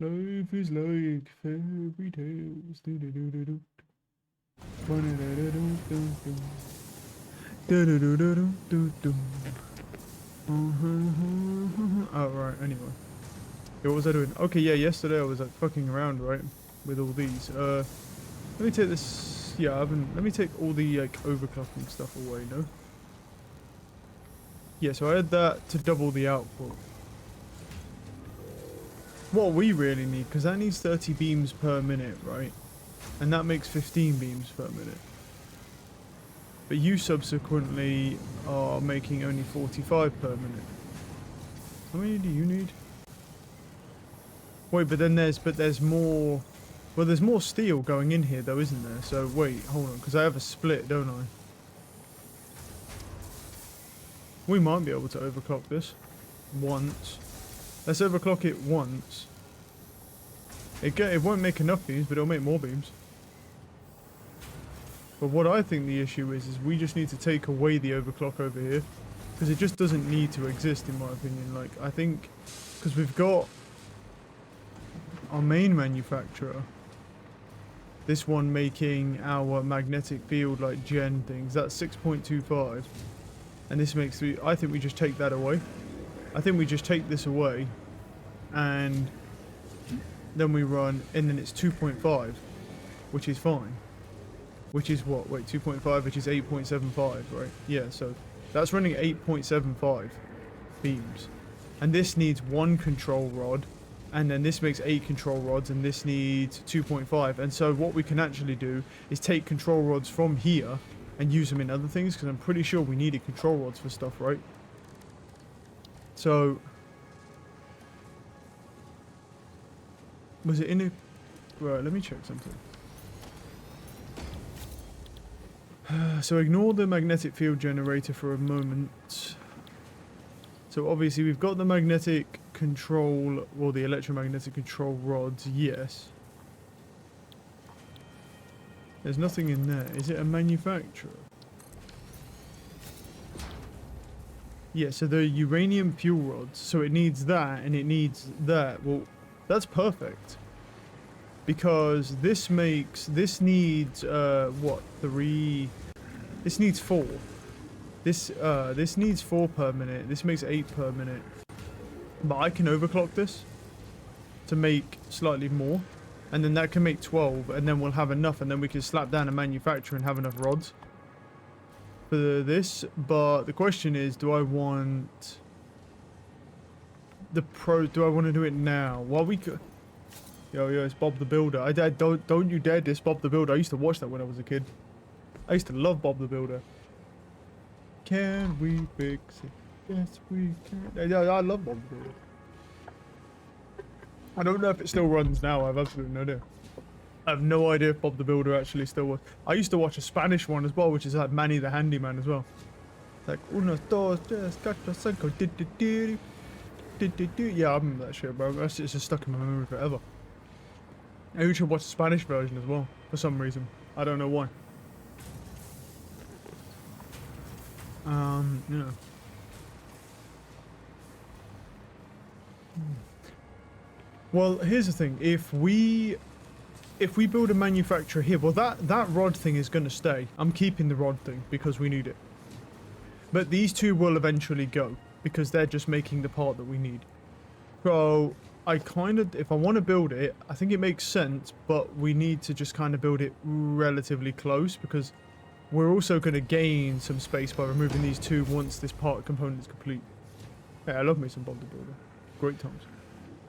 Life is like fairy tales. Do do do do do. Ba-da-da-da-do-do-do. Da-da-do-do-do-do-do. Oh, right, anyway. Yeah, what was I doing? Okay, yeah, yesterday I was like fucking around, right? With all these. Let me take this. Yeah, I haven't. Let me take all the like overclocking stuff away, no? Yeah, so I had that to double the output. What we really need, because that needs 30 beams per minute, right? And that makes 15 beams per minute. But you subsequently are making only 45 per minute. How many do you need? Wait, but there's more. Well, there's more steel going in here though, isn't there? So wait, hold on, because I have a split, don't I? We might be able to overclock this once. Let's overclock it once. It won't make enough beams, but it'll make more beams. But what I think the issue is we just need to take away the overclock over here. Because it just doesn't need to exist in my opinion. Like, I think, because we've got our main manufacturer. This one making our magnetic field, like, gen things. That's 6.25. And this makes, I think we just take that away. I think we just take this away. And then we run, and then it's 2.5. Which is fine. Which is what? Wait, 2.5, which is 8.75, right? Yeah, so that's running 8.75 beams. And this needs one control rod, and then this makes 8 control rods, and this needs 2.5. And so what we can actually do is take control rods from here and use them in other things, because I'm pretty sure we needed control rods for stuff, right? So, was it in a... Right, let me check something. So ignore the magnetic field generator for a moment. So obviously we've got the magnetic control, or the electromagnetic control rods, yes. There's nothing in there. Is it a manufacturer? Yeah, so the uranium fuel rods. So it needs that, and it needs that. Well, that's perfect. Because this needs, what, 3... This needs 4. This needs 4 per minute. This makes 8 per minute. But I can overclock this to make slightly more. And then that can make 12, and then we'll have enough, and then we can slap down a manufacturer and have enough rods for this. But the question is, do I want to do it now? Well, we could... Yo, it's Bob the Builder. Don't you dare diss Bob the Builder. I used to watch that when I was a kid. I used to love Bob the Builder. Can we fix it? Yes, we can. Yeah, I love Bob the Builder. I don't know if it still runs now. I have absolutely no idea. I have no idea if Bob the Builder actually still was. I used to watch a Spanish one as well, which is like Manny the Handyman as well. It's like, uno, dos, tres, cuatro, cinco, yeah, I remember that shit, bro. It's just stuck in my memory forever. I should watch the Spanish version as well, for some reason. I don't know why. Yeah. Well, here's the thing. If we build a manufacturer here, well, that rod thing is going to stay. I'm keeping the rod thing because we need it. But these two will eventually go because they're just making the part that we need. So if I want to build it, I think it makes sense, but we need to just kind of build it relatively close because we're also going to gain some space by removing these two once this part component is complete. Hey, I love me some Bob the Builder. Great times.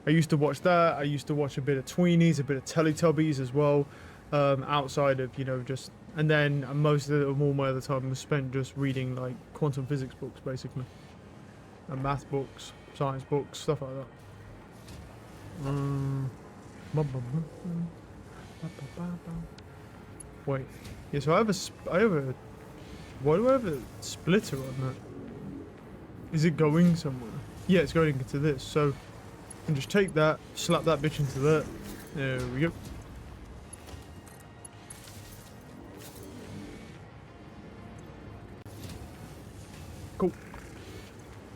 I used to watch that. I used to watch a bit of Tweenies, a bit of Teletubbies as well, outside of, just... And then all my other time was spent just reading, like, quantum physics books, basically. And math books, science books, stuff like that. Wait. Yeah, so I have a... Why do I have a splitter on that? Is it going somewhere? Yeah, it's going into this, so... I can just take that, slap that bitch into that. There we go. Cool.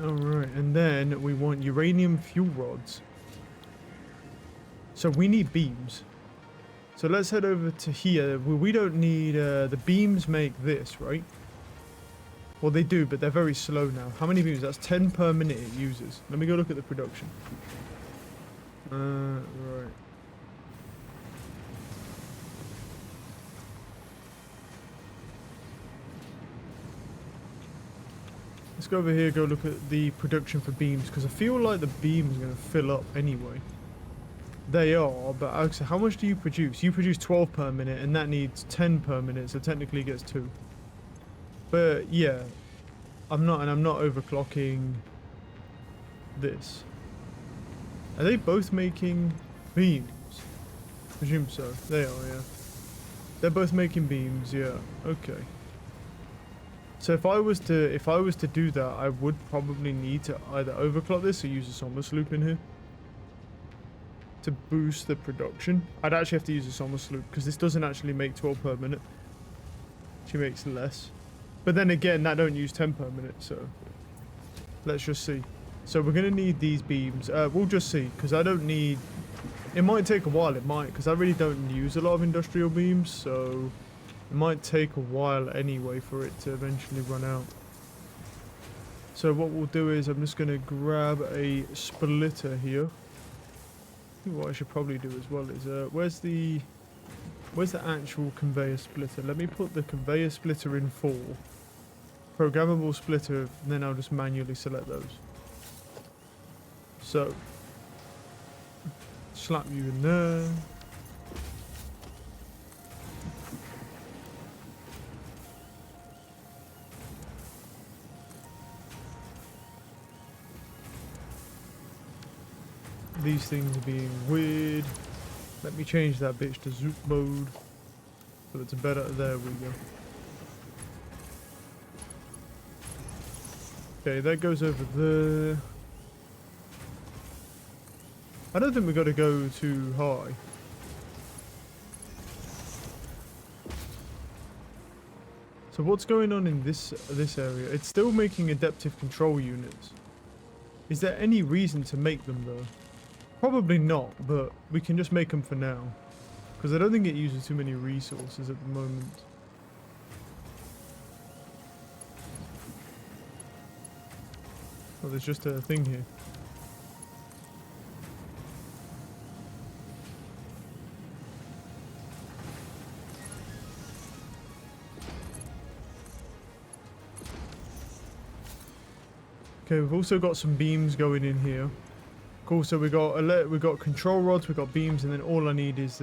Alright, and then we want uranium fuel rods. So we need beams. So let's head over to here. We don't need... the beams make this, right? Well, they do, but they're very slow now. How many beams? That's 10 per minute it uses. Let me go look at the production. Right. Let's go over here, go look at the production for beams, because I feel like the beams are going to fill up anyway. They are, but actually, how much do you produce? You produce 12 per minute, and that needs 10 per minute, so technically it gets 2. But yeah, I'm not overclocking this. Are they both making beams? Presume so. They are, yeah. They're both making beams, yeah. Okay. So if I was to do that, I would probably need to either overclock this or use a Somos loop in here to boost the production. I'd actually have to use a Somos loop because this doesn't actually make 12 per minute. She makes less. But then again, that don't use 10 per minute, so let's just see. So we're going to need these beams. We'll just see, because I don't need... It might take a while, it might, because I really don't use a lot of industrial beams, so it might take a while anyway for it to eventually run out. So what we'll do is I'm just going to grab a splitter here. I think what I should probably do as well is, where's the actual conveyor splitter? Let me put the conveyor splitter in 4. Programmable splitter, and then I'll just manually select those. So, slap you in there. These things are being weird. Let me change that bitch to zoop mode. So it's better. There we go. Okay, that goes over there. I don't think we got to go too high. So what's going on in this area? It's still making adaptive control units. Is there any reason to make them though? Probably not, but we can just make them for now. Because I don't think it uses too many resources at the moment. Oh, there's just a thing here. Okay, we've also got some beams going in here. Cool, so we got control rods, we got beams, and then all I need is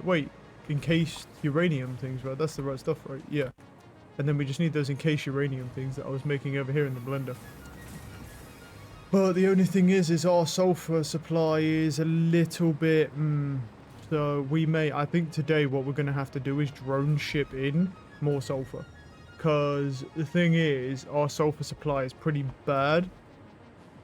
wait, encased uranium things, right? That's the right stuff, right? Yeah. And then we just need those encased uranium things that I was making over here in the blender. But the only thing is our sulfur supply is a little bit, so we may, I think today what we're going to have to do is drone ship in more sulfur. Because the thing is, our sulfur supply is pretty bad.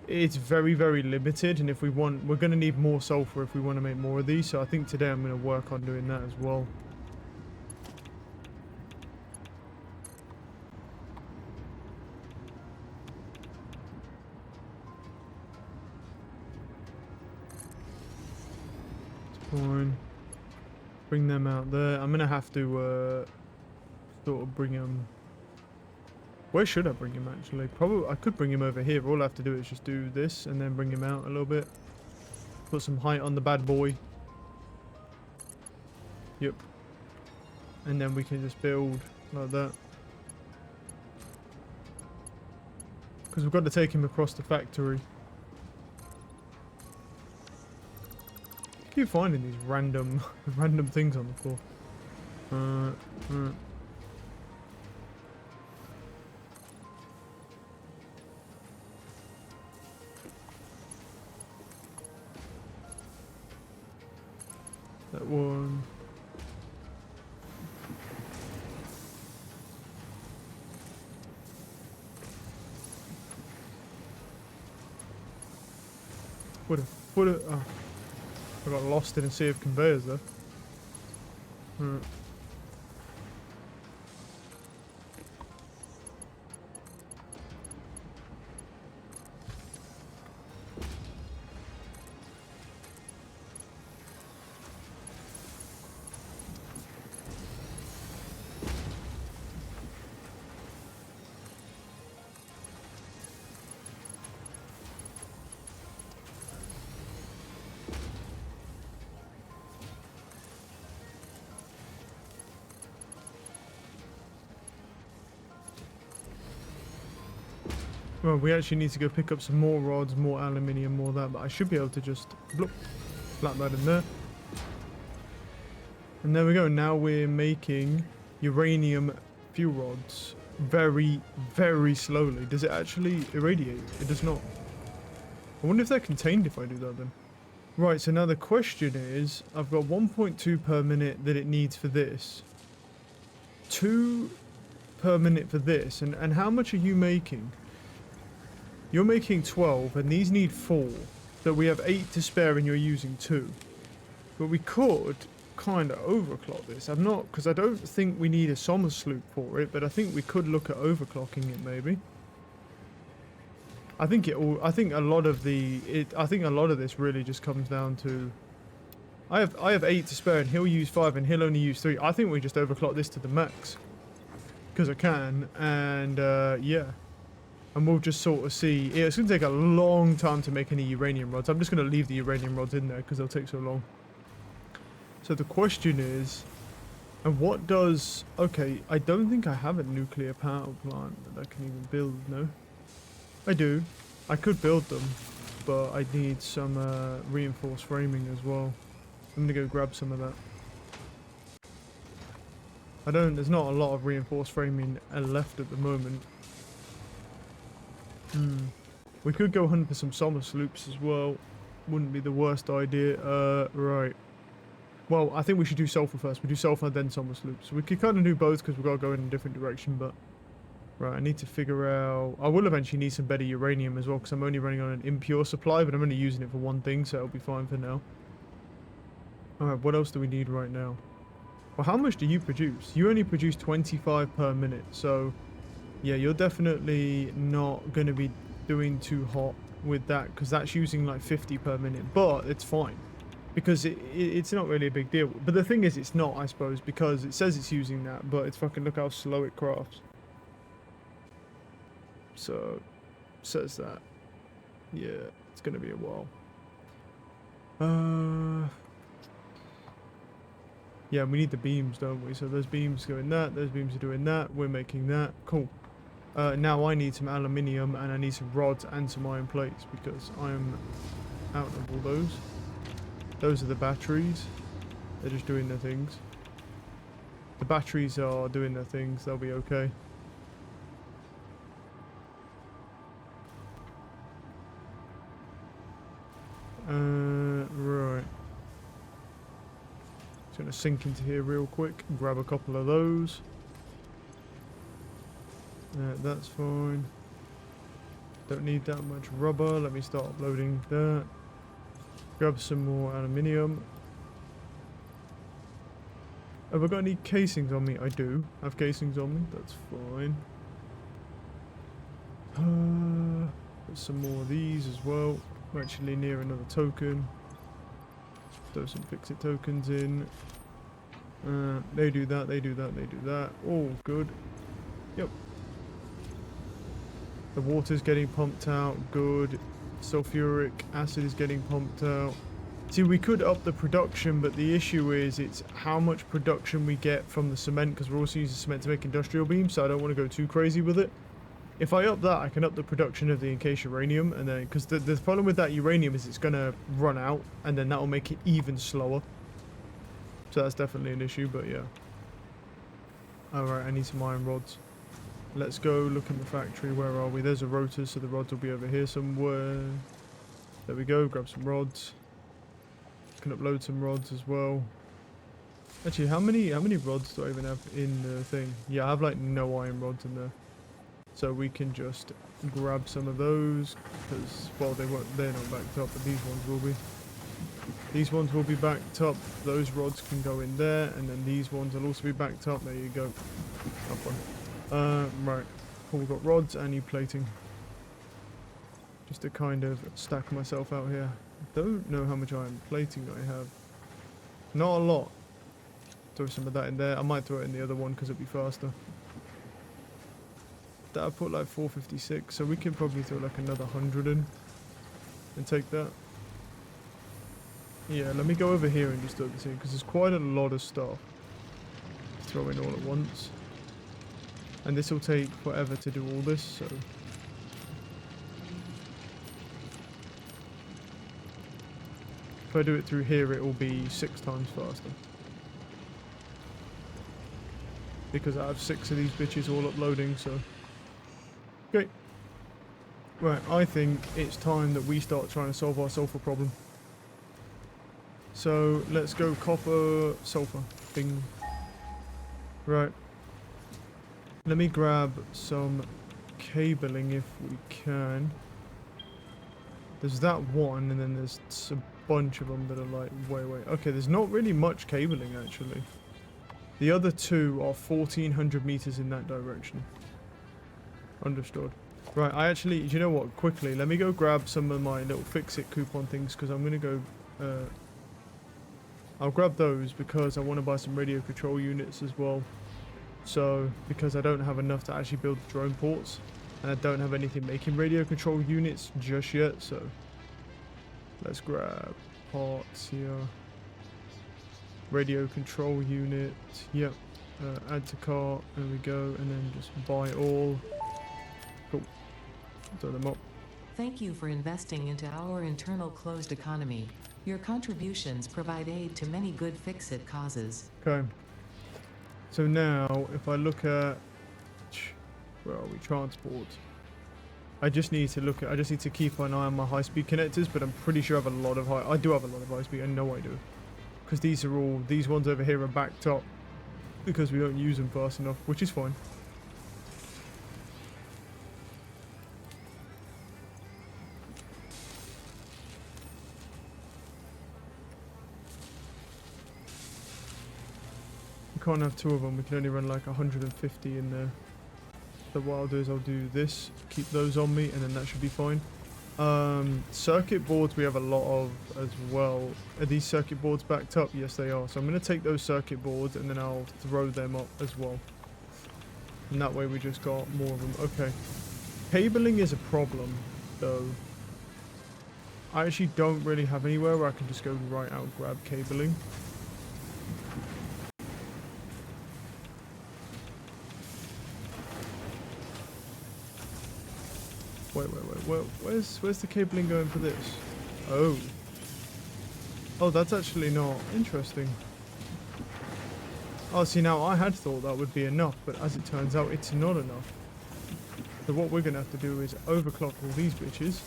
It's very, very limited, and if we want, we're going to need more sulfur if we want to make more of these, so I think today I'm going to work on doing that as well. Fine. Bring them out there. I'm gonna have to sort of bring him. Where should I bring him actually? Probably I could bring him over here. All I have to do is just do this and then bring him out a little bit. Put some height on the bad boy. Yep. And then we can just build like that. Because we've got to take him across the factory. I keep finding these random things on the floor. That one. What a, oh. I got lost in a sea of conveyors there. Well, we actually need to go pick up some more rods, more aluminium, more that, but I should be able to just bloop, slap that in there. And there we go. Now we're making uranium fuel rods very, very slowly. Does it actually irradiate? It does not. I wonder if they're contained if I do that then. Right, so now the question is, I've got 1.2 per minute that it needs for this. 2 per minute for this. And how much are you making? You're making 12, and these need 4. So we have 8 to spare, and you're using 2. But we could kind of overclock this. I'm not, because I don't think we need a summer sloop for it, but I think we could look at overclocking it maybe. I think a lot of this really just comes down to I have 8 to spare and he'll use 5 and he'll only use 3. I think we just overclock this to the max because I can, and yeah, and we'll just sort of see. Yeah, it's gonna take a long time to make any uranium rods. I'm just gonna leave the uranium rods in there because they'll take so long. So the question is, and what does... Okay, I don't think I have a nuclear power plant that I can even build, no? I do. I could build them, but I need some reinforced framing as well. I'm gonna go grab some of that. There's not a lot of reinforced framing left at the moment. We could go hunt for some summer sloops as well. Wouldn't be the worst idea. Right. Well, I think we should do sulfur first. We do sulfur, then summer sloops. We could kind of do both because we've got to go in a different direction, but... Right, I need to figure out... I will eventually need some better uranium as well because I'm only running on an impure supply, but I'm only using it for one thing, so it'll be fine for now. Alright, what else do we need right now? Well, how much do you produce? You only produce 25 per minute, so... Yeah, you're definitely not going to be doing too hot with that because that's using like 50 per minute, but it's fine. Because it's not really a big deal. But the thing is, it's not, I suppose, because it says it's using that, but it's fucking... Look how slow it crafts. So, says that. Yeah, it's going to be a while. Yeah, we need the beams, don't we? So those beams go in that, those beams are doing that, we're making that. Cool. Now I need some aluminium and I need some rods and some iron plates because I'm out of all those. Those are the batteries. They're just doing their things. The batteries are doing their things, they'll be okay. Right. Just gonna sink into here real quick and grab a couple of those. That's fine. Don't need that much rubber. Let me start uploading that. Grab some more aluminium. Have I got any casings on me? I do have casings on me. That's fine. Put some more of these as well. I'm actually near another token. Throw some fix-it tokens in. They do that, they do that, they do that. All good. Yep. The water's getting pumped out. Good. Sulfuric acid is getting pumped out. See, we could up the production, but the issue is it's how much production we get from the cement, because we're also using cement to make industrial beams, so I don't want to go too crazy with it. If I up that, I can up the production of the encased uranium, and then, because the problem with that uranium is it's going to run out, and then that will make it even slower. So that's definitely an issue, but yeah. Alright, I need some iron rods. Let's go look in the factory. Where are we? There's a rotor, so the rods will be over here somewhere. There we go, grab some rods. Can upload some rods as well. Actually, how many rods do I even have in the thing? Yeah, I have like no iron rods in there. So we can just grab some of those, because, well, they're not backed up, but these ones will be. These ones will be backed up. Those rods can go in there, and then these ones will also be backed up. There you go. Up one. Right. Cool, we've got rods and new plating. Just to kind of stack myself out here. Don't know how much iron plating I have. Not a lot. Throw some of that in there. I might throw it in the other one because it'll be faster. That I put like 456, so we can probably throw like another 100 in and take that. Yeah, let me go over here and just throw this in because there's quite a lot of stuff to throw in all at once. And this will take forever to do all this, so If I do it through here, it will be 6 times faster. Because I have 6 of these bitches all uploading, so... Okay. Right, I think it's time that we start trying to solve our sulfur problem. So, let's go copper, sulfur. Bing. Right. Let me grab some cabling if we can. There's that one, and then there's a bunch of them that are like way. Okay, there's not really much cabling actually. The other 2 are 1,400 meters in that direction. Understood. Right, I actually, you know what? Quickly, let me go grab some of my little fix-it coupon things because I'm gonna go. I'll grab those because I want to buy some radio control units as well. So, because I don't have enough to actually build the drone ports. And I don't have anything making radio control units just yet, so... Let's grab parts here. Radio control unit, yep. Add to cart, there we go, and then just buy all. Cool. Throw them up. Thank you for investing into our internal closed economy. Your contributions provide aid to many good fix-it causes. Okay. So now, if I look at... Where are we? Transport. I just need to keep an eye on my high-speed connectors, but I'm pretty sure I have a lot of I do have a lot of high-speed, I know I do. Because these ones over here are backed up. Because we don't use them fast enough, which is fine. We can't have 2 of them, we can only run like 150 in there. So what I'll do is I'll do this, keep those on me, and then that should be fine. Circuit boards we have a lot of as well. Are these circuit boards backed up? Yes, they are. So I'm going to take those circuit boards and then I'll throw them up as well. And that way we just got more of them. Okay. Cabling is a problem, though. I actually don't really have anywhere where I can just go right out and grab cabling. Wait. Where's the cabling going for this? Oh. Oh, that's actually not interesting. Oh, see, now I had thought that would be enough, but as it turns out, it's not enough. So what we're going to have to do is overclock all these bitches.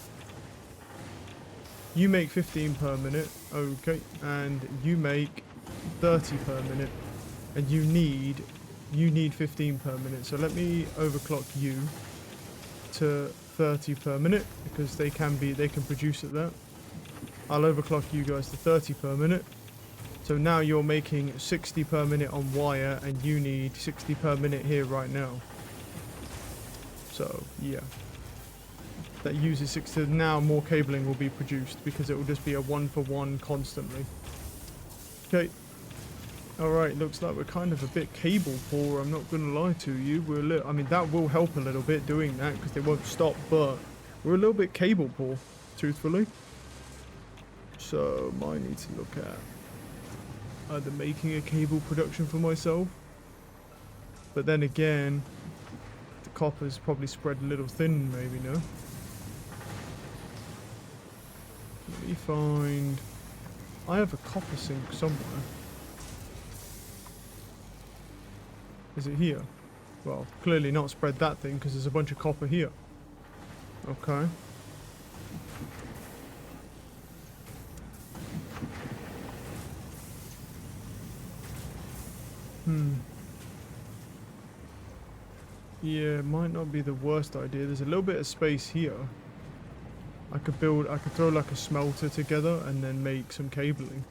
You make 15 per minute, okay, and you make 30 per minute, and you need 15 per minute. So let me overclock you to 30 per minute because they can produce at that. I'll overclock you guys to 30 per minute. So now you're making 60 per minute on wire, and you need 60 per minute here right now. So yeah, that uses 60. Now more cabling will be produced because it will just be a 1-for-1 constantly. Okay. Alright, looks like we're kind of a bit cable poor, I'm not gonna lie to you. I mean, that will help a little bit doing that because they won't stop, but we're a little bit cable poor, truthfully. So, might need to look at either making a cable production for myself. But then again, the copper's probably spread a little thin, maybe, no? Let me find... I have a copper sink somewhere. Is it here? Well, clearly not spread that thing because there's a bunch of copper here. Okay. Yeah, it might not be the worst idea. There's a little bit of space here. I could throw like a smelter together and then make some cabling.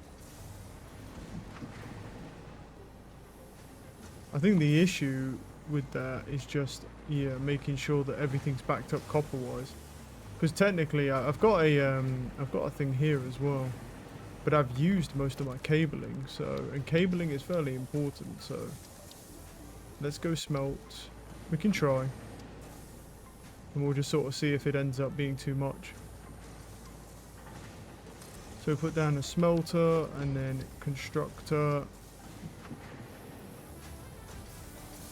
I think the issue with that is just, yeah, making sure that everything's backed up copper-wise. Because technically, I've got a thing here as well, but I've used most of my cabling. So, and cabling is fairly important. So, let's go smelt. We can try, and we'll just sort of see if it ends up being too much. So put down a smelter and then constructor.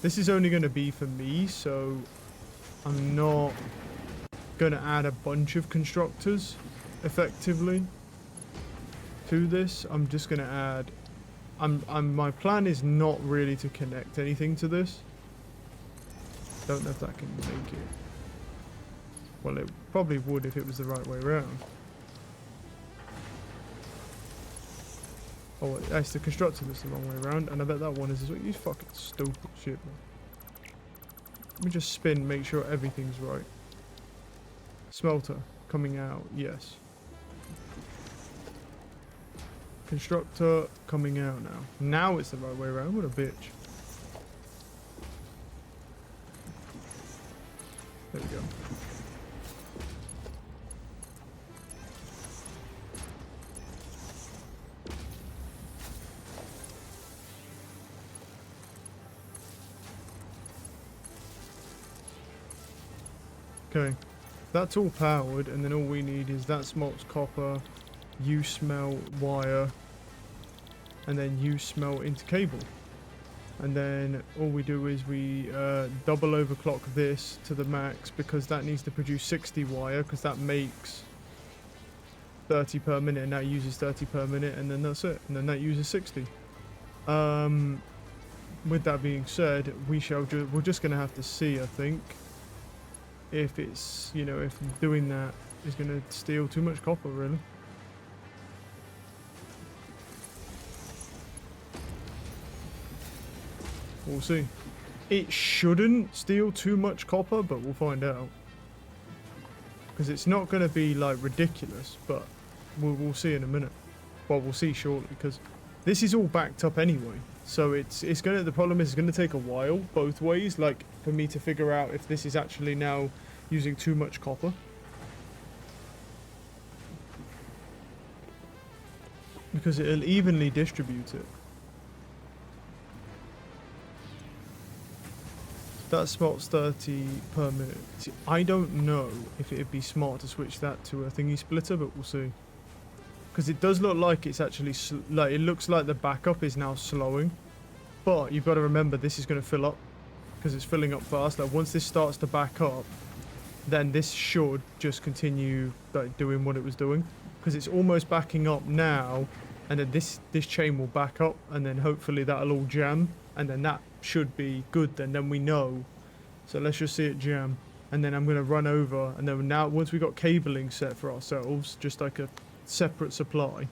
This is only going to be for me, so I'm not going to add a bunch of constructors, effectively. to this, I'm just gonna add. My plan is not really to connect anything to this. Don't know if that can make it. Well, it probably would if it was the right way around. Oh, it's the constructor that's the wrong way around, and I bet that one is as well. You fucking stupid shit, man. Let me just spin, make sure everything's right. Smelter coming out, yes. Constructor coming out now. Now it's the right way around. What a bitch. There we go. Okay, that's all powered, and then all we need is that smelts copper, you smelt wire, and then you smelt into cable. And then all we do is we double overclock this to the max, because that needs to produce 60 wire, because that makes 30 per minute, and that uses 30 per minute, and then that's it. And then that uses 60. With that being said, we're just going to have to see, I think, if it's, you know, if doing that is going to steal too much copper, really. We'll see. It shouldn't steal too much copper, but we'll find out. Because it's not going to be, like, ridiculous, but we'll see in a minute. Well, we'll see shortly, because this is all backed up anyway. So the problem is it's going to take a while, both ways, like, for me to figure out if this is actually now using too much copper. Because it'll evenly distribute it. That smelts 30 per minute. See, I don't know if it'd be smart to switch that to a thingy splitter, but we'll see. Because it does look like it's actually, like, it looks like the backup is now slowing. But you've got to remember, this is going to fill up. Because it's filling up fast. Like, once this starts to back up, then this should just continue, like, doing what it was doing. Because it's almost backing up now. And then this chain will back up. And then hopefully that'll all jam. And then that should be good. Then we know. So let's just see it jam. And then I'm going to run over. And then now, once we've got cabling set for ourselves, just like a separate supply.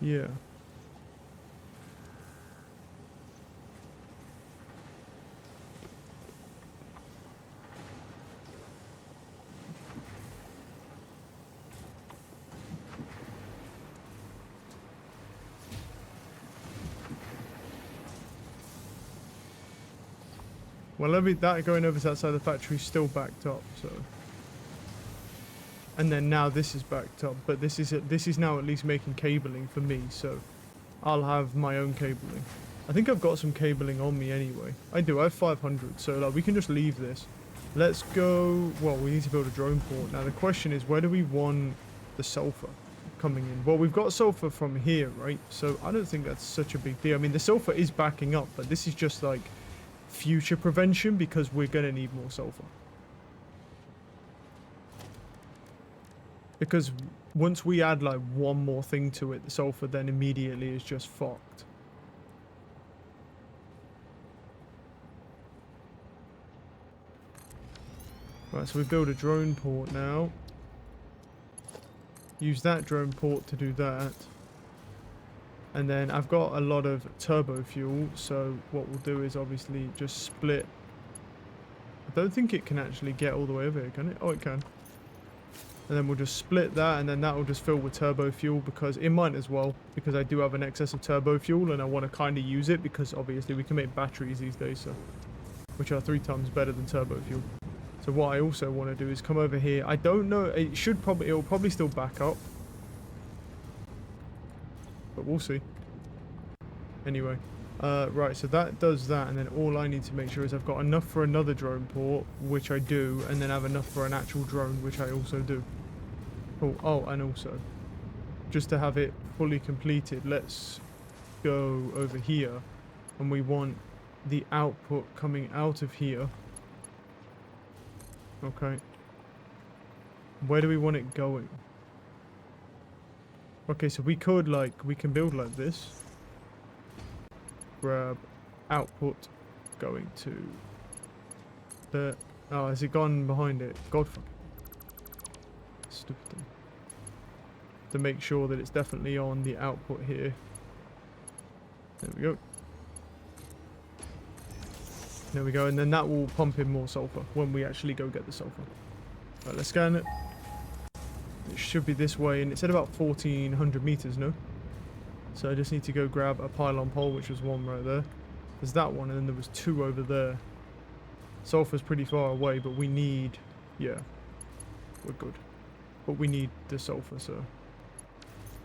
Yeah. Well, that going over to that side of the factory is still backed up, so. And then now this is backed up, but this is now at least making cabling for me, so I'll have my own cabling. I think I've got some cabling on me anyway. I do, I have 500, so like we can just leave this. Let's go, well, we need to build a drone port. Now the question is, where do we want the sulfur coming in? Well, we've got sulfur from here, right? So I don't think that's such a big deal. I mean, the sulfur is backing up, but this is just like future prevention because we're going to need more sulfur. Because once we add like one more thing to it, the sulfur then immediately is just fucked. Right, so we build a drone port now. Use that drone port to do that. And then I've got a lot of turbo fuel, so what we'll do is obviously just split. I don't think it can actually get all the way over here, can it? Oh, it can. And then we'll just split that, and then that will just fill with turbo fuel, because it might as well, because I do have an excess of turbo fuel, and I want to kind of use it, because obviously we can make batteries these days, so which are 3 times better than turbo fuel. So what I also want to do is come over here. I don't know, it'll probably still back up. But we'll see. Anyway, right, so that does that, and then all I need to make sure is I've got enough for another drone port, which I do, and then I have enough for an actual drone, which I also do. Oh, and also, just to have it fully completed, let's go over here, and we want the output coming out of here. Okay. Where do we want it going? Okay, so we could we can build like this. Grab output going to the... Oh, has it gone behind it? God fucking... Stupid thing. To make sure that it's definitely on the output here. There we go. There we go, and then that will pump in more sulfur when we actually go get the sulfur. Right, let's scan it. It should be this way, and it said about 1,400 meters, no? So I just need to go grab a pylon pole, which was one right there. There's that one, and then there was two over there. Sulfur's pretty far away, but we need... Yeah, we're good. But we need the sulfur, so...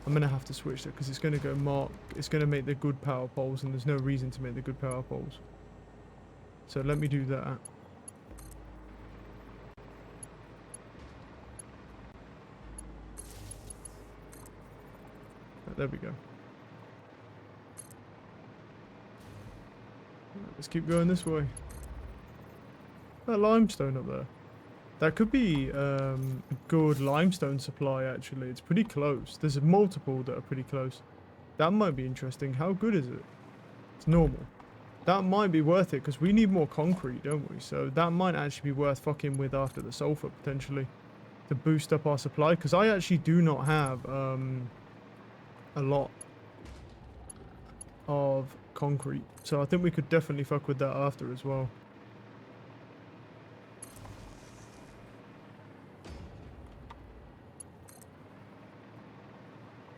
I'm going to have to switch that, because it's going to go mark... It's going to make the good power poles, and there's no reason to make the good power poles. So let me do that. There we go. Let's keep going this way. That limestone up there. That could be a good limestone supply, actually. It's pretty close. There's multiple that are pretty close. That might be interesting. How good is it? It's normal. That might be worth it, because we need more concrete, don't we? So that might actually be worth fucking with after the sulfur, potentially. To boost up our supply. Because I actually do not have a lot of concrete. So I think we could definitely fuck with that after as well.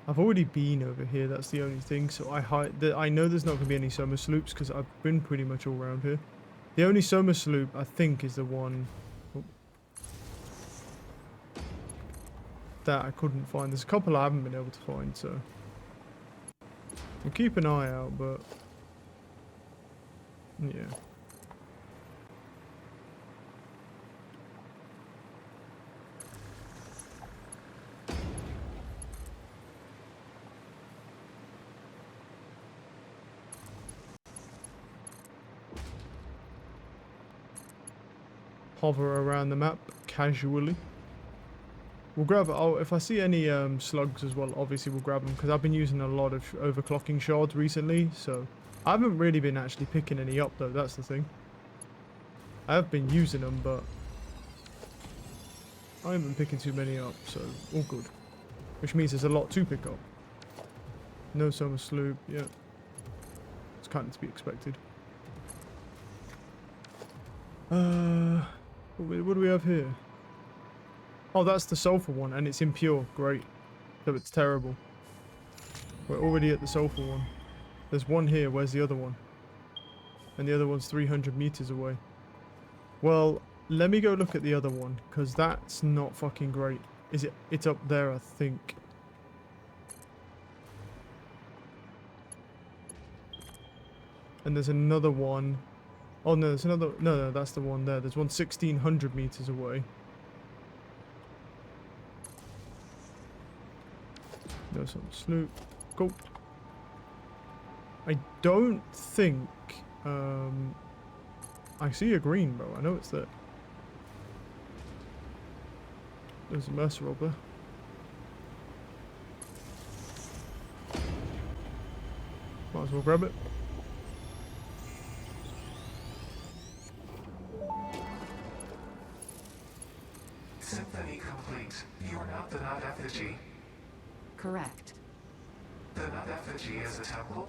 I've already been over here, that's the only thing. So I know there's not going to be any summer sloops because I've been pretty much all around here. The only summer sloop, I think, is the one that I couldn't find. There's a couple I haven't been able to find, so I'll keep an eye out, but yeah. Hover around the map casually. We'll grab it. Oh, if I see any slugs as well, obviously we'll grab them, because I've been using a lot of overclocking shards recently, so I haven't really been actually picking any up though, that's the thing. I have been using them, but I haven't been picking too many up, so all good. Which means there's a lot to pick up. No summer sloop, yeah. It's kind of to be expected. What do we have here? Oh, that's the sulfur one, and it's impure. Great. So it's terrible. We're already at the sulfur one. There's one here. Where's the other one? And the other one's 300 meters away. Well, let me go look at the other one, because that's not fucking great. Is it? It's up there, I think. And there's another one. Oh no, there's another. No, that's the one there. There's one 1,600 meters away. No, some sloop. Cool. I don't think. I see a green, bro. I know it's there. There's a Mercer up there. Might as well grab it. Symphony complete. You are not the Nut effigy. Correct. The Nut effigy is a temple?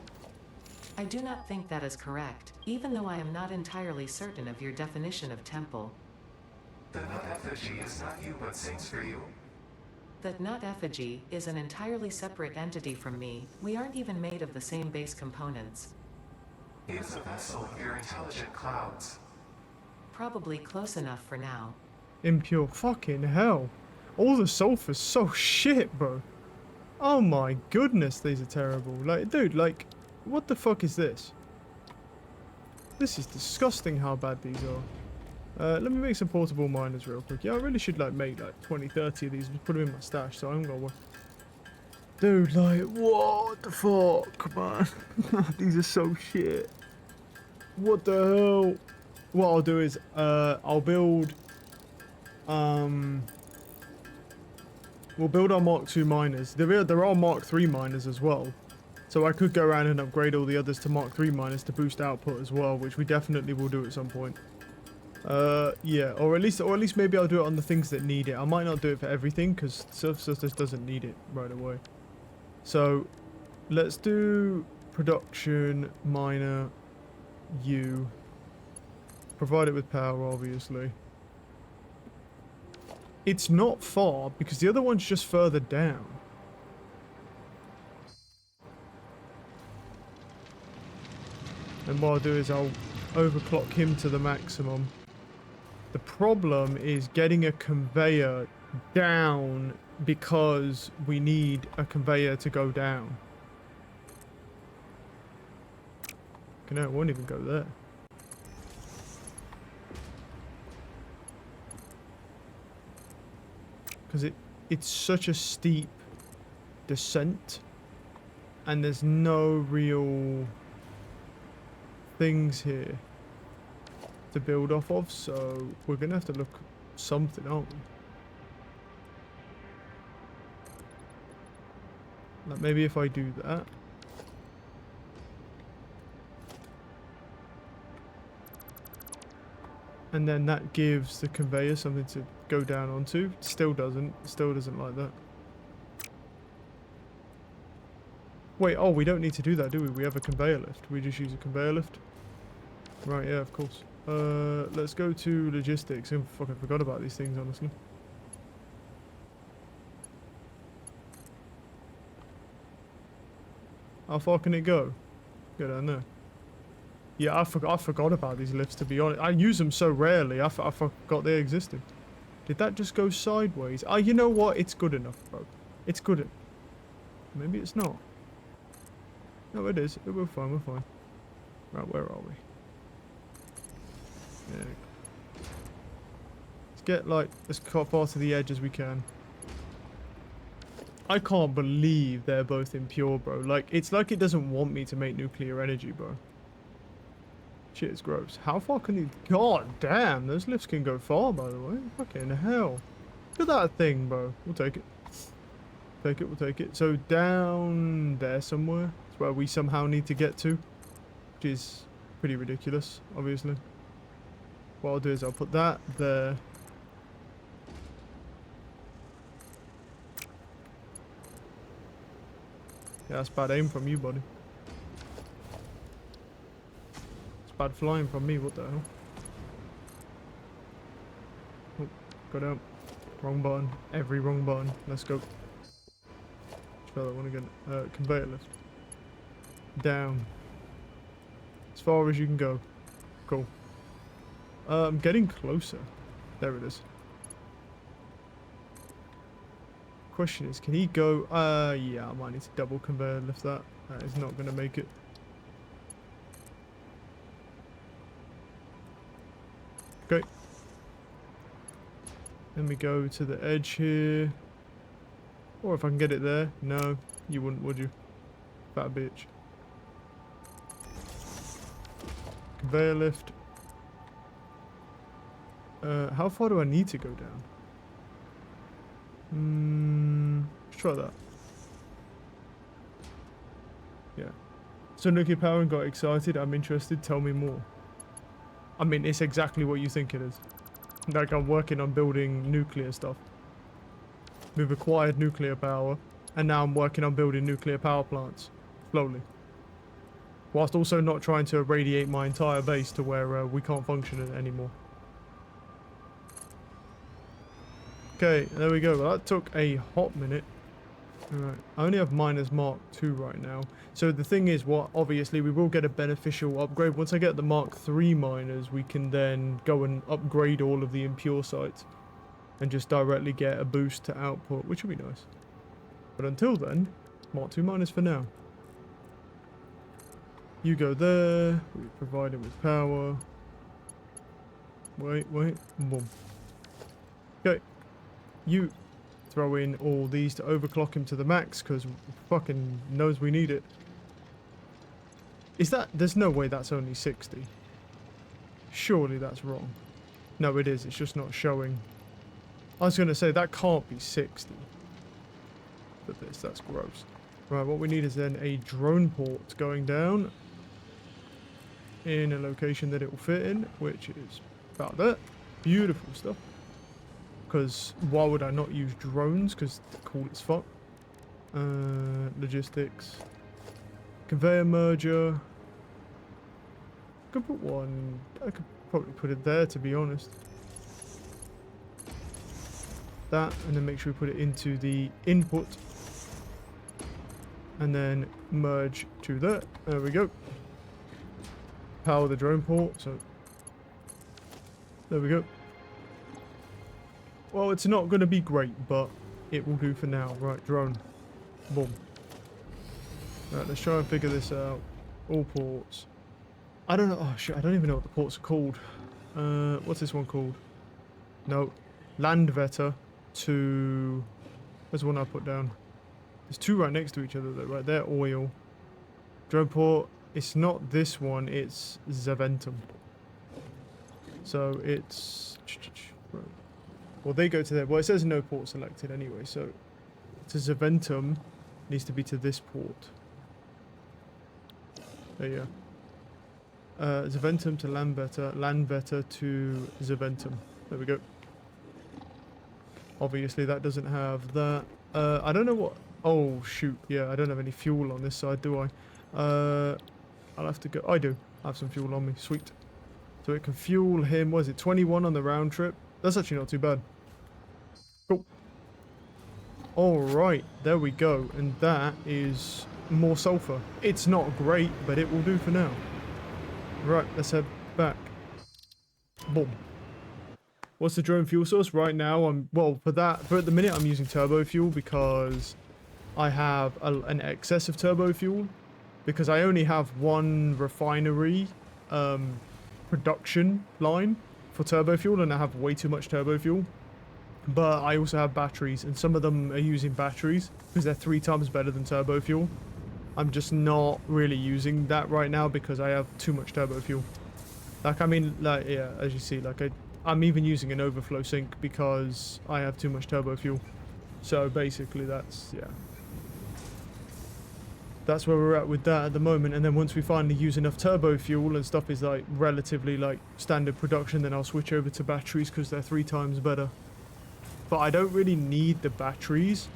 I do not think that is correct, even though I am not entirely certain of your definition of temple. The Nut effigy is not you but sings for you. That Nut effigy is an entirely separate entity from me. We aren't even made of the same base components. It is a vessel of your intelligent clouds. Probably close enough for now. Impure. Fucking hell. All the sulfur's so shit, bro. Oh my goodness, these are terrible. Like, dude, like, what the fuck is this? This is disgusting how bad these are. Let me make some portable miners real quick. Yeah, I really should, like, make, like, 20, 30 of these and put them in my stash, so I haven't got one. Dude, like, what the fuck, man? These are so shit. What the hell? What I'll do is, I'll build, We'll build our Mark II miners. There are Mark III miners as well. So I could go around and upgrade all the others to Mark III miners to boost output as well, which we definitely will do at some point. Yeah, or at least maybe I'll do it on the things that need it. I might not do it for everything because Surface just doesn't need it right away. So let's do production miner U. Provide it with power, obviously. It's not far because the other one's just further down. And what I'll do is I'll overclock him to the maximum. The problem is getting a conveyor down because we need a conveyor to go down. Okay, no, it won't even go there. Because it's such a steep descent and there's no real things here to build off of, so we're gonna have to look something, aren't we? Like maybe if I do that. And then that gives the conveyor something to go down onto. Still doesn't like that. Wait, oh, we don't need to do that, do we? We have a conveyor lift. We just use a conveyor lift. Right, yeah, of course. Let's go to logistics. I fucking forgot about these things, honestly. How far can it go? Go down there. Yeah, I forgot about these lifts, to be honest. I use them so rarely, I forgot they existed. Did that just go sideways? Ah, you know what? It's good enough, bro. It's good enough. Maybe it's not. No, it is. We're fine, we're fine. Right, where are we? There we go. Let's get, like, as far to the edge as we can. I can't believe they're both impure, bro. Like, it's like it doesn't want me to make nuclear energy, bro. Shit, it's gross. How far can you... God damn, those lifts can go far, by the way. Fucking hell. Look at that thing, bro. We'll take it. Take it, we'll take it. So down there somewhere is where we somehow need to get to. Which is pretty ridiculous, obviously. What I'll do is I'll put that there. Yeah, that's bad aim from you, buddy. Bad flying from me, what the hell? Oh, go down. Wrong button. Every wrong button. Let's go. Try that one again. Conveyor lift. Down. As far as you can go. Cool. I'm getting closer. There it is. Question is, can he go? Yeah, I might need to double conveyor lift that. That is not going to make it. Okay. Then we go to the edge here. Or if I can get it there. No, you wouldn't, would you? Fat bitch. Conveyor lift. How far do I need to go down? Let's try that. Yeah. So nuclear power and got excited. I'm interested. Tell me more. I mean, it's exactly what you think it is. Like, I'm working on building nuclear stuff. We've acquired nuclear power, and now I'm working on building nuclear power plants. Slowly. Whilst also not trying to irradiate my entire base to where we can't function anymore. Okay, there we go. Well, that took a hot minute. Alright, I only have miners Mark II right now. So the thing is, what obviously we will get a beneficial upgrade. Once I get the Mark III miners, we can then go and upgrade all of the impure sites. And just directly get a boost to output, which would be nice. But until then, Mark II miners for now. You go there, we provide it with power. Wait, boom. Okay, you throw in all these to overclock him to the max, because fucking knows we need it. Is that, there's no way that's only 60. Surely that's wrong. No, it is, it's just not showing. I was going to say, that can't be 60. for this. That's gross. Right, what we need is then a drone port going down in a location that it will fit in, which is about that. Beautiful stuff. Because why would I not use drones? Because they're cool as fuck. Logistics. Conveyor merger. Could put one. I could probably put it there, to be honest. That, and then make sure we put it into the input. And then merge to that. There we go. Power the drone port. So there we go. Well, it's not going to be great, but it will do for now. Right, drone. Boom. Right, let's try and figure this out. All ports. I don't know. Oh, shit. I don't even know what the ports are called. What's this one called? No. Landvetter to... Where's the one I put down? There's two right next to each other, though. Right there, oil. Drone port. It's not this one. It's Zaventem. So it's... Well, they go to there. Well, it says no port selected anyway, so to Zaventem needs to be to this port. There you go. Zaventem to Landvetter, Landvetter to Zaventem. There we go. Obviously, that doesn't have that. I don't know what... Oh, shoot. Yeah, I don't have any fuel on this side, do I? I'll have to go... I do. I have some fuel on me. Sweet. So it can fuel him. What is it? 21 on the round trip. That's actually not too bad. Cool. Alright, there we go. And that is more sulfur. It's not great, but it will do for now. Right, let's head back. Boom. What's the drone fuel source? Right now, for at the minute, I'm using turbo fuel because I have an excess of turbo fuel. Because I only have one refinery production line for turbo fuel, and I have way too much turbo fuel. But I also have batteries, and some of them are using batteries because they're 3 times better than turbo fuel. I'm just not really using that right now because I have too much turbo fuel. Like, I mean, like, yeah, as you see, like, I'm even using an overflow sink because I have too much turbo fuel. So basically, that's, yeah. That's where we're at with that at the moment. And then once we finally use enough turbo fuel and stuff is like relatively like standard production, then I'll switch over to batteries because they're 3 times better. But I don't really need the batteries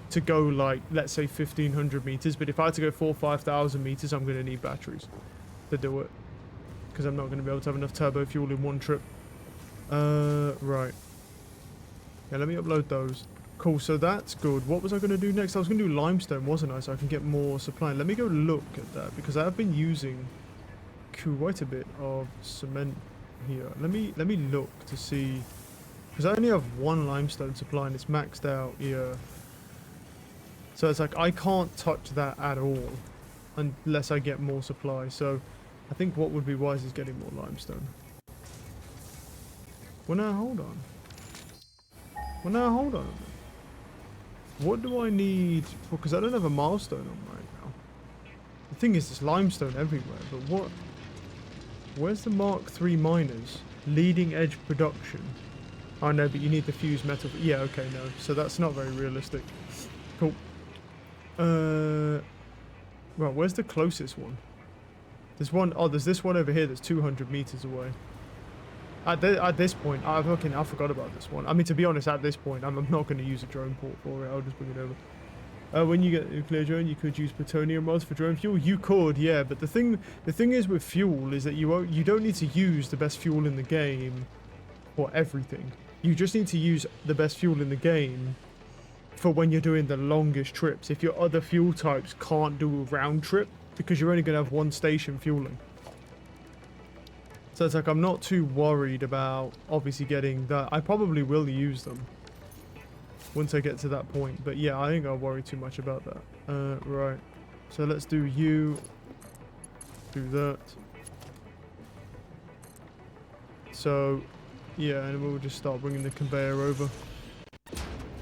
to go like, let's say 1500 meters. But if I had to go 4,000 or 5,000 meters, I'm going to need batteries to do it. Because I'm not going to be able to have enough turbo fuel in one trip. Right. Yeah, let me upload those. Cool, so that's good. What was I going to do next? I was going to do limestone, wasn't I? So I can get more supply. Let me go look at that because I have been using quite a bit of cement here. Let me look to see, because I only have 1 limestone supply and it's maxed out here. So it's like I can't touch that at all unless I get more supply. So I think what would be wise is getting more limestone. Well, now hold on. Well, now hold on. What do I need? Because I don't have a milestone on right now. The thing is, there's limestone everywhere, but what? Where's the Mark III miners? Leading edge production. Oh no, but you need the fused metal. Yeah, okay, no. So that's not very realistic. Cool. Well, where's the closest one? There's one. Oh, there's this one over here that's 200 meters away. At this point, I forgot about this one. I mean, to be honest, at this point, I'm not going to use a drone port for it. I'll just bring it over. When you get a nuclear drone, you could use plutonium rods for drone fuel. You could, yeah, but the thing is with fuel is that you don't need to use the best fuel in the game for everything. You just need to use the best fuel in the game for when you're doing the longest trips. If your other fuel types can't do a round trip because you're only going to have 1 station fueling. So it's like I'm not too worried about obviously getting that. I probably will use them once I get to that point. But yeah, I think I'll worry too much about that. Right. So let's do you. Do that. So yeah, and we'll just start bringing the conveyor over.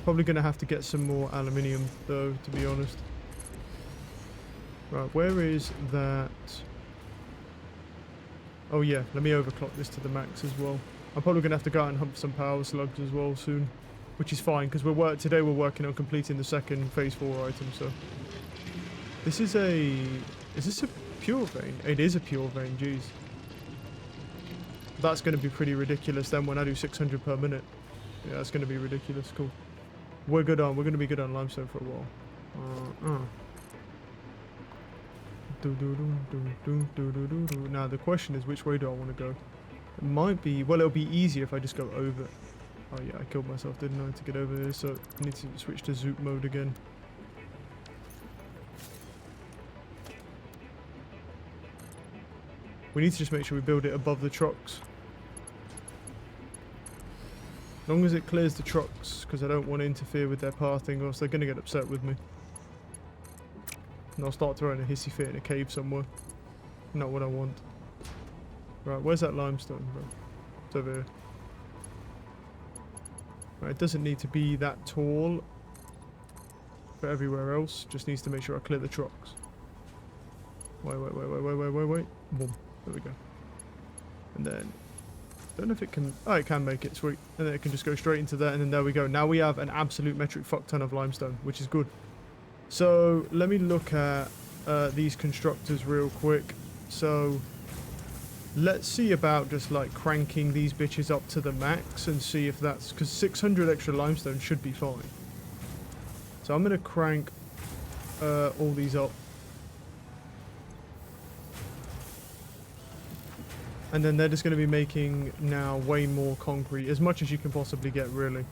Probably going to have to get some more aluminium though, to be honest. Right, where is that? Oh yeah, let me overclock this to the max as well. I'm probably going to have to go out and hump some power slugs as well soon. which is fine because today we're working on completing the second phase 4 item. So this is this a pure vein? It is a pure vein. Jeez, that's going to be pretty ridiculous then when I do 600 per minute. Yeah, that's going to be ridiculous. Cool. We're going to be good on limestone for a while. Now the question is, which way do I want to go? It might be, well, it'll be easier if I just go over. Oh yeah, I killed myself, didn't I, to get over there, so I need to switch to zoop mode again. We need to just make sure we build it above the trucks. As long as it clears the trucks, because I don't want to interfere with their pathing, or else they're going to get upset with me. And I'll start throwing a hissy fit in a cave somewhere. Not what I want. Right, where's that limestone, bro? It's over here. Right, it doesn't need to be that tall for everywhere else. Just needs to make sure I clear the trucks. Wait. Boom. There we go. And then, don't know if it can, oh, it can make it, sweet. And then it can just go straight into there, and then there we go. Now we have an absolute metric fuck ton of limestone, which is good. So let me look at these constructors real quick. So let's see about just like cranking these bitches up to the max and see if that's, because 600 extra limestone should be fine. So I'm going to crank all these up. And then they're just going to be making now way more concrete, as much as you can possibly get, really.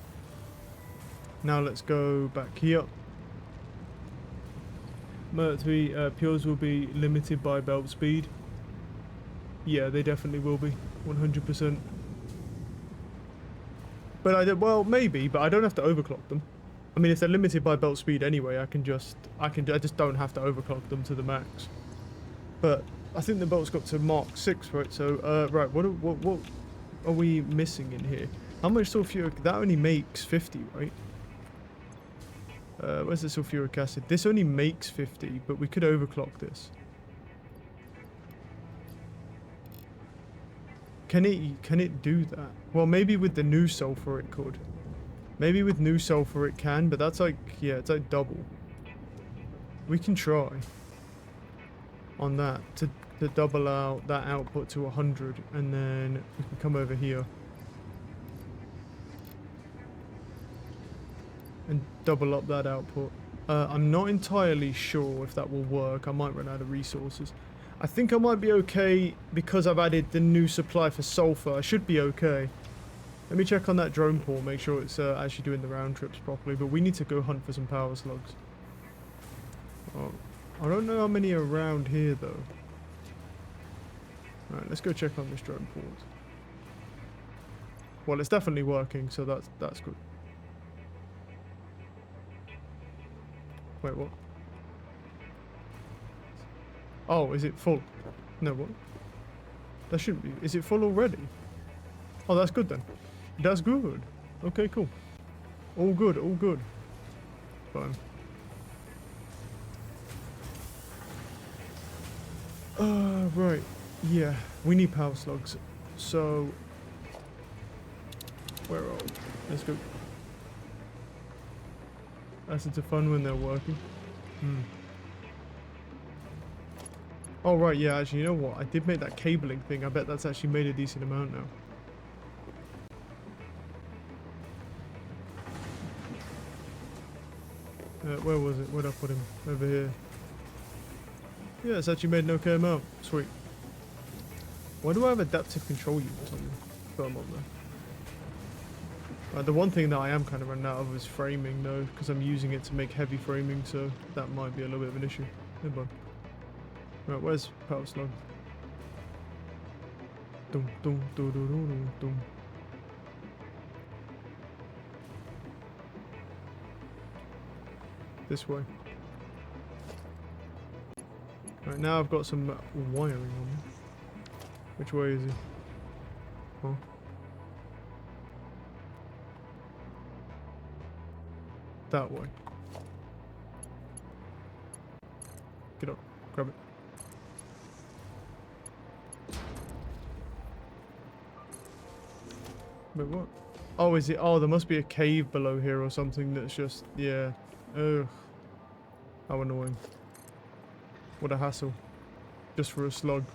Now let's go back here. Mercury pures will be limited by belt speed. Yeah, they definitely will be, 100%. But well, maybe, but I don't have to overclock them. I mean, if they're limited by belt speed anyway, I just don't have to overclock them to the max. But I think the belt's got to Mark 6, right? So, right, what are we missing in here? How much sulfuric? That only makes 50, right? Where's the sulfuric acid? This only makes 50, but we could overclock this. Can it do that? Well, maybe with the new sulfur it could. Maybe with new sulfur it can, but that's like, yeah, it's like double. We can try on that to double out that output to 100, and then we can come over here and double up that output. I'm not entirely sure if that will work. I might run out of resources. I think I might be okay because I've added the new supply for sulfur. I should be okay. Let me check on that drone port, make sure it's actually doing the round trips properly, but we need to go hunt for some power slugs. Oh, I don't know how many are around here though. Alright, let's go check on this drone port. Well, it's definitely working, so that's good. Wait, what? Oh, is it full? No, what? That shouldn't be. Is it full already? Oh, that's good then. That's good. Okay, cool. All good, all good. Fine. Right. Yeah, we need power slugs. So, where are we? Let's go. Acids are fun when they're working. Oh, right, yeah, actually, you know what? I did make that cabling thing. I bet that's actually made a decent amount now. Where was it? Where'd I put him? Over here. Yeah, it's actually made an okay amount. Sweet. Why do I have adaptive control units on firm on there? The one thing that I am kind of running out of is framing, though, because I'm using it to make heavy framing, so that might be a little bit of an issue. Never mind. Right, where's power slug? Dum dum dum dum dum dum. This way. Right, now I've got some wiring on me. Which way is he? Oh. That way. Get up. Grab it. Wait, what? Oh, is it? Oh, there must be a cave below here or something that's just, yeah. Ugh. How annoying. What a hassle. Just for a slug.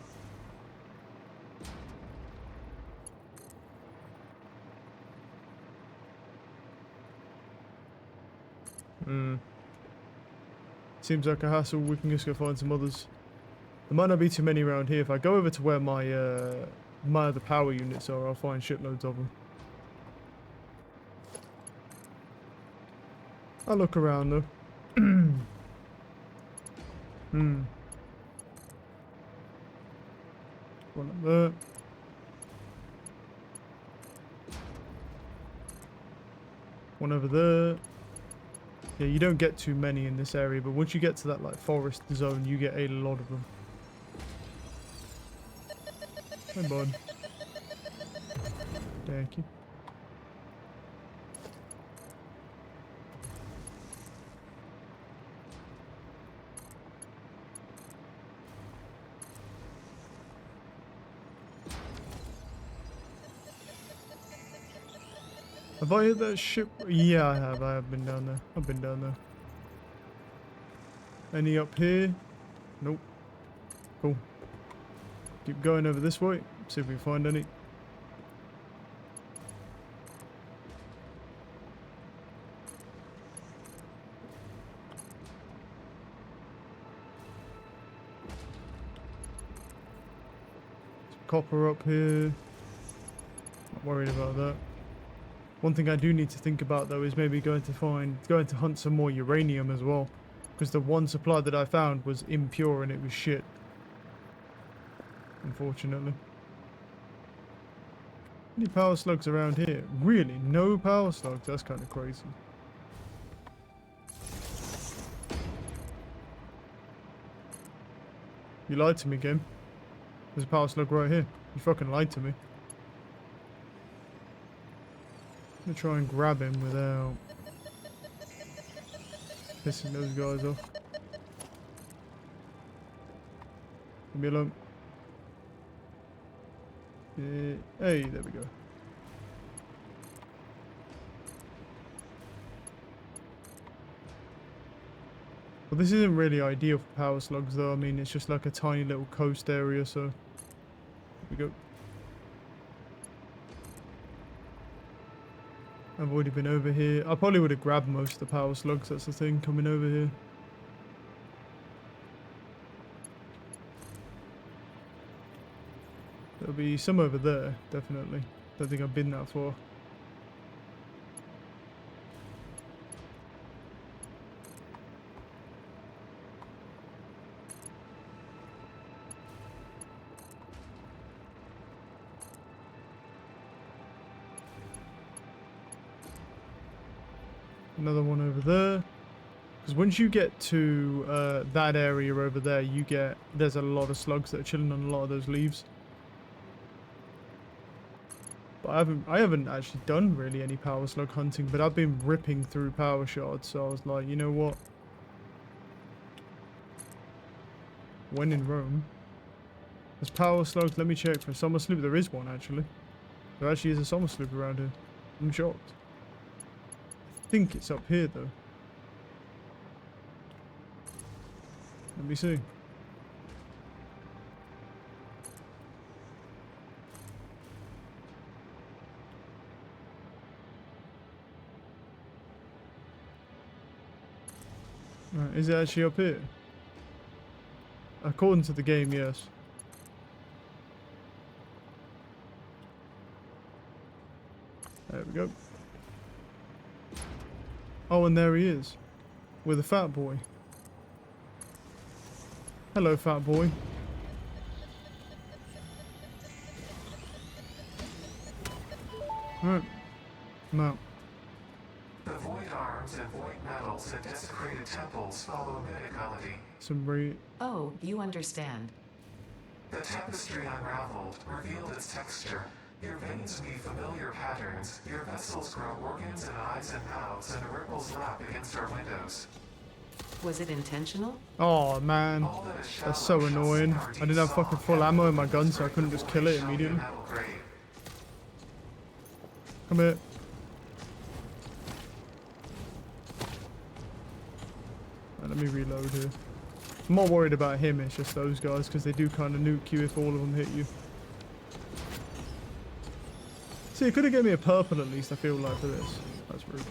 Seems like a hassle. We can just go find some others. There might not be too many around here. If I go over to where my other power units are, I'll find shitloads of them. I'll look around though. One up there. One over there. Yeah, you don't get too many in this area, but once you get to that like forest zone, you get a lot of them. Hi, bud. Thank you. Have I hit that ship? Yeah, I have. I have been down there. I've been down there. Any up here? Nope. Cool. Keep going over this way. See if we can find any. Some copper up here. Not worried about that. One thing I do need to think about though is maybe going to hunt some more uranium as well, because the one supply that I found was impure and it was shit. Unfortunately. Any power slugs around here? Really? No power slugs? That's kind of crazy. You lied to me, game. There's a power slug right here. You fucking lied to me. I'm gonna try and grab him without pissing those guys off. Leave me alone. Hey, there we go. Well, this isn't really ideal for power slugs though. I mean, it's just like a tiny little coast area, so here we go. I've already been over here. I probably would have grabbed most of the power slugs, that's the thing, coming over here. There'll be some over there, definitely. Don't think I've been that far. Another one over there. Because once you get to that area over there, there's a lot of slugs that are chilling on a lot of those leaves. But I haven't actually done really any power slug hunting, but I've been ripping through power shards, so I was like, you know what? When in Rome. There's power slugs. Let me check for summer sloop. There is one actually. There actually is a summer sloop around here. I'm shocked. I think it's up here though. Let me see. Right, is it actually up here? According to the game, yes. There we go. Oh, and there he is. With a fat boy. Hello, fat boy. Alright. No. The void arms and void metals and desecrated temples follow a mythicality. Some Oh, you understand. The tapestry unraveled, revealed its texture. Your veins weave familiar patterns. Your vessels grow organs and eyes and mouths, and ripples lap against our windows. Was it intentional? Oh man, All that is shallow that's so shuts annoying. our I deep didn't have fucking soul, full ammo in my gun, and so I couldn't just kill it shall be a immediately. metal grave. Come here. let me reload here. I'm not worried about him, it's just those guys, because they do kind of nuke you if all of them hit you. See, it could have given me a purple at least, I feel like, for this. That's rude.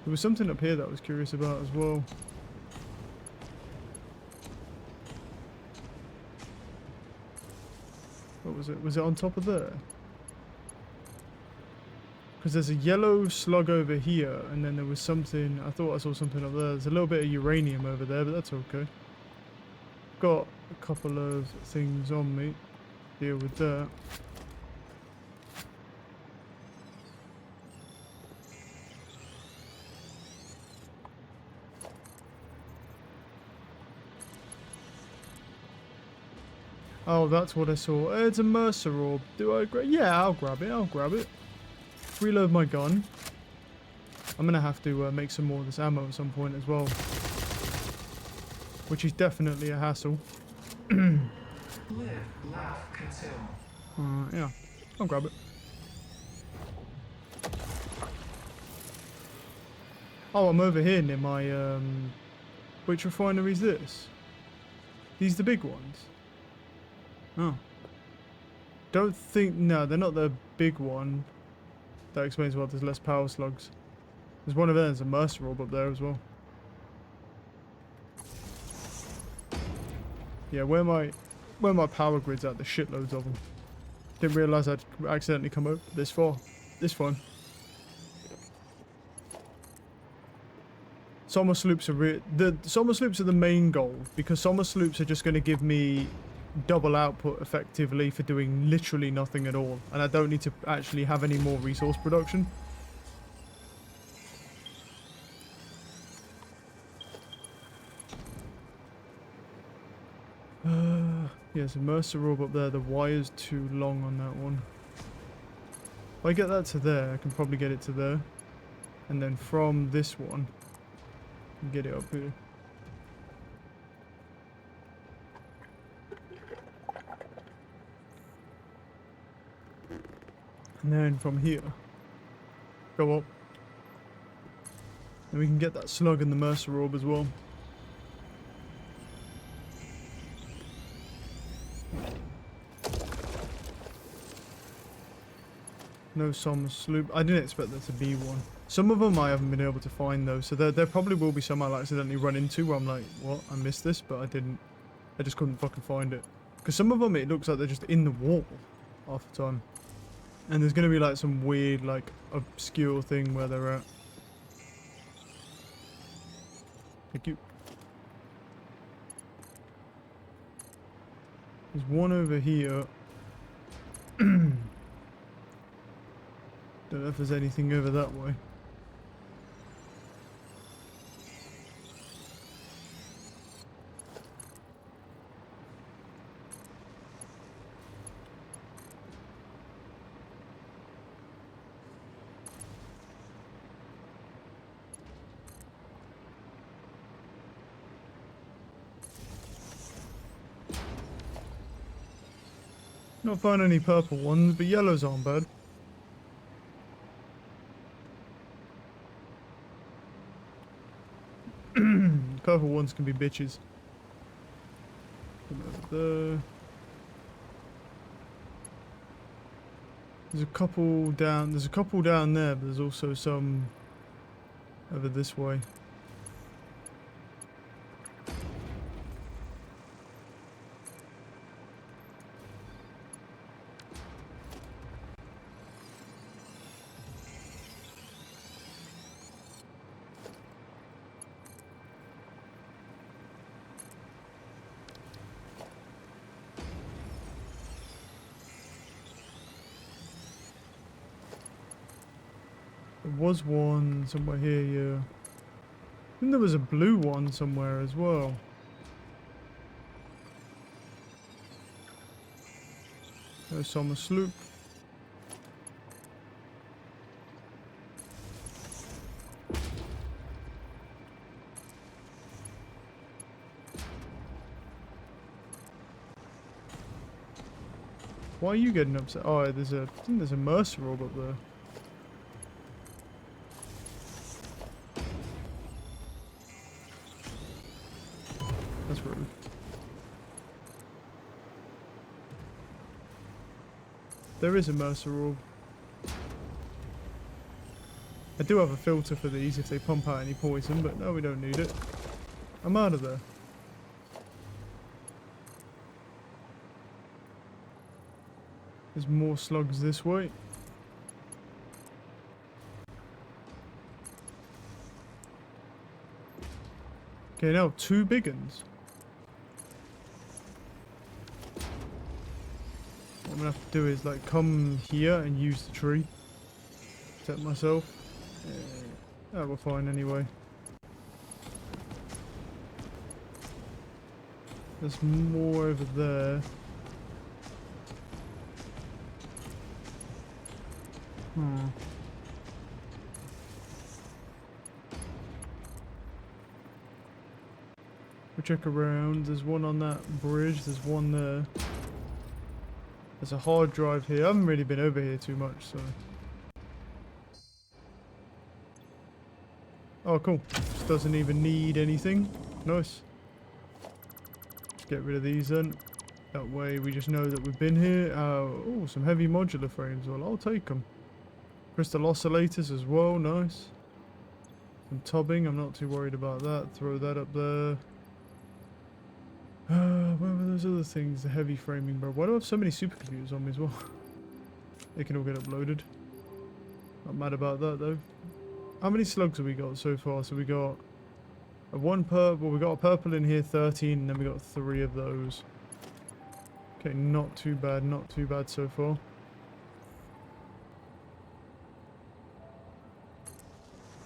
There was something up here that I was curious about as well. What was it? Was it on top of there? Because there's a yellow slug over here, and then there was something... I thought I saw something up there. There's a little bit of uranium over there, but that's okay. Got a couple of things on me. Deal with that. Oh, that's what I saw. It's a Mercer orb. Do I grab? Yeah, I'll grab it. I'll grab it. Reload my gun. I'm gonna have to make some more of this ammo at some point as well, which is definitely a hassle. Live, laugh, consume. Yeah, I'll grab it. Oh, I'm over here near my which refinery is this? These the big ones? Oh. Don't think... No, they're not the big one. That explains why there's less power slugs. There's one of them, there's a Mercer orb up there as well. Yeah, where my power grid's at, there's shitloads of them. Didn't realise I'd accidentally come up this far. This fun. Summer sloops are the summer sloops are the main goal, because summer sloops are just going to give me double output effectively for doing literally nothing at all, and I don't need to actually have any more resource production. Yeah, there's a Mercer orb up there. The wire's too long on that one. If I get that to there, I can probably get it to there, and then from this one get it up here. And then from here, go up. And we can get that slug and the Mercer orb as well. No summer sloop. I didn't expect there to be one. Some of them I haven't been able to find though, so there probably will be some I'll accidentally run into where I'm like, what? I missed this, but I didn't. I just couldn't fucking find it. Because some of them it looks like they're just in the wall half the time. And there's going to be like some weird, like, obscure thing where they're at. Thank you. There's one over here. Don't know if there's anything over that way. Not found any purple ones, but yellows aren't bad. Purple ones can be bitches. Come over there. There's a couple down. There's a couple down there, but there's also some over this way. There was one somewhere here, yeah. I think there was a blue one somewhere as well. There's some sloop. Why are you getting upset? Oh, I think there's a Mercer orb up there. That's rude. There is a Mercer orb. I do have a filter for these if they pump out any poison, but no, we don't need it. I'm out of there. There's more slugs this way. Okay, now 2 big uns. What I'm gonna have to do is like come here and use the tree. Protect myself. That will fine anyway. There's more over there. We'll check around. There's one on that bridge. There's one there. There's a hard drive here. I haven't really been over here too much, so. Oh, cool. This doesn't even need anything. Nice. Let's get rid of these then. That way we just know that we've been here. Oh, some heavy modular frames. Well, I'll take them. Crystal oscillators as well. Nice. Some tubbing. I'm not too worried about that. Throw that up there. Where were those other things? The heavy framing, bro. Why do I have so many supercomputers on me as well? They can all get uploaded. Not mad about that though. How many slugs have we got so far? So we got a one purple. We got a purple in here, 13, and then we got 3 of those. Okay, not too bad. Not too bad so far.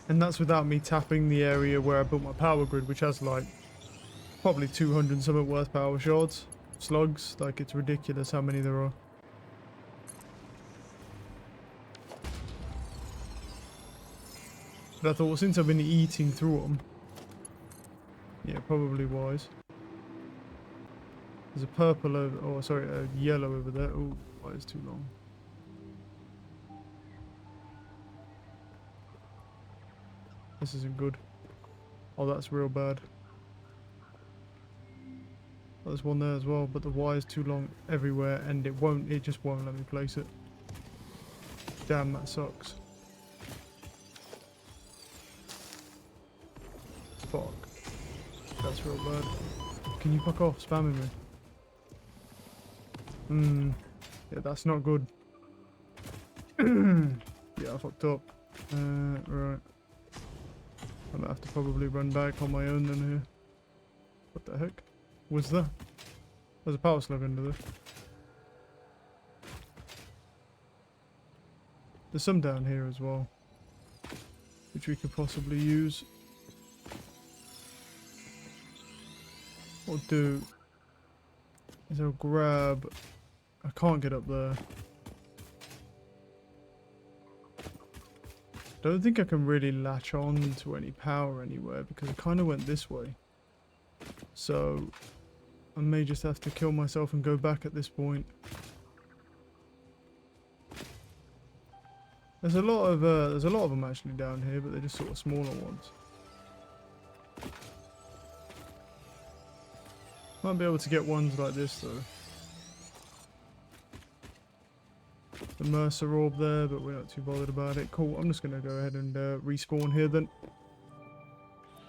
And that's without me tapping the area where I built my power grid, which has like probably 200 something worth power shards. Slugs. Like, it's ridiculous how many there are. But I thought, well, since I've been eating through them, yeah, probably wise. There's a purple over, oh sorry, a yellow over there. Oh, why is too long? This isn't good. Oh, that's real bad. Oh, there's one there as well, but the wire's too long everywhere, and it just won't let me place it. Damn, that sucks. Fuck. That's real bad. Can you fuck off spamming me? Yeah, that's not good. Yeah, I fucked up. Right. I'm gonna have to probably run back on my own then here. What the heck? What's that? There's a power slug under there. There's some down here as well, which we could possibly use. What I'll do is I'll grab... I can't get up there. Don't think I can really latch on to any power anywhere because I kind of went this way. So I may just have to kill myself and go back at this point. There's a lot of them actually down here, but they're just sort of smaller ones. Might be able to get ones like this though. The Mercer orb there, but we're not too bothered about it. Cool, I'm just going to go ahead and respawn here then.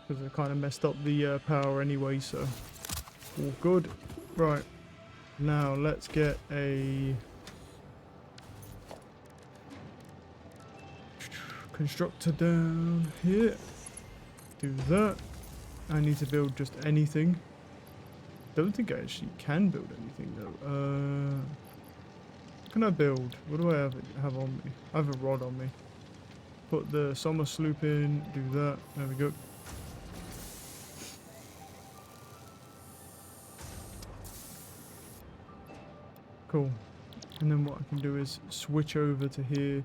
Because I kind of messed up the power anyway, so all good. Right, now let's get a constructor down here. Do that. I need to build just anything. Don't think I actually can build anything though. What can I build? What do I have on me? I have a rod on me. Put the summer sloop in, do that. There we go. Cool. And then what I can do is switch over to here.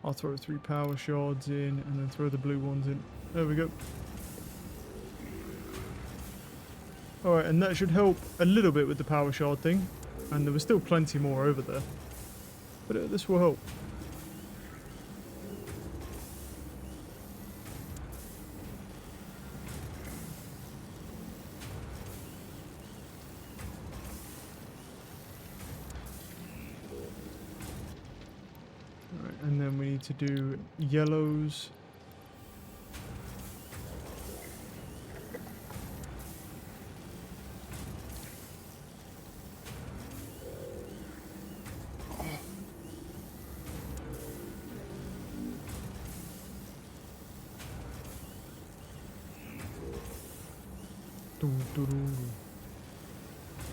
I'll throw 3 power shards in and then throw the blue ones in. There we go. Alright, and that should help a little bit with the power shard thing. And there was still plenty more over there. But this will help. need to do yellows.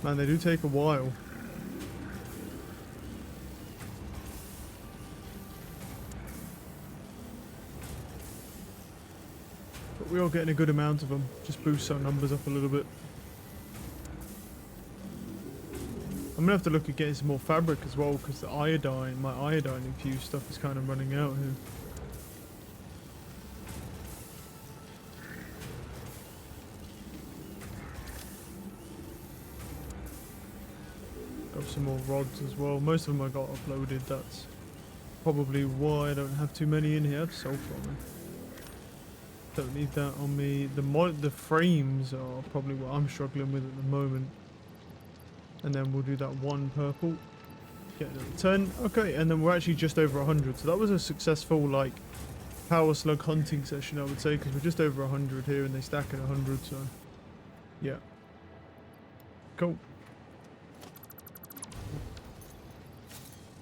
Man, they do take a while. But we are getting a good amount of them. Just boosts our numbers up a little bit. I'm gonna have to look at getting some more fabric as well, because the iodine, my iodine infused stuff is kind of running out here. Got some more rods as well. Most of them I got uploaded. That's probably why I don't have too many in here. I have sulfur on me. Don't need that on me. The frames are probably what I'm struggling with at the moment. And then we'll do that one purple. Get another 10. Okay, and then we're actually just over 100. So that was a successful, like, power slug hunting session, I would say, because we're just over 100 here and they stack at 100, so yeah. Cool.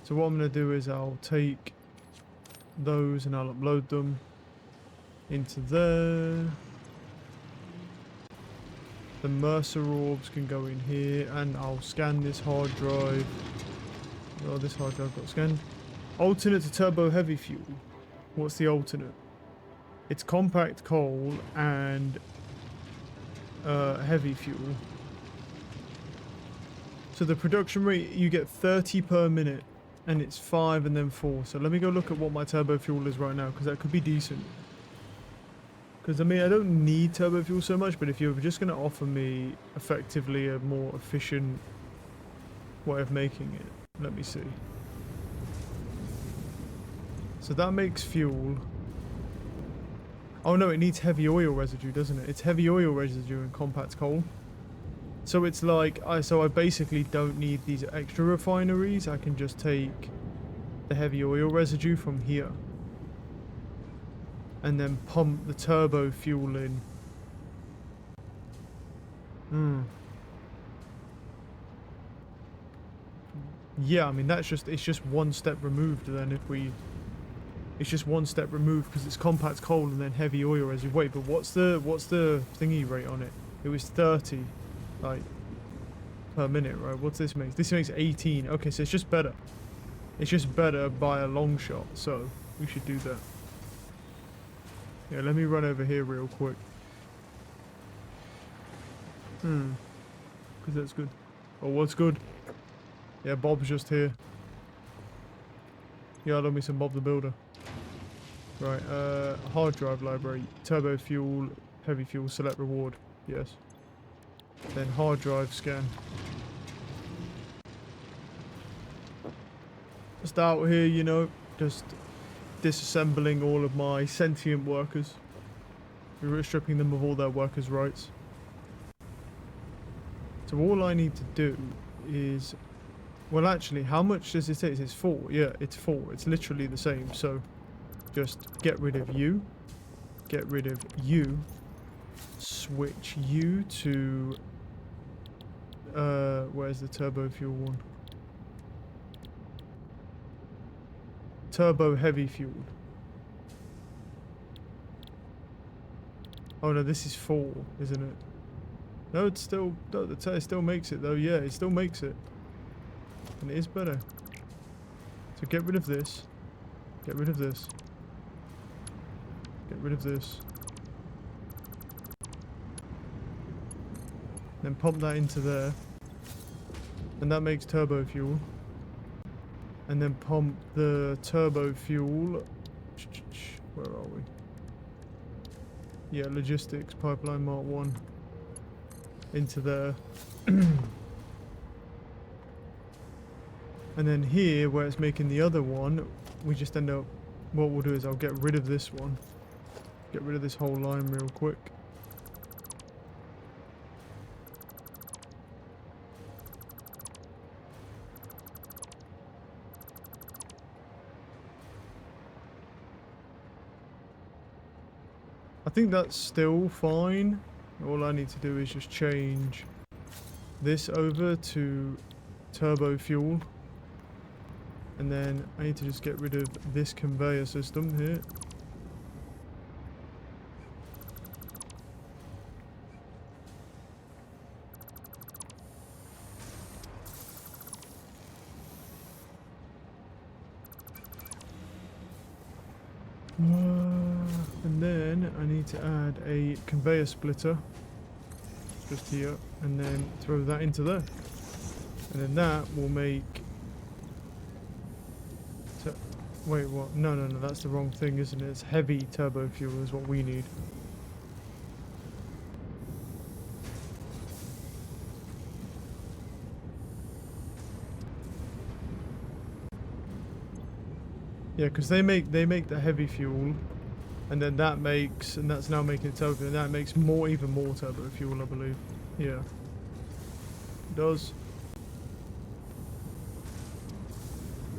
So what I'm going to do is I'll take those and I'll upload them into there. The Mercer orbs can go in here, and I'll scan this hard drive. Oh, this hard drive got scanned. Alternate to turbo heavy fuel. What's the alternate? It's compact coal and heavy fuel. So the production rate, you get 30 per minute, and it's 5 and then 4. So let me go look at what my turbo fuel is right now, because that could be decent. Because, I mean, I don't need turbo fuel so much, but if you're just going to offer me effectively a more efficient way of making it, let me see. So that makes fuel. Oh no, it needs heavy oil residue, doesn't it? It's heavy oil residue and compact coal. So it's like, so I basically don't need these extra refineries. I can just take the heavy oil residue from here. And then pump the turbo fuel in. Yeah, I mean, it's just one step removed then it's just one step removed because it's compact coal and then heavy oil residue. Wait, but what's the thingy rate on it? It was 30, like, per minute, right? What's this make? This makes 18. Okay, so it's just better. It's just better by a long shot, so we should do that. Yeah, let me run over here real quick. Because that's good. Oh, what's good? Yeah, Bob's just here. Yeah, love me some Bob the Builder. Right, hard drive library. Turbo fuel, heavy fuel, select reward. Yes. Then hard drive scan. Just out here, you know, just disassembling all of my sentient workers. We're stripping them of all their workers' rights. So all I need to do is... Well, actually, how much does it say? It's 4. Yeah, it's 4. It's literally the same. So just get rid of you. Get rid of you. Switch you to... where's the turbo fuel one? Turbo heavy fuel. Oh no, this is 4, isn't it? No, it's still... No, it still makes it though. Yeah, it still makes it. And it is better. So get rid of this. Get rid of this. Get rid of this. Then pump that into there. And that makes turbo fuel. And then pump the turbo fuel. Where are we? Yeah, logistics, pipeline Mark 1. Into there. And then here, where it's making the other one, we just end up... What we'll do is I'll get rid of this one. Get rid of this whole line real quick. think that's still fine. All I need to do is just change this over to turbo fuel. And then I need to just get rid of this conveyor system here. And then I need to add a conveyor splitter just here, and then throw that into there, and then that will make. Wait, what? No, that's the wrong thing, isn't it? It's heavy turbo fuel is what we need. Yeah, because they make the heavy fuel, and then that makes, and that's now making it turbo, and that makes more, even more turbo fuel, I believe. Yeah, it does.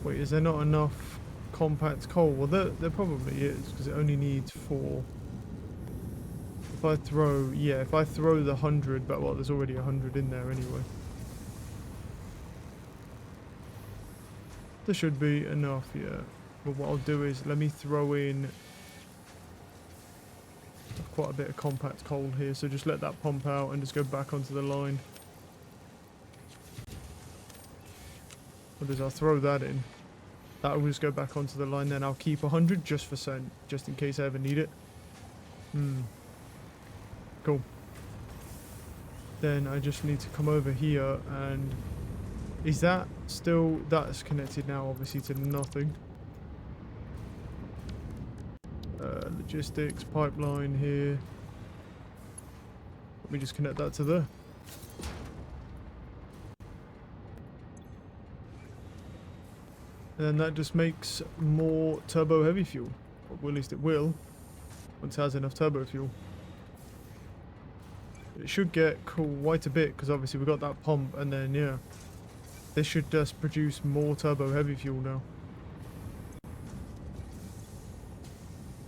Wait, is there not enough compact coal? Well, there probably is, because it only needs 4. If I throw, yeah, if I throw the 100, but well, there's already 100 in there anyway. There should be enough, yeah. But what I'll do is, let me throw in quite a bit of compact coal here, so just let that pump out and just go back onto the line. What I'll throw that in. That will just go back onto the line, then I'll keep 100 just for cent, just in case I ever need it. Cool. Then I just need to come over here and... Is that still... That's connected now, obviously, to nothing. Logistics, pipeline here. Let me just connect that to there. And then that just makes more turbo heavy fuel. Or at least it will, once it has enough turbo fuel. It should get quite a bit, because obviously we've got that pump, and then, yeah. This should just produce more turbo heavy fuel now.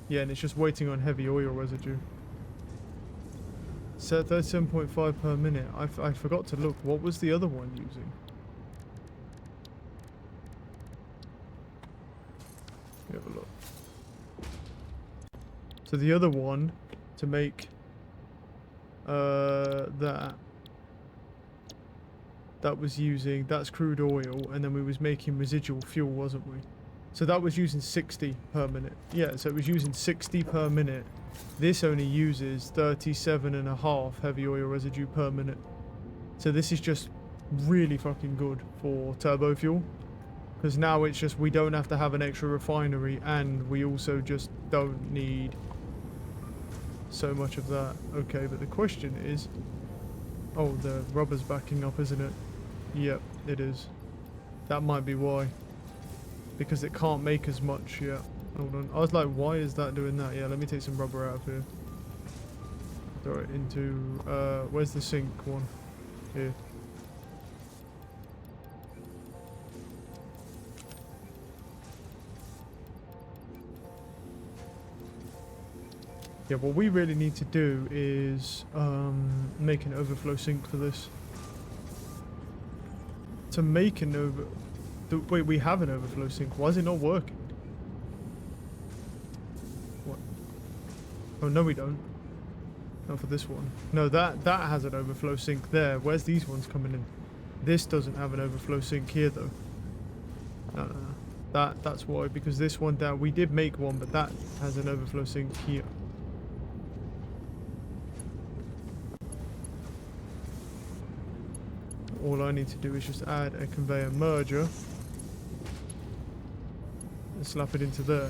Yeah, and it's just waiting on heavy oil residue. Set 37.5 per minute. I forgot to look. What was the other one using? Let me have a look. So the other one, to make that was using, that's crude oil, and then we was making residual fuel, wasn't we? So that was using 60 per minute. Yeah, so it was using 60 per minute. This only uses 37.5 heavy oil residue per minute. So this is just really fucking good for turbo fuel. Because now it's just, we don't have to have an extra refinery, and we also just don't need so much of that. Okay, but the question is... Oh, the rubber's backing up, isn't it? Yep, it is. That might be why. Because it can't make as much yet. Hold on. I was like, why is that doing that? Yeah, let me take some rubber out of here. Throw it into... where's the sink one? Here. Yeah, what we really need to do is make an overflow sink for this. To make an wait, we have an overflow sink. Why is it not working? What? Oh, no we don't. Not for this one. No, that has an overflow sink there. Where's these ones coming in? This doesn't have an overflow sink here, though. No. That's why, because this one down, we did make one, but that has an overflow sink here. All I need to do is just add a conveyor merger and slap it into there,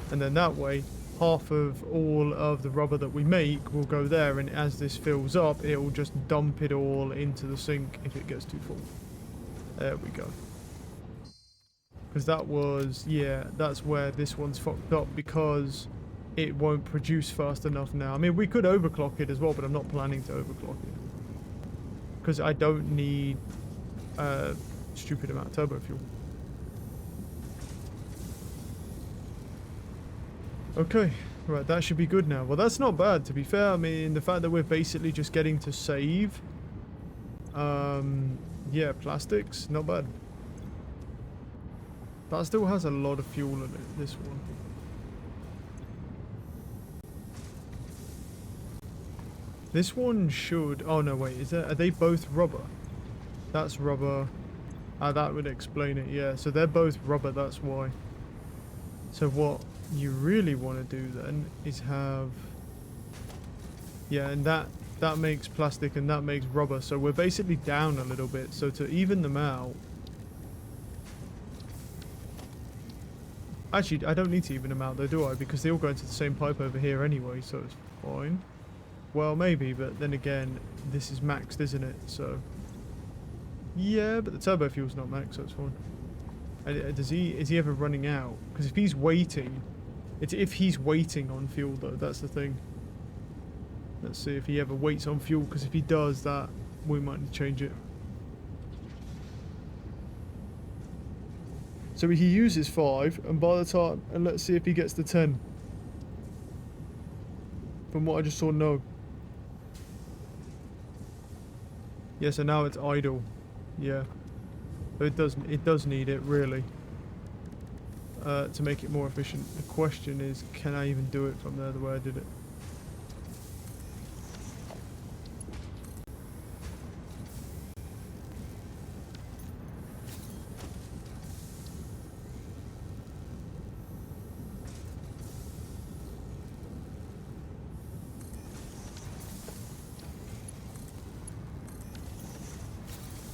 and then that way half of all of the rubber that we make will go there, and as this fills up it will just dump it all into the sink if it gets too full. There we go. Because that was, yeah, that's where this one's fucked up, because it won't produce fast enough now. I mean, we could overclock it as well, but I'm not planning to overclock it. Because I don't need a stupid amount of turbo fuel. Okay, Right, that should be good now. Well, that's not bad, to be fair. I mean, the fact that we're basically just getting to save. Yeah, plastics, not bad. That still has a lot of fuel in it, this one. This one should... Oh, no, wait. Are they both rubber? That's rubber. Ah, that would explain it, yeah. So they're both rubber, that's why. So what you really want to do then is have... Yeah, and that makes plastic and that makes rubber. So we're basically down a little bit. So to even them out... Actually, I don't need to even them out though, do I? Because they all go into the same pipe over here anyway, so it's fine. Well, maybe, but then again, this is maxed, isn't it? So... Yeah, but the turbo fuel's not maxed, so it's fine. Is he ever running out? Because if he's waiting... It's if he's waiting on fuel though, that's the thing. Let's see if he ever waits on fuel, because if he does that, we might need to change it. So he uses 5, and by the time... And let's see if he gets to 10. From what I just saw, no. Yeah, so now it's idle. Yeah. So it does need it, really. To make it more efficient. The question is, can I even do it from there the way I did it?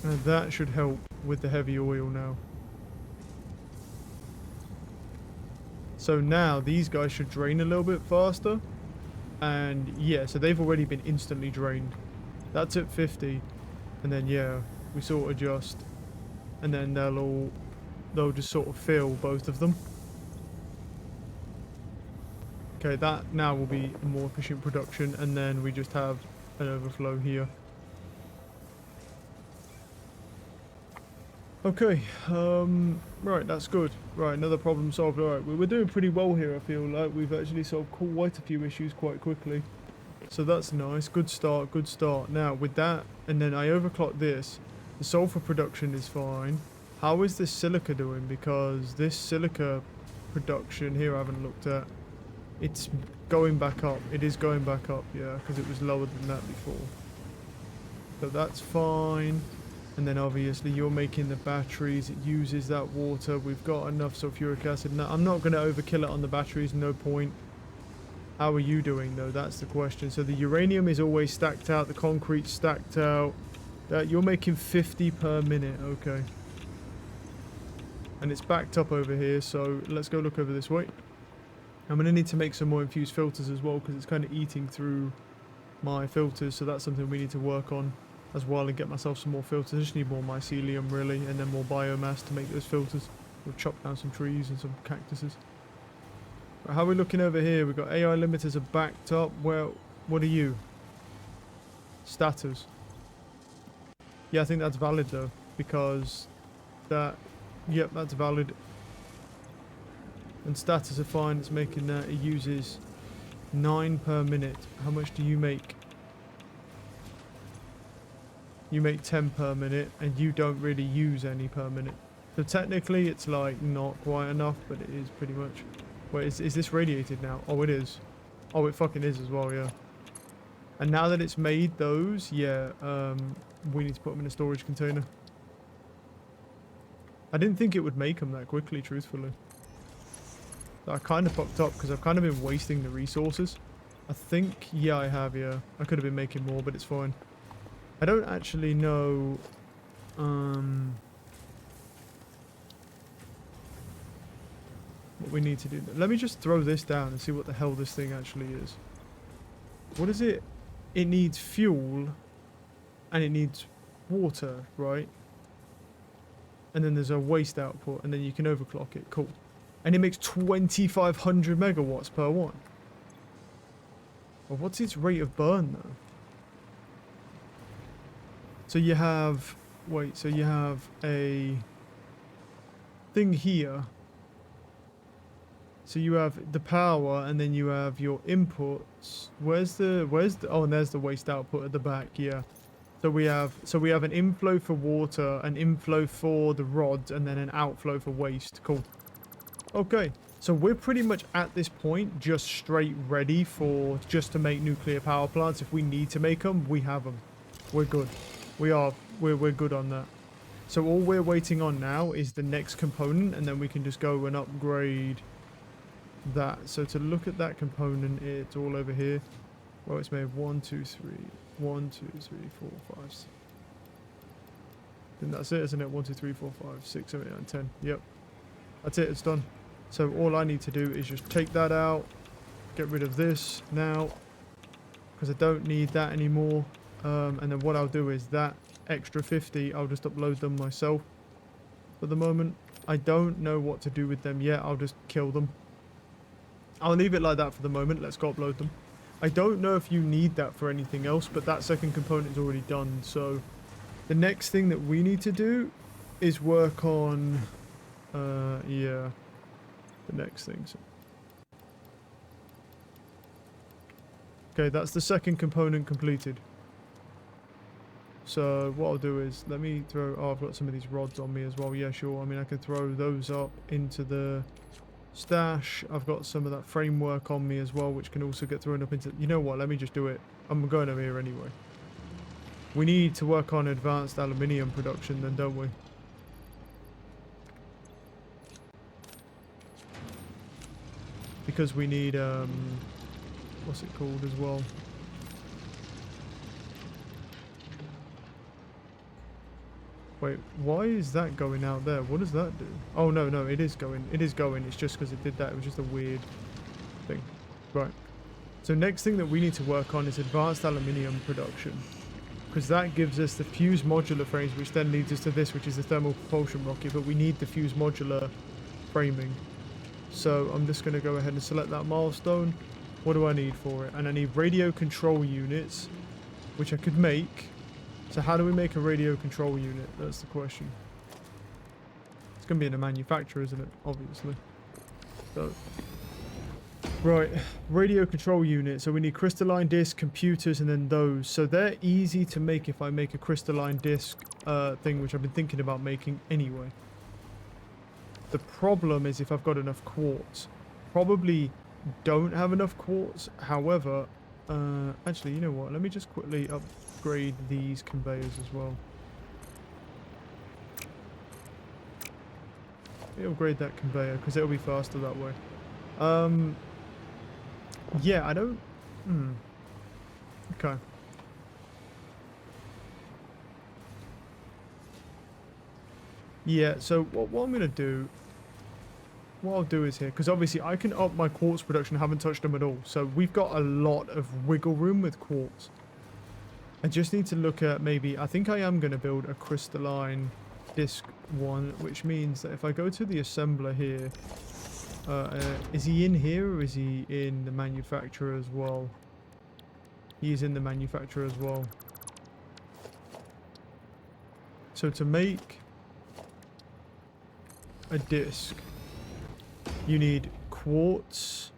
And that should help with the heavy oil now. So now these guys should drain a little bit faster. And yeah, so they've already been instantly drained. That's at 50. And then yeah, we sort of adjust. And then they'll just sort of fill both of them. Okay, that now will be a more efficient production. And then we just have an overflow here. Okay, right, that's good. Right, another problem solved. Alright, we're doing pretty well here, I feel like. We've actually solved quite a few issues quite quickly. So that's nice. Good start, good start. Now, with that, and then I overclocked this. The sulfur production is fine. How is this silica doing? Because this silica production here I haven't looked at. It's going back up. It is going back up, yeah, because it was lower than that before. So that's fine. And then obviously you're making the batteries, it uses that water, we've got enough sulfuric acid. Now, I'm not going to overkill it on the batteries, no point. How are you doing though, that's the question. So the uranium is always stacked out, the concrete's stacked out. You're making 50 per minute, okay. And it's backed up over here, so let's go look over this way. I'm going to need to make some more infused filters as well, because it's kind of eating through my filters, so that's something we need to work on as well and get myself some more filters. I just need more mycelium really, and then more biomass to make those filters. We'll chop down some trees and some cactuses. Right, how are we looking over here? We've got AI limiters are backed up. Well, what are you? Status. Yeah, I think that's valid though, because that, yep, that's valid. And status are fine, it's making that. It uses 9 per minute. How much do you make? You make 10 per minute, and you don't really use any per minute. So technically it's like not quite enough, but it is pretty much. Wait, is this radiated now? Oh, it is. Oh, it fucking is as well, yeah. And now that it's made those, yeah, we need to put them in a storage container. I didn't think it would make them that quickly, truthfully. I kind of fucked up because I've kind of been wasting the resources. I think, yeah, I have, yeah. I could have been making more, but it's fine. I don't actually know, what we need to do. Let me just throw this down and see what the hell this thing actually is. What is it? It needs fuel and it needs water, right? And then there's a waste output, and then you can overclock it. Cool. And it makes 2,500 megawatts per one. Well, what's its rate of burn though? So you have, wait, so you have a thing here. So you have the power, and then you have your inputs. Oh, and there's the waste output at the back. Yeah. So we have an inflow for water, an inflow for the rods, and then an outflow for waste. Cool. Okay. So we're pretty much at this point just straight ready for just to make nuclear power plants. If we need to make them, we have them. We're good. We're good on that. So all we're waiting on now is the next component, and then we can just go and upgrade that. So to look at that component, it's all over here. Well, it's made 1, 2, 3. 1, 2, 3, 4, 5, 6. And that's it, isn't it? 1, 2, 3, 4, 5, 6, 7, 8, 9, 10. Yep. That's it, it's done. So all I need to do is just take that out, get rid of this now, because I don't need that anymore. And then what I'll do is that extra 50, I'll just upload them myself. For the moment, I don't know what to do with them yet. I'll just kill them. I'll leave it like that for the moment. Let's go upload them. I don't know if you need that for anything else, but that second component is already done. So the next thing that we need to do is work on, yeah, the next thing. So. Okay, that's the second component completed. So what I'll do is, let me throw, oh, I've got some of these rods on me as well. Yeah, sure. I mean, I can throw those up into the stash. I've got some of that framework on me as well, which can also get thrown up into, you know what, let me just do it. I'm going over here anyway. We need to work on advanced aluminium production then, don't we? Because we need, what's it called as well? Wait, why is that going out there? What does that do? Oh, no, no, it is going. It is going. It's just because it did that. It was just a weird thing. Right. So next thing that we need to work on is advanced aluminium production. Because that gives us the fused modular frames, which then leads us to this, which is the thermal propulsion rocket. But we need the fused modular framing. So I'm just going to go ahead and select that milestone. What do I need for it? And I need radio control units, which I could make. So how do we make a radio control unit? That's the question. It's going to be in a manufacturer, isn't it? Obviously. So, right, radio control unit. So we need crystalline disk, computers, and then those. So they're easy to make if I make a crystalline disk thing, which I've been thinking about making anyway. The problem is if I've got enough quartz. Probably don't have enough quartz. However, actually, you know what? Let me just quickly upgrade these conveyors as well. Let me upgrade that conveyor because it'll be faster that way. Yeah, I don't. Okay. Yeah. So what I'm gonna do. What I'll do is here, because obviously I can up my quartz production. I haven't touched them at all. So we've got a lot of wiggle room with quartz. I just need to look at maybe, I think I am going to build a crystalline disk one, which means that if I go to the assembler here, is he in here or is he in the manufacturer as well? He is in the manufacturer as well. So to make a disk, you need quartz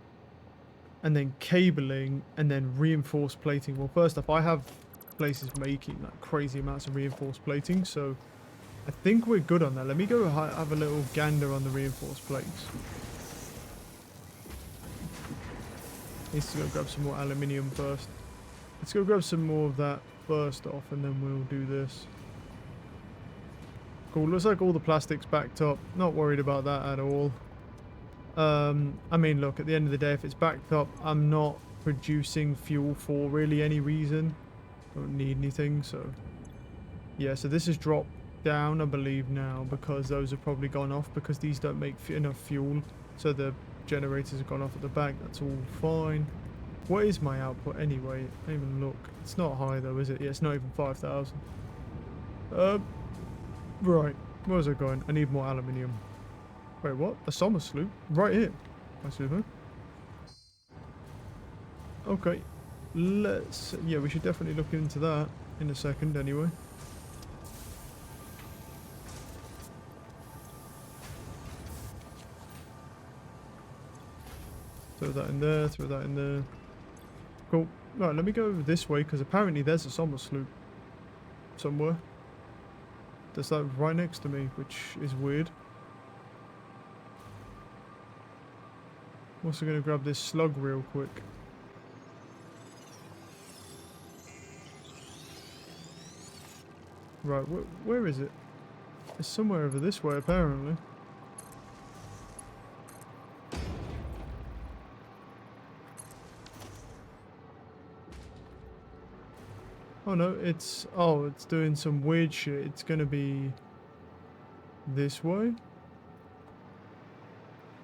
and then cabling and then reinforced plating. Well, first off, I have places making like crazy amounts of reinforced plating, so I think we're good on that. Let me go have a little gander on the reinforced plates. Needs to go grab some more aluminium first. Let's go grab some more of that first off, and then we'll do this. Cool, looks like all the plastic's backed up. Not worried about that at all. I mean, look, at the end of the day, if it's backed up, I'm not producing fuel for really any reason. Don't need anything, so yeah. So this has dropped down, I believe, now because those have probably gone off because these don't make enough fuel. So the generators have gone off at the back. That's all fine. What is my output anyway? I didn't even look. It's not high though, is it? Yeah, it's not even 5,000. Right. Where was I going? I need more aluminium. Wait, what? A summer sloop? Right here. I see that. Okay. Let's... yeah, we should definitely look into that in a second anyway. Throw that in there, throw that in there. Cool. Right, let me go this way, because apparently there's a summer sloop somewhere. There's that right next to me, which is weird. I'm also going to grab this slug real quick. Right, where is it? It's somewhere over this way, apparently. Oh no, it's doing some weird shit. It's gonna be this way.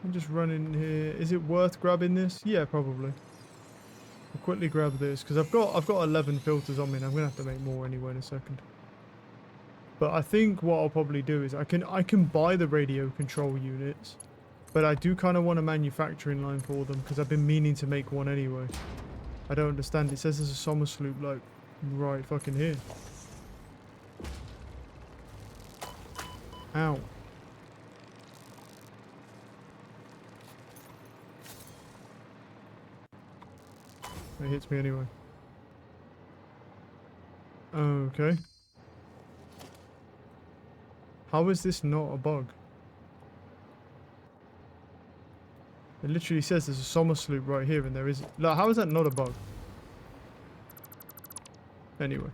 I'm just running here. Is it worth grabbing this? Yeah, probably. I'll quickly grab this because I've got 11 filters on me and I'm gonna have to make more anyway in a second. But I think what I'll probably do is I can buy the radio control units, but I do kind of want a manufacturing line for them because I've been meaning to make one anyway. I don't understand. It says there's a summer sloop like right fucking here. Ow. It hits me anyway. Okay. How is this not a bug? It literally says there's a summer sloop right here and there is... Like, how is that not a bug? Anyway.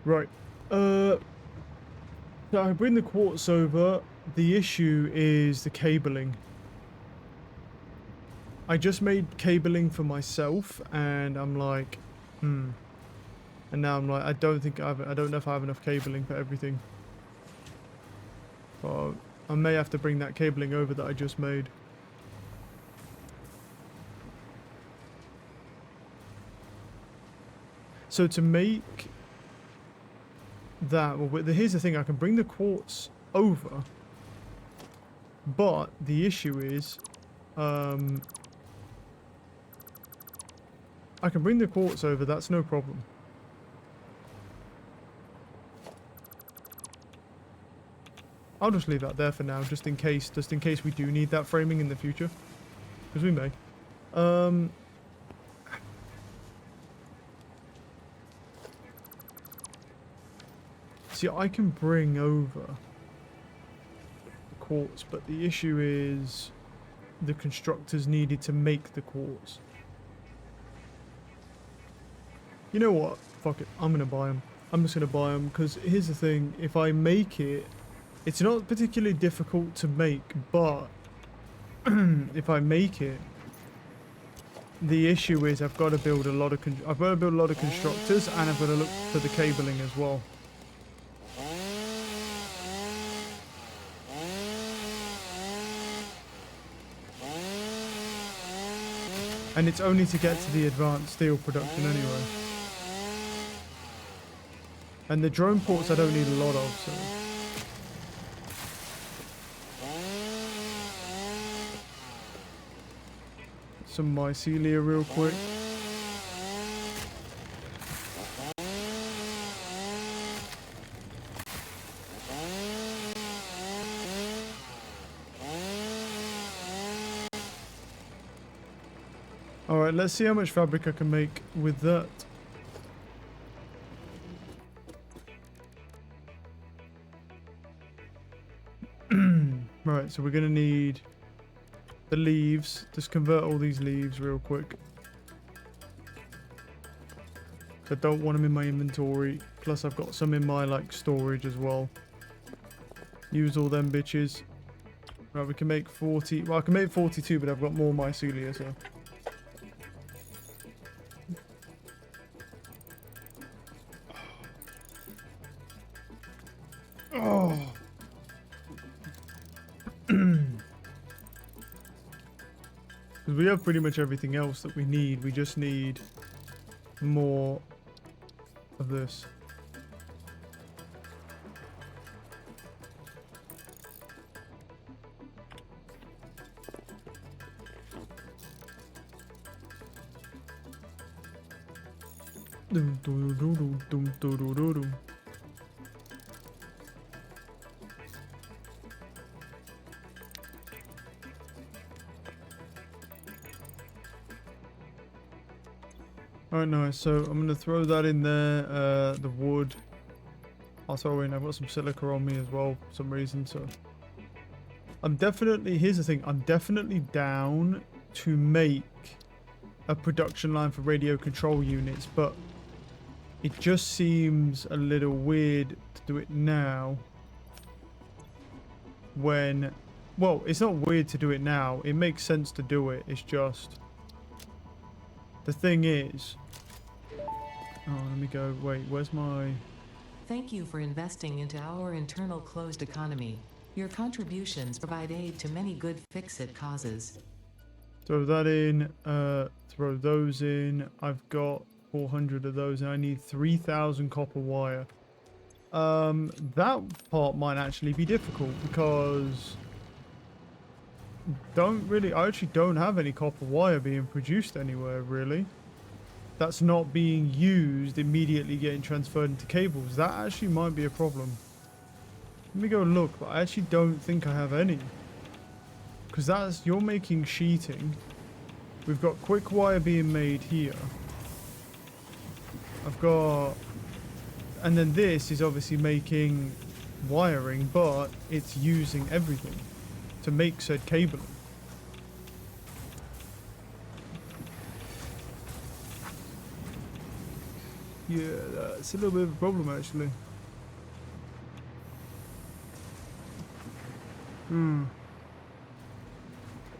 Right. So I bring the quartz over. The issue is the cabling. I just made cabling for myself and I'm like, And now I'm like, I don't know if I have enough cabling for everything. But I may have to bring that cabling over that I just made. So to make that, well, here's the thing, I can bring the quartz over, but the issue is, I can bring the quartz over, that's no problem. I'll just leave that there for now, just in case we do need that framing in the future, because we may. See, I can bring over the quartz, but the issue is the constructors needed to make the quartz. You know what? Fuck it. I'm going to buy them. I'm just going to buy them, because here's the thing. If I make it, it's not particularly difficult to make, but if I make it, the issue is I've got to build a lot of constructors, and I've got to look for the cabling as well. And it's only to get to the advanced steel production anyway. And the drone ports I don't need a lot of, so... Some mycelia real quick. Alright, let's see how much fabric I can make with that. Right, so we're going to need the leaves. Just convert all these leaves real quick. I don't want them in my inventory. Plus I've got some in my like storage as well. Use all them bitches. Right, we can make 40. Well, I can make 42, but I've got more mycelia, so... Oh. Because we have pretty much everything else that we need. We just need more of this. Dum dum dum dum dum dum dum dum. Alright, nice. So I'm going to throw that in there. The wood. I'll throw in. I've got some silica on me as well for some reason. So I'm definitely... Here's the thing. I'm definitely down to make a production line for radio control units. But it just seems a little weird to do it now. When... Well, it's not weird to do it now. It makes sense to do it. It's just... The thing is... Oh, let me go. Wait, where's my... Thank you for investing into our internal closed economy. Your contributions provide aid to many good fix-it causes. Throw that in. Throw those in. I've got 400 of those and I need 3,000 copper wire. That part might actually be difficult because... I actually don't have any copper wire being produced anywhere, really. That's not being used, immediately getting transferred into cables. That actually might be a problem. Let me go look, but I actually don't think I have any. Because you're making sheeting. We've got quick wire being made here. I've got... And then this is obviously making wiring, but it's using everything to make said cabling. Yeah, that's a little bit of a problem actually.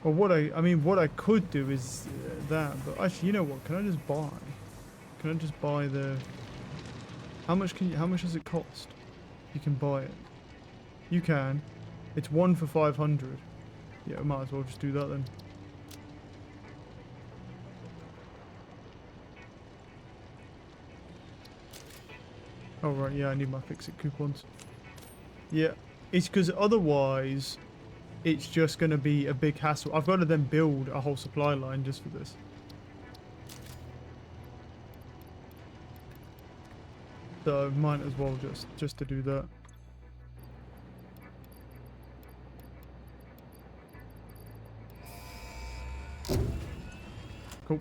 Well, what I could do is that, but actually, you know what? Can I just buy? Can I just buy the? How much does it cost? You can buy it. You can. It's 1 for 500. Yeah, I might as well just do that then. Oh right, yeah, I need my fix-it coupons. Yeah, it's because otherwise, it's just going to be a big hassle. I've got to then build a whole supply line just for this. So might as well just to do that. Cool.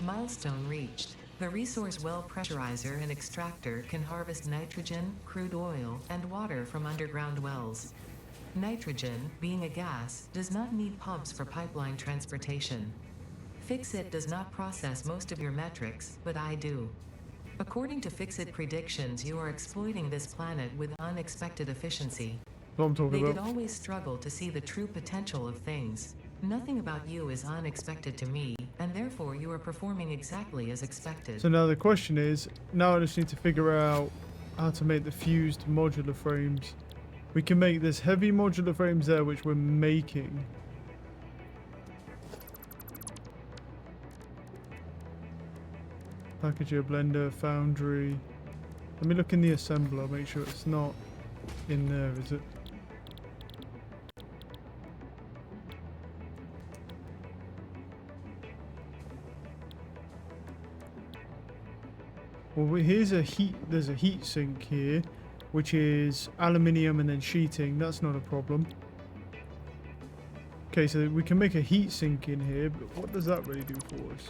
Milestone reached. The resource well pressurizer and extractor can harvest nitrogen, crude oil, and water from underground wells. Nitrogen, being a gas, does not need pumps for pipeline transportation. Fixit does not process most of your metrics, but I do. According to Fixit predictions, you are exploiting this planet with unexpected efficiency. What I'm talking They about. did always struggle to see the true potential of things. Nothing about you is unexpected to me, and therefore you are performing exactly as expected. So now the question is, now I just need to figure out how to make the fused modular frames. We can make this heavy modular frames there, which we're making. Packager, blender, foundry. Let me look in the assembler, make sure it's not in there, is it? Well, here's there's a heat sink here, which is aluminium and then sheeting. That's not a problem. Okay, so we can make a heat sink in here, but what does that really do for us?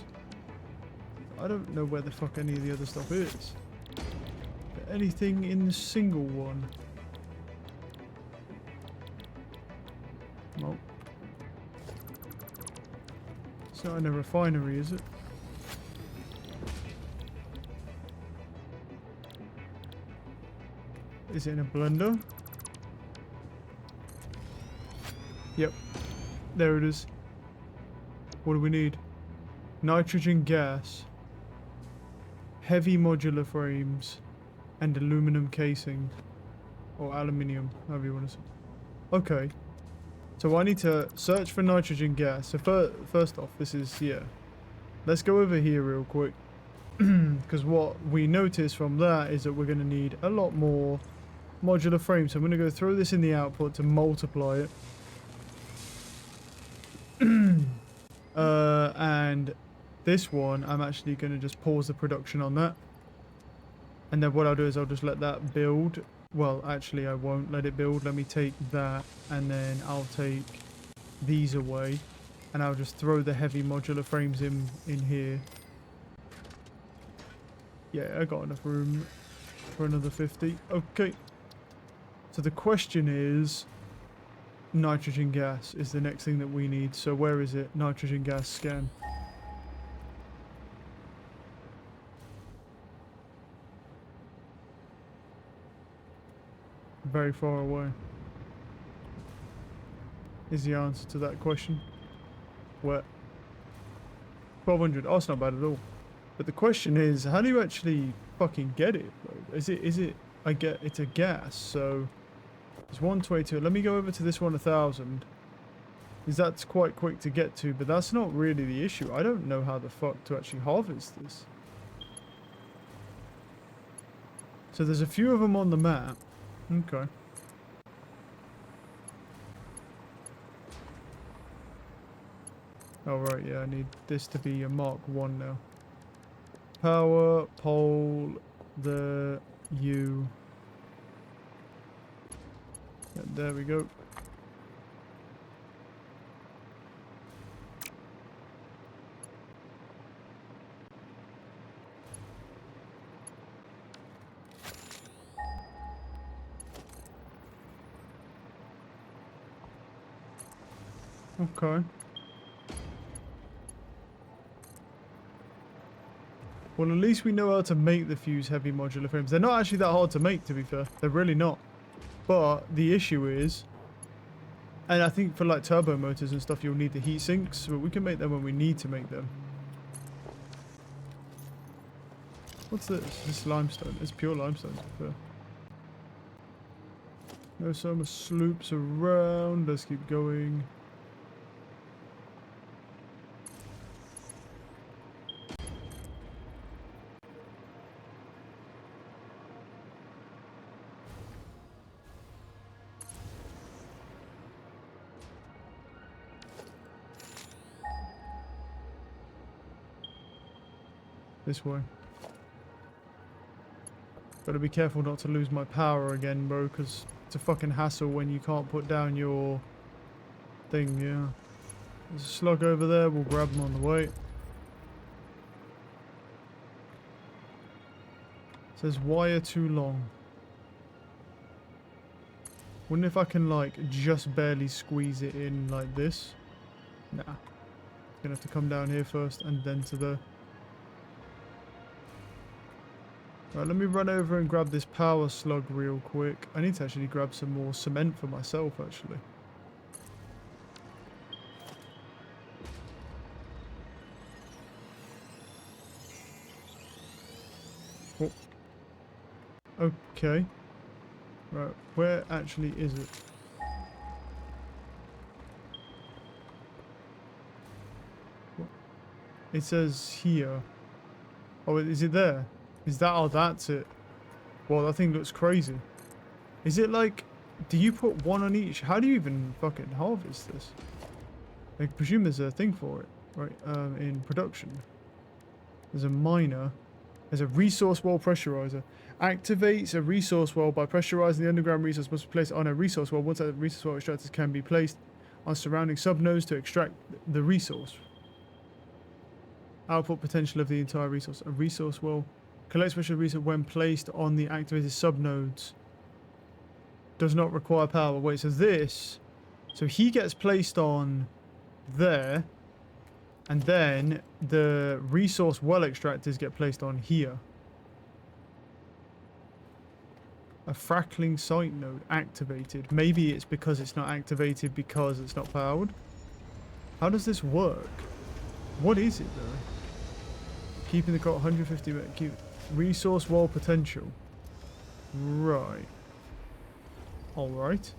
I don't know where the fuck any of the other stuff is. Anything in the single one? Nope. It's not in a refinery, is it? Is it in a blender? Yep. There it is. What do we need? Nitrogen gas, heavy modular frames, and aluminum casing. Or aluminium, however you want to say. Okay. So I need to search for nitrogen gas. So first off, this is, yeah. Let's go over here real quick. Because what we notice from that is that we're going to need a lot more modular frames. So I'm going to go throw this in the output to multiply it. And this one, I'm actually going to just pause the production on that. And then what I'll do is I'll just let that build. Well, actually, I won't let it build. Let me take that, and then I'll take these away. and I'll just throw the heavy modular frames in here. Yeah, I got enough room for another 50. Okay. So the question is, nitrogen gas is the next thing that we need. So where is it? Nitrogen gas scan. Very far away is the answer to that question. Where? 1200. Oh, it's not bad at all. But the question is, how do you actually fucking get it, bro? Is it, it's a gas, so it's 122. Let me go over to this one 1000. Because that's quite quick to get to, but that's not really the issue. I don't know how the fuck to actually harvest this. So there's a few of them on the map. Okay. Oh, right, yeah, I need this to be a Mark 1 now. Power, pole, the U. Yeah, there we go. Okay. Well, at least we know how to make the fuse heavy modular frames. They're not actually that hard to make, to be fair. They're really not. But the issue is, and I think for like turbo motors and stuff, you'll need the heat sinks, but we can make them when we need to make them. What's this? This limestone. It's pure limestone, to be fair. No summer sloops around. Let's keep going. This way. Gotta be careful not to lose my power again, bro, because it's a fucking hassle when you can't put down your thing, yeah. There's a slug over there, we'll grab them on the way. It says wire too long. Wonder if I can, like, just barely squeeze it in like this. Nah. Gonna have to come down here first and then to the... Right, let me run over and grab this power slug real quick. I need to actually grab some more cement for myself, actually. Oh. Okay. Right, where actually is it? What? It says here. Oh, is it there? Is that, oh, that's it. Well, that thing looks crazy. Is it like, do you put one on each? How do you even fucking harvest this? I presume there's a thing for it, right? In production. There's a miner. There's a resource well pressurizer. Activates a resource well by pressurizing the underground resource must be placed on a resource well. Once that resource well extractors can be placed on surrounding subnodes to extract the resource. Output potential of the entire resource. A resource well collects special resource when placed on the activated subnodes. Does not require power. Wait, so this... So he gets placed on there. And then the resource well extractors get placed on here. A frackling site node activated. Maybe it's because it's not activated because it's not powered. How does this work? What is it though? Keeping the cot 150 keep resource well potential. Right. Alright.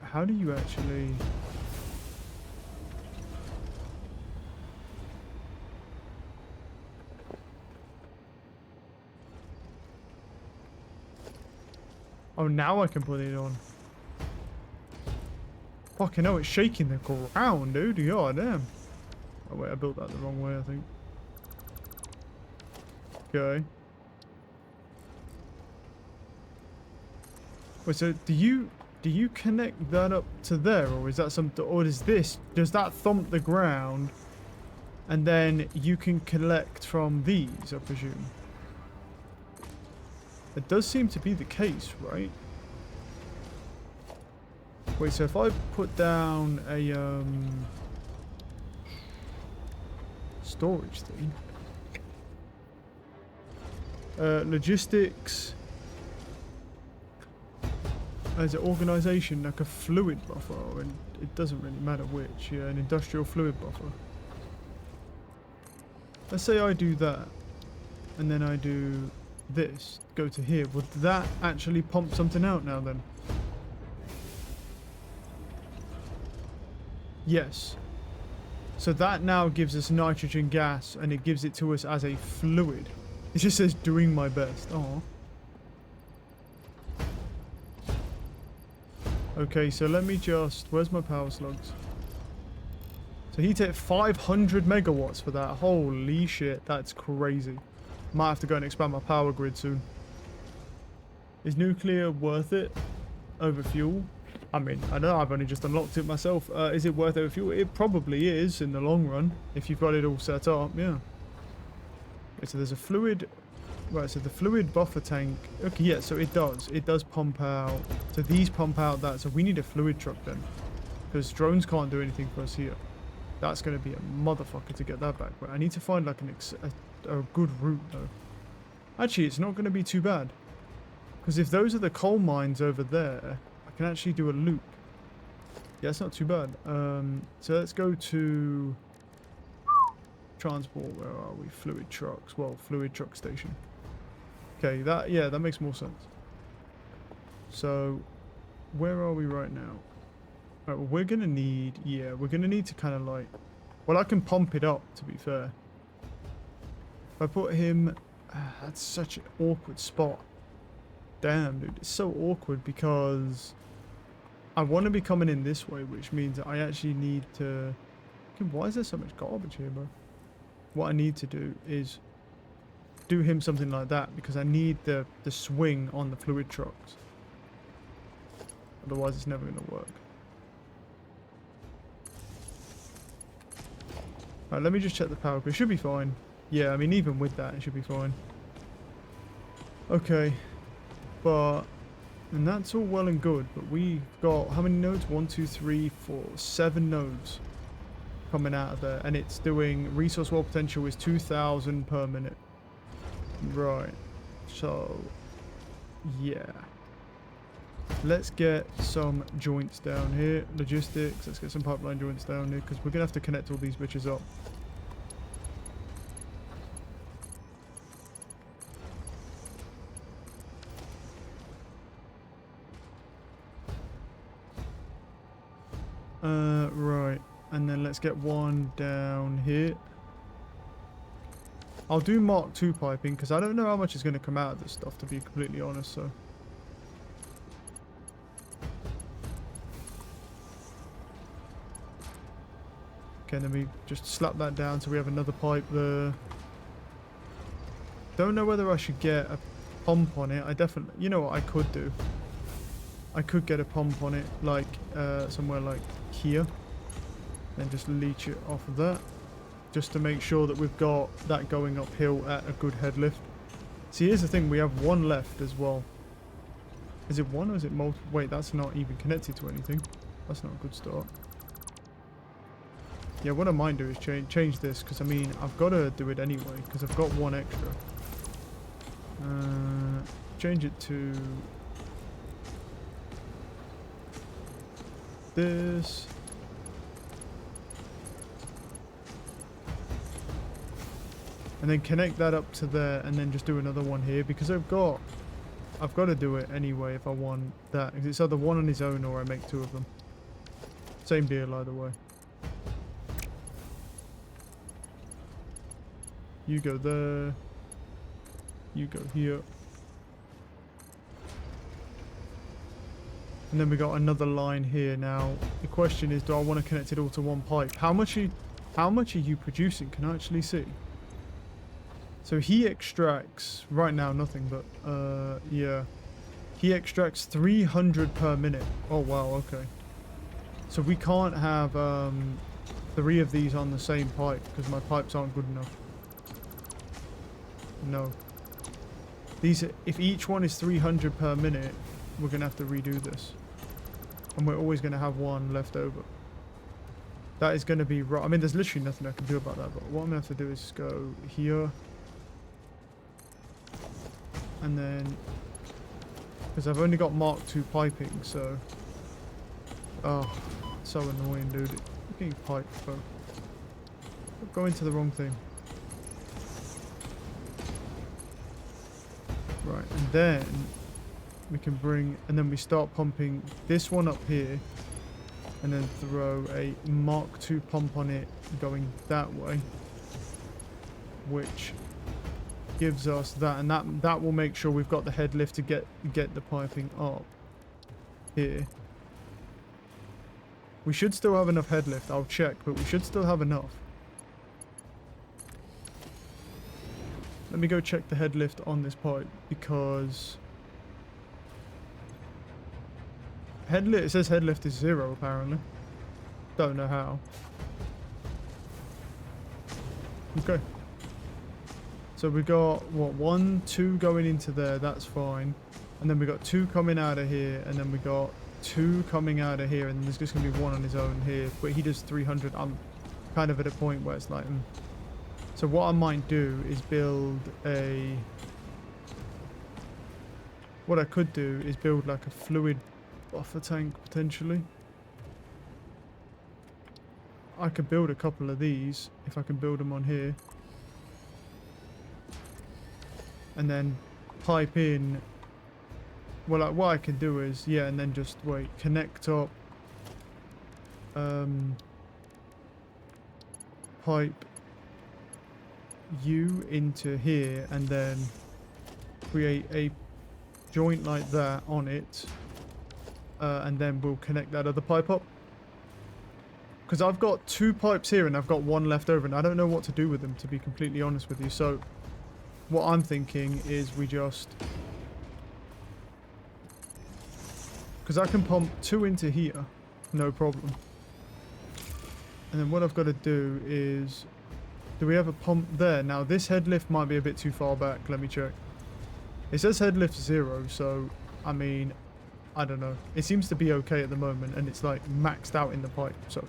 How do you actually... Oh, now I can put it on. Fucking hell, it's shaking the ground, dude. God damn. Oh, wait, I built that the wrong way, I think. Okay. Wait, so do you do you connect that up to there, or is that something, or is this, does that thump the ground and then you can collect from these, I presume? It does seem to be the case, right? Wait, so if I put down a storage thing, logistics, as an organization, like a fluid buffer, and it doesn't really matter which. Yeah, an industrial fluid buffer. Let's say I do that, and then I do this, go to here. Would that actually pump something out now then? Yes. So that now gives us nitrogen gas, and it gives it to us as a fluid. It just says doing my best. Oh. Okay, so let me just... Where's my power slugs? So he took 500 megawatts for that. Holy shit, that's crazy. Might have to go and expand my power grid soon. Is nuclear worth it over fuel? I mean, I don't know, I've only just unlocked it myself. Is it worth over fuel? It probably is in the long run, if you've got it all set up, yeah. Okay, so there's a fluid... Right, so the fluid buffer tank... Okay, yeah, so it does pump out... So these pump out that, so we need a fluid truck then. Because drones can't do anything for us here. That's going to be a motherfucker to get that back. But I need to find like a good route though. Actually, it's not going to be too bad. Because if those are the coal mines over there, I can actually do a loop. Yeah, it's not too bad. So let's go to... Transport, where are we? Fluid trucks. Well, fluid truck station. Okay, that makes more sense. So, where are we right now? Right, well, we're gonna need, we're gonna need to kind of like, well, I can pump it up, to be fair. If I put him, that's such an awkward spot. Damn, dude, it's so awkward because I want to be coming in this way, which means I actually need to, why is there so much garbage here, bro? What I need to do is do him something like that because I need the swing on the fluid trucks. Otherwise it's never going to work. Alright, let me just check the power grid. It should be fine. Yeah, I mean even with that it should be fine. Okay. But, and that's all well and good, but we've got, how many nodes? 1, 2, 3, 4, 7 nodes coming out of there, and it's doing resource well potential is 2,000 per minute. Right, so yeah, let's get some joints down here. Logistics, let's get some pipeline joints down here because we're gonna have to connect all these bitches up. Right, and then let's get one down here. I'll do Mark II piping because I don't know how much is going to come out of this stuff, to be completely honest, so. Okay, then we just slap that down so we have another pipe there. Don't know whether I should get a pump on it. I definitely, you know what I could do? I could get a pump on it, like somewhere like here. Then just leech it off of that. Just to make sure that we've got that going uphill at a good head lift. See, here's the thing, we have one left as well. Is it one or is it multiple? Wait, that's not even connected to anything. That's not a good start. Yeah, what I might do is change this, because I mean, I've got to do it anyway, because I've got one extra. Change it to this. And then connect that up to there, and then just do another one here, because I've got to do it anyway if I want that. It's either one on his own or I make two of them. Same deal either way. You go there. You go here. And then we got another line here. Now the question is, do I want to connect it all to one pipe? How much are you producing? Can I actually see? So he extracts right now nothing, but yeah. He extracts 300 per minute. Oh wow, okay. So we can't have 3 of these on the same pipe because my pipes aren't good enough. No. These, if each one is 300 per minute, we're gonna have to redo this, and we're always gonna have one left over. That is gonna be right. I mean, there's literally nothing I can do about that. But what I'm gonna have to do is go here, and then because I've only got Mark II piping, so oh, so annoying, dude. Fucking pipe, bro. Go into the wrong thing. Right, and then we can bring, and then we start pumping this one up here, and then throw a Mark II pump on it going that way, which gives us that, and that will make sure we've got the head lift to get the piping up here. We should still have enough head lift. I'll check, but we should still have enough. Let me go check the head lift on this pipe, because it says head lift is 0 apparently. Don't know how. Okay. So we got what, 1, 2 going into there, that's fine. And then we got 2 coming out of here, and then we got 2 coming out of here, and there's just gonna be 1 on his own here. But he does 300. I'm kind of at a point where it's like, So what I might do is build a... What I could do is build like a fluid buffer tank, potentially. I could build a couple of these, if I can build them on here. And then pipe in... Well, like, what I can do is, yeah, and then just, wait, connect up... pipe... U into here, and then create a joint like that on it, and then we'll connect that other pipe up, because I've got 2 pipes here and I've got 1 left over, and I don't know what to do with them, to be completely honest with you. So what I'm thinking is we just, because I can pump 2 into here, no problem, and then what I've got to do is, do we have a pump there? Now this head lift might be a bit too far back. Let me check. It says head lift 0, so I mean, I don't know. It seems to be okay at the moment, and it's like maxed out in the pipe, so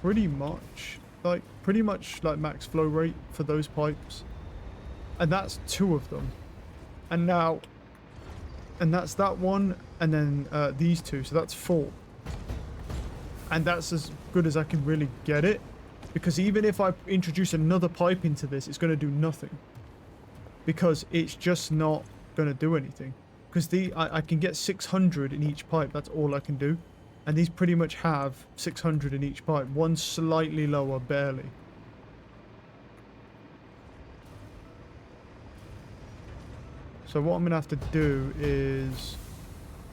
pretty much like max flow rate for those pipes. And that's 2 of them. And now, and that's that one, and then these 2, so that's 4. And that's as good as I can really get it. Because even if I introduce another pipe into this, it's going to do nothing. Because it's just not going to do anything. Because I can get 600 in each pipe, that's all I can do. And these pretty much have 600 in each pipe. One slightly lower, barely. So what I'm going to have to do is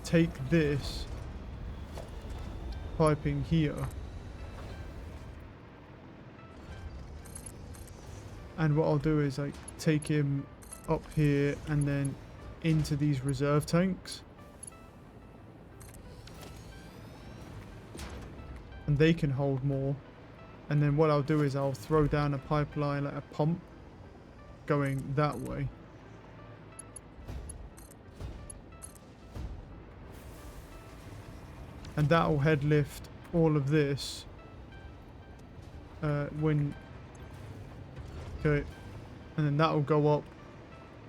take this piping here. And what I'll do is like take him up here and then into these reserve tanks. And they can hold more. And then what I'll do is I'll throw down a pipeline, like a pump, going that way. And that'll head lift all of this when... Okay, and then that'll go up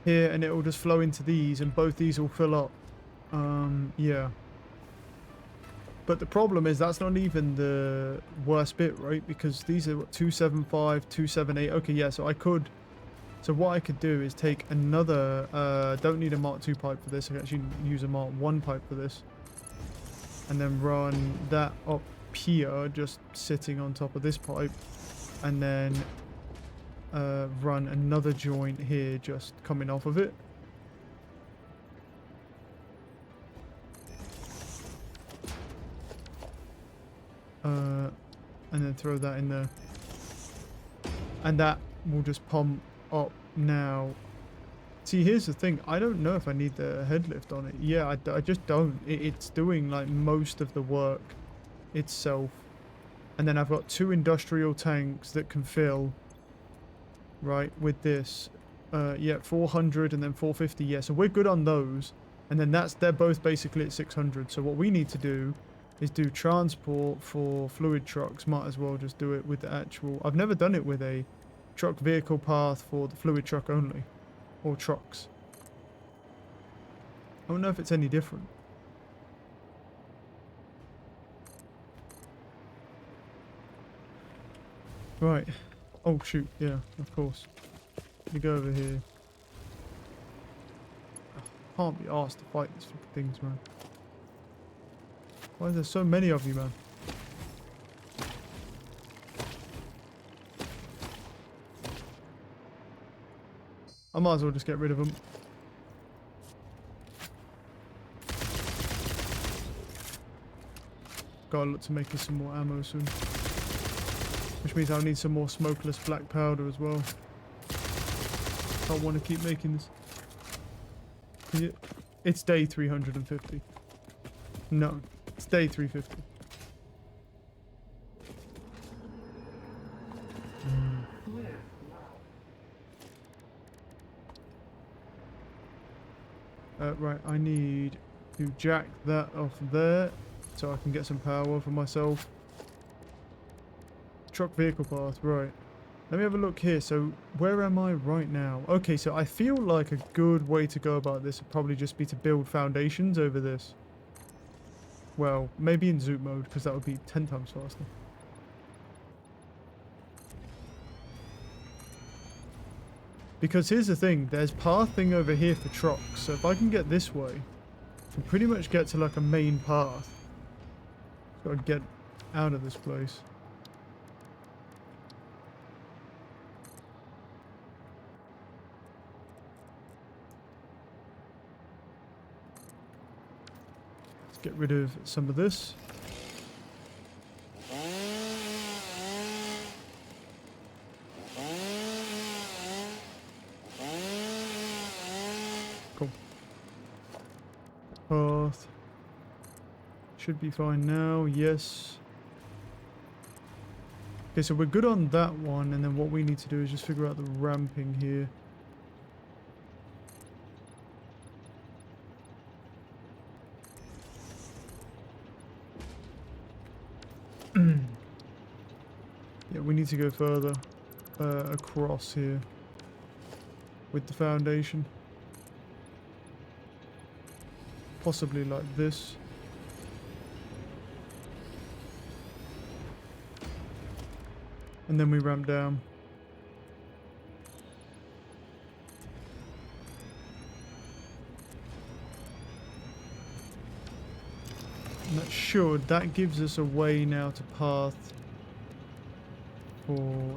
here, and it will just flow into these, and both these will fill up. Yeah. But the problem is that's not even the worst bit, right? Because these are what, 275, 278. Okay, yeah, so I could... So what I could do is take another... don't need a Mark II pipe for this. I can actually use a Mark I pipe for this. And then run that up here, just sitting on top of this pipe. And then... run another joint here just coming off of it. And then throw that in there. And that will just pump up now See, here's the thing. I don't know if I need the head lift on it. Yeah, I just don't. It's doing like most of the work itself. And then I've got 2 industrial tanks that can fill, right, with this. Yeah, 400 and then 450. Yeah, so we're good on those. And then they're both basically at 600. So what we need to do is do transport for fluid trucks. Might as well just do it with the actual... I've never done it with a truck vehicle path for the fluid truck only. Or trucks. I don't know if it's any different. Right. Oh shoot, yeah, of course. Let me go over here. Can't be asked to fight these fucking things, man. Why are there so many of you, man? I might as well just get rid of them. Gotta look to making some more ammo soon. Which means I'll need some more smokeless black powder as well. Don't want to keep making this. Yeah, it's day 350. No, it's day 350. Right, I need to jack that off there so I can get some power for myself. Truck vehicle path, right. Let me have a look here. So where am I right now? Okay, so I feel like a good way to go about this would probably just be to build foundations over this. Well, maybe in Zoot mode, because that would be 10 times faster. Because here's the thing, there's pathing over here for trucks, so if I can get this way, I can pretty much get to like a main path. Gotta get out of this place. Let's get rid of some of this. Cool. Path. Should be fine now, yes. Okay, so we're good on that one, and then what we need to do is just figure out the ramping here. Yeah, we need to go further across here with the foundation. Possibly like this. And then we ramp down. And that gives us a way now to path for,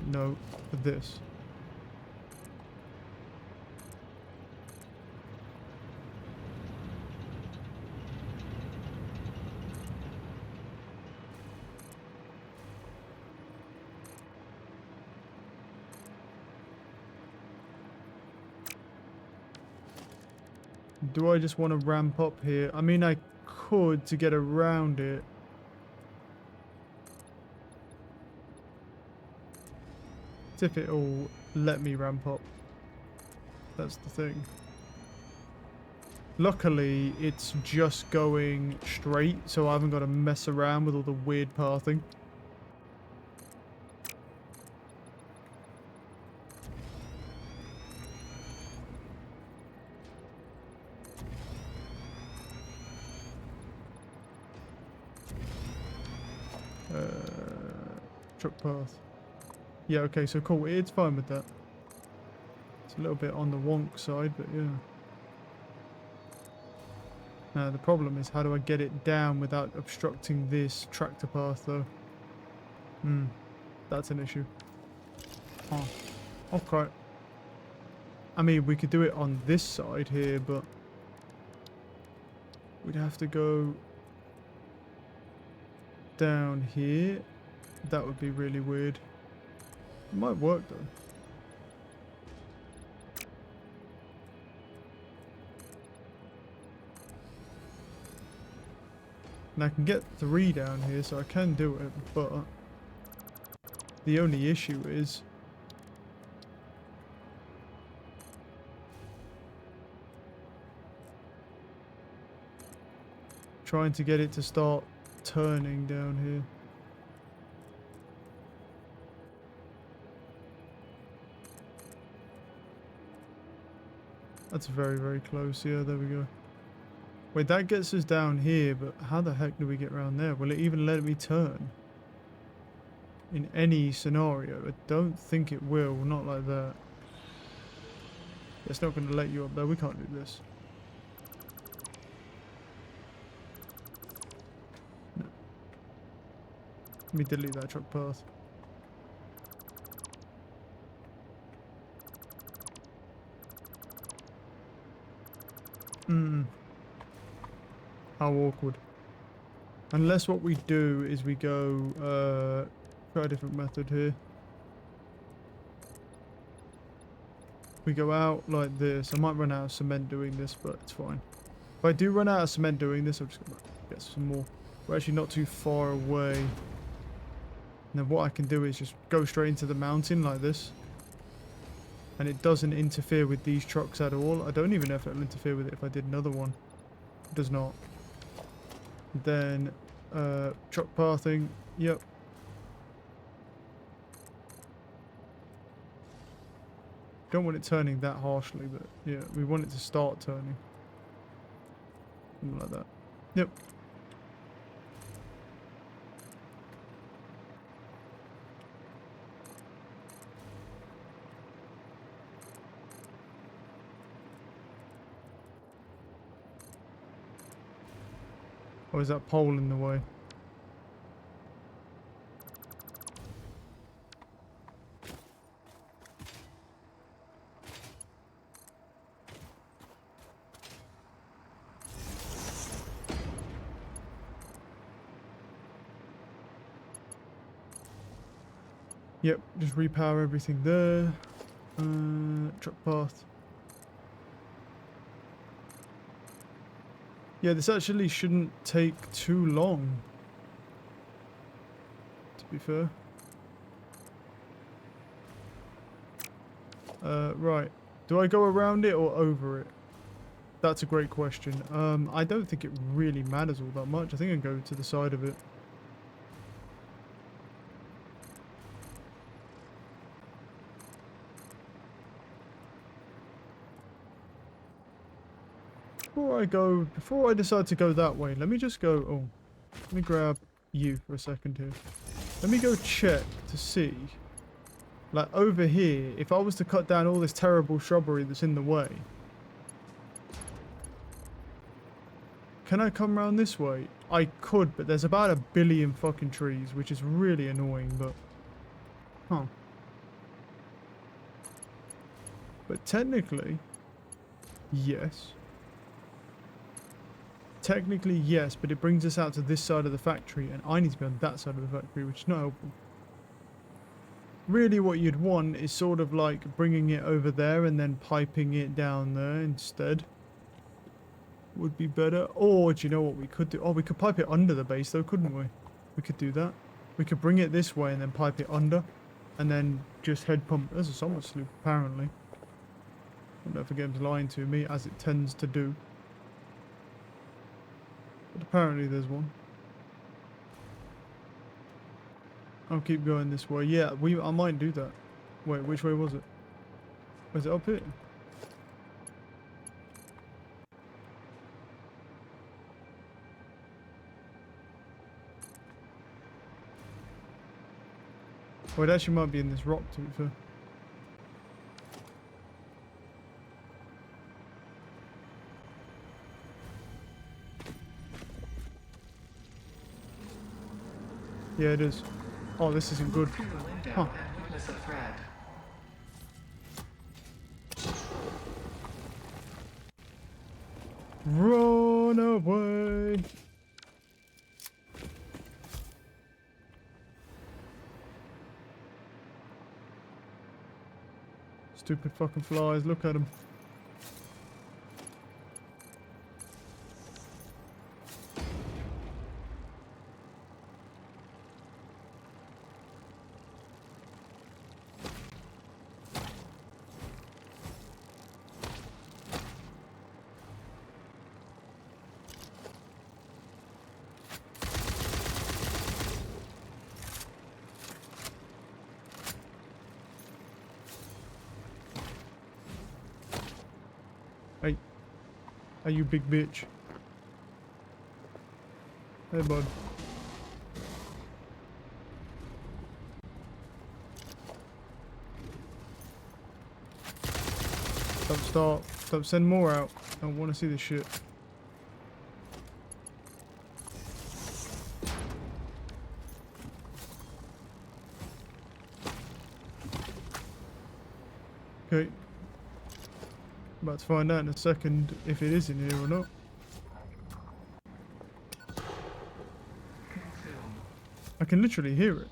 no, for this. Do I just want to ramp up here? I mean, I could to get around it. It's if it'll let me ramp up. That's the thing. Luckily, it's just going straight, so I haven't got to mess around with all the weird pathing. Truck path. Yeah, okay, so cool. It's fine with that. It's a little bit on the wonk side, but yeah. Now, the problem is how do I get it down without obstructing this tractor path, though? That's an issue. Oh, okay. I mean, we could do it on this side here, but we'd have to go down here. That would be really weird. It might work though. And I can get 3 down here, so I can do it, but the only issue is trying to get it to start turning down here. That's very, very close. Yeah, there we go. Wait, that gets us down here, but how the heck do we get around there? Will it even let me turn? In any scenario? I don't think it will. Not like that. It's not going to let you up there. We can't do this. No. Let me delete that truck path. How awkward. Unless what we do is we go, try a different method here. We go out like this. I might run out of cement doing this, but it's fine. If I do run out of cement doing this, I'll just go back and get some more. We're actually not too far away. And then what I can do is just go straight into the mountain like this. And it doesn't interfere with these trucks at all. I don't even know if it'll interfere with it if I did another one. It does not. Then, truck pathing. Yep. Don't want it turning that harshly, but yeah, we want it to start turning. Something like that. Yep. Or is that pole in the way? Yep, just repower everything there. Truck path. Yeah, this actually shouldn't take too long, to be fair. Right. Do I go around it or over it? That's a great question. I don't think it really matters all that much. I think I can go to the side of it. Before I decide to go that way, let me just go, oh, let me grab you for a second here. Let me go check to see, like over here, if I was to cut down all this terrible shrubbery that's in the way, can I come around this way? I could, but there's about 1 billion fucking trees, which is really annoying, but, huh. But technically, yes. Technically, yes, but it brings us out to this side of the factory, and I need to be on that side of the factory, which is not helpful. Really, what you'd want is sort of like bringing it over there and then piping it down there instead. Would be better. Or, do you know what we could do? Oh, we could pipe it under the base, though, couldn't we? We could do that. We could bring it this way and then pipe it under, and then just head pump. There's a summer sloop, apparently. I don't know if the game's lying to me, as it tends to do. But apparently there's one. I'll keep going this way. Yeah, I might do that. Wait, which way was it? Was it up here? Oh, it actually might be in this rock, to be fair. Yeah, it is. Oh, this isn't good. Huh. Run away! Stupid fucking flies, look at them. Hey. Hey, you big bitch. Hey, bud. Don't start. Don't send more out. I don't want to see this shit. Okay. About to find out in a second if it is in here or not. I can literally hear it,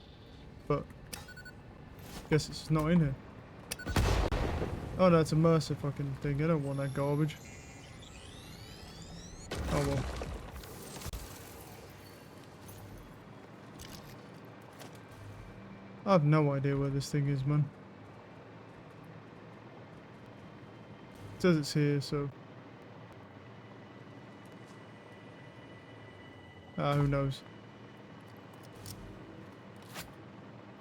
but guess it's not in here. Oh no, it's a Mercer fucking thing. I don't want that garbage. Oh well. I have no idea where this thing is, man. It says it's here, so... who knows.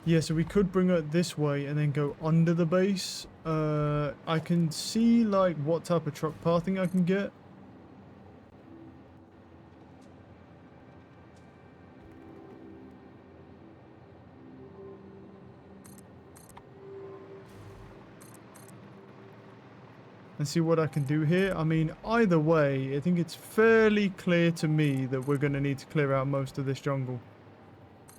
Yeah, so we could bring it this way and then go under the base. I can see, like, what type of truck pathing I can get. And see what I can do here. I mean, either way, I think it's fairly clear to me that we're going to need to clear out most of this jungle.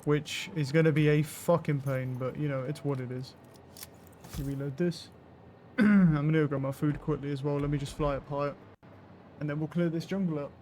Which is going to be a fucking pain, but, you know, it's what it is. Let me reload this. I'm going to go grab my food quickly as well. Let me just fly up higher. And then we'll clear this jungle out.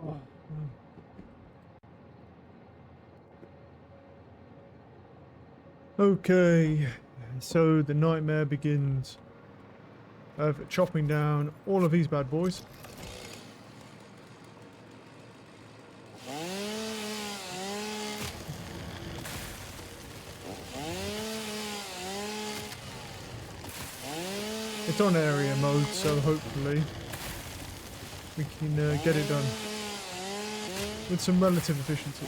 Oh, okay, so the nightmare begins of chopping down all of these bad boys. It's on area mode, so hopefully we can get it done with some relative efficiency.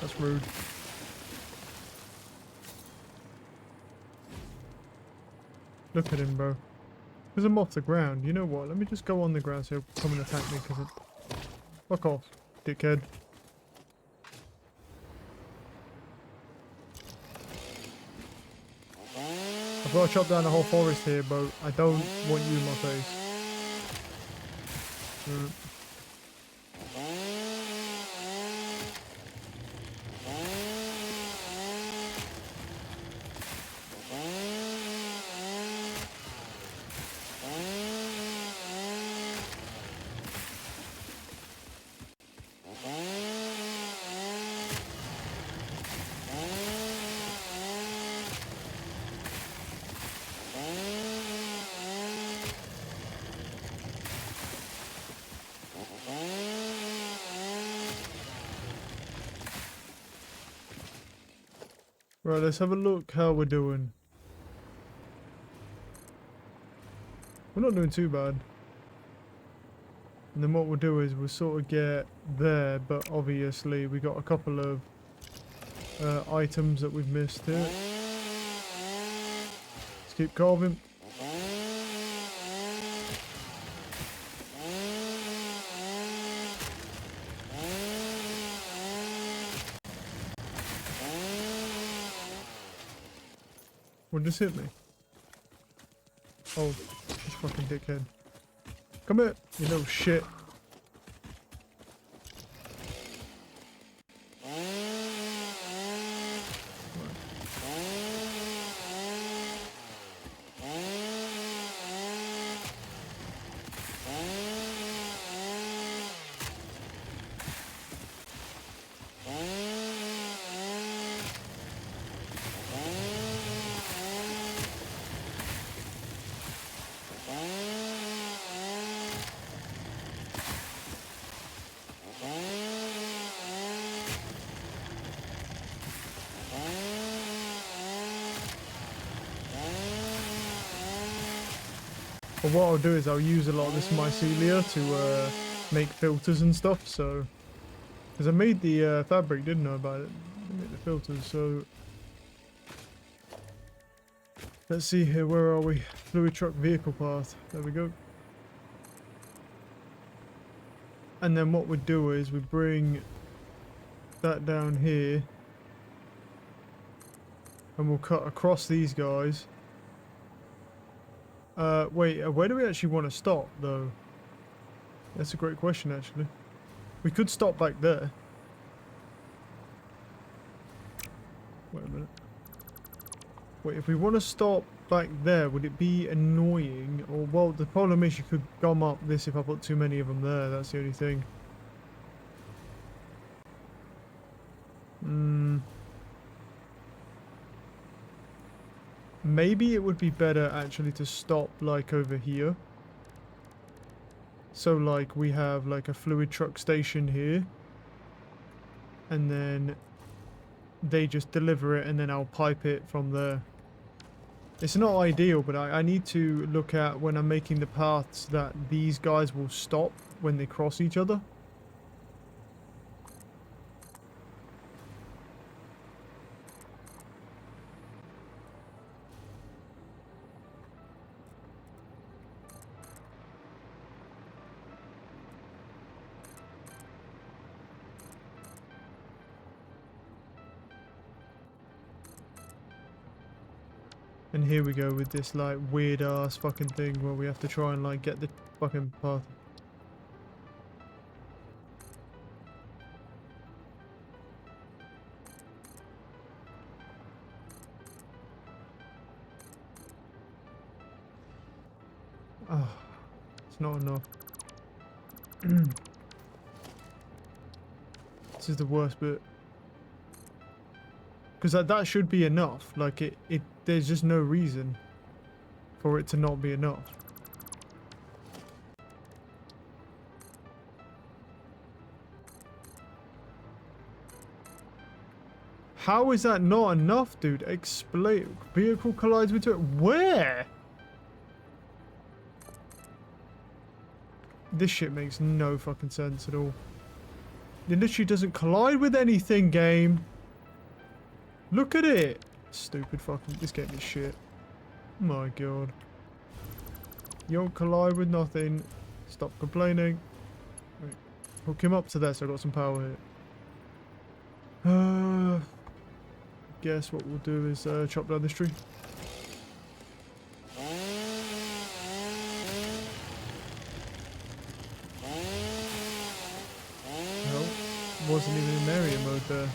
That's rude. Look at him, bro. Because I'm off the ground. You know what? Let me just go on the ground so he'll come and attack me. Because fuck off, dickhead. I've got to chop down the whole forest here, bro. I don't want you in my face. Right, let's have a look how we're doing. We're not doing too bad. And then what we'll do is we'll sort of get there, but obviously we got a couple of items that we've missed here. Let's keep carving. What just hit me? Oh, she's fucking dickhead. Come here, you little shit. But what I'll do is I'll use a lot of this mycelia to make filters and stuff, so... Because I made the fabric, didn't know about it. I made the filters, so... Let's see here, where are we? Fluid truck vehicle path. There we go. And then what we do is we bring that down here. And we'll cut across these guys. Wait, where do we actually want to stop, though? That's a great question, actually. We could stop back there. Wait a minute. Wait, if we want to stop back there, would it be annoying? Or, well, the problem is you could gum up this if I put too many of them there. That's the only thing. Maybe it would be better actually to stop like over here. So like we have like a fluid truck station here. And then they just deliver it and then I'll pipe it from there. It's not ideal, but I need to look at when I'm making the paths that these guys will stop when they cross each other. And here we go with this like weird ass fucking thing where we have to try and like get the fucking path. Oh, it's not enough. This is the worst bit. Because that should be enough. Like there's just no reason for it to not be enough. How is that not enough, dude? Explain. Vehicle collides with it. Where? This shit makes no fucking sense at all. It literally doesn't collide with anything, game. Look at it. Stupid fucking... This game is shit. My god. You don't collide with nothing. Stop complaining. Right. Hook him up to that so I got some power here. Guess what we'll do is chop down this tree. No, wasn't even in area mode there.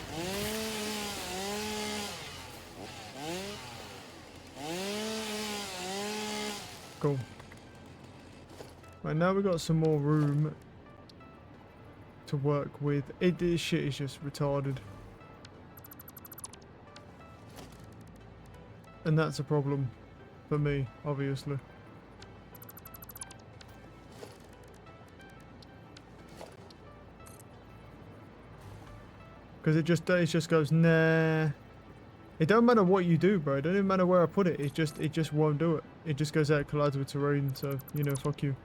Cool. Right, now we've got some more room to work with. This shit is just retarded. And that's a problem for me, obviously. Because it just goes, nah. It don't matter what you do, bro. It don't even matter where I put it. It just won't do it. It just goes out, collides with terrain. So, you know, fuck you.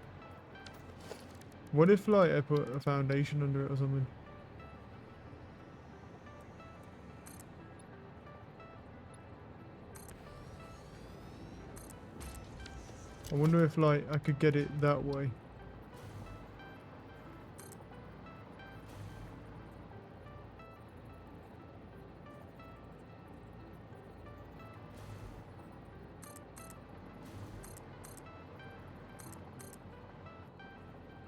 What if, like, I put a foundation under it or something? I wonder if, like, I could get it that way.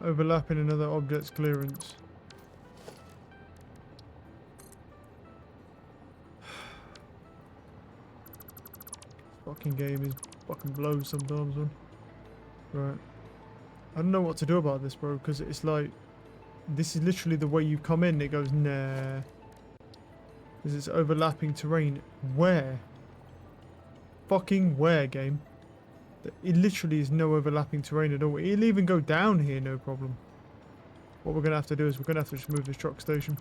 Overlapping another object's clearance. Fucking game is fucking blows sometimes, man. Right. I don't know what to do about this, bro, because it's like... This is literally the way you come in, it goes, nah. Because it's overlapping terrain. Where? Fucking where, game? It literally is no overlapping terrain at all. It'll even go down here, no problem. What we're going to have to do is we're going to have to just move this truck station.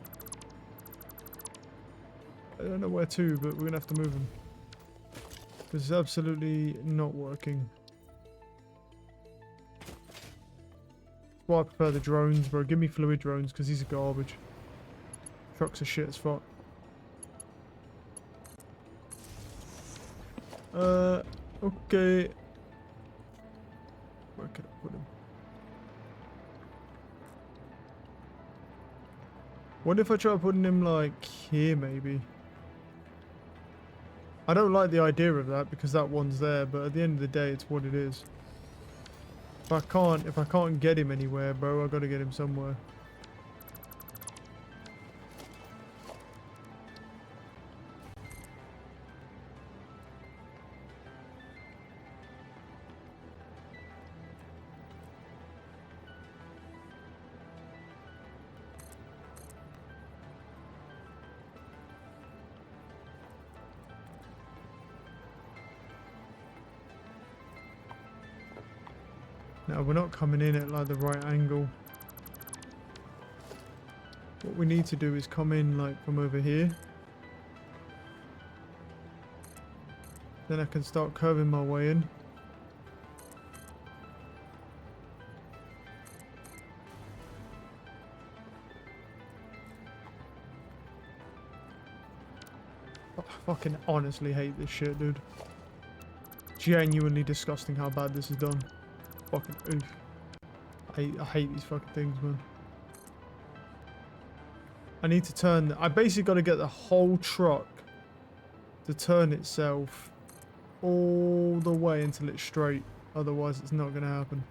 I don't know where to, but we're going to have to move them. Because it's absolutely not working. Well, I prefer the drones, bro. Give me fluid drones, because these are garbage. Trucks are shit as fuck. Okay. Where can I put him? What if I try putting him, like, here, maybe? I don't like the idea of that, because that one's there, but at the end of the day, it's what it is. If I can't get him anywhere, bro, I gotta get him somewhere. Now, we're not coming in at like the right angle. What we need to do is come in like from over here. Then I can start curving my way in. I fucking honestly hate this shit, dude. Genuinely disgusting how bad this is done. Fucking oof. I hate these fucking things, man. I need to turn... I basically got to get the whole truck to turn itself all the way until it's straight. Otherwise, it's not going to happen.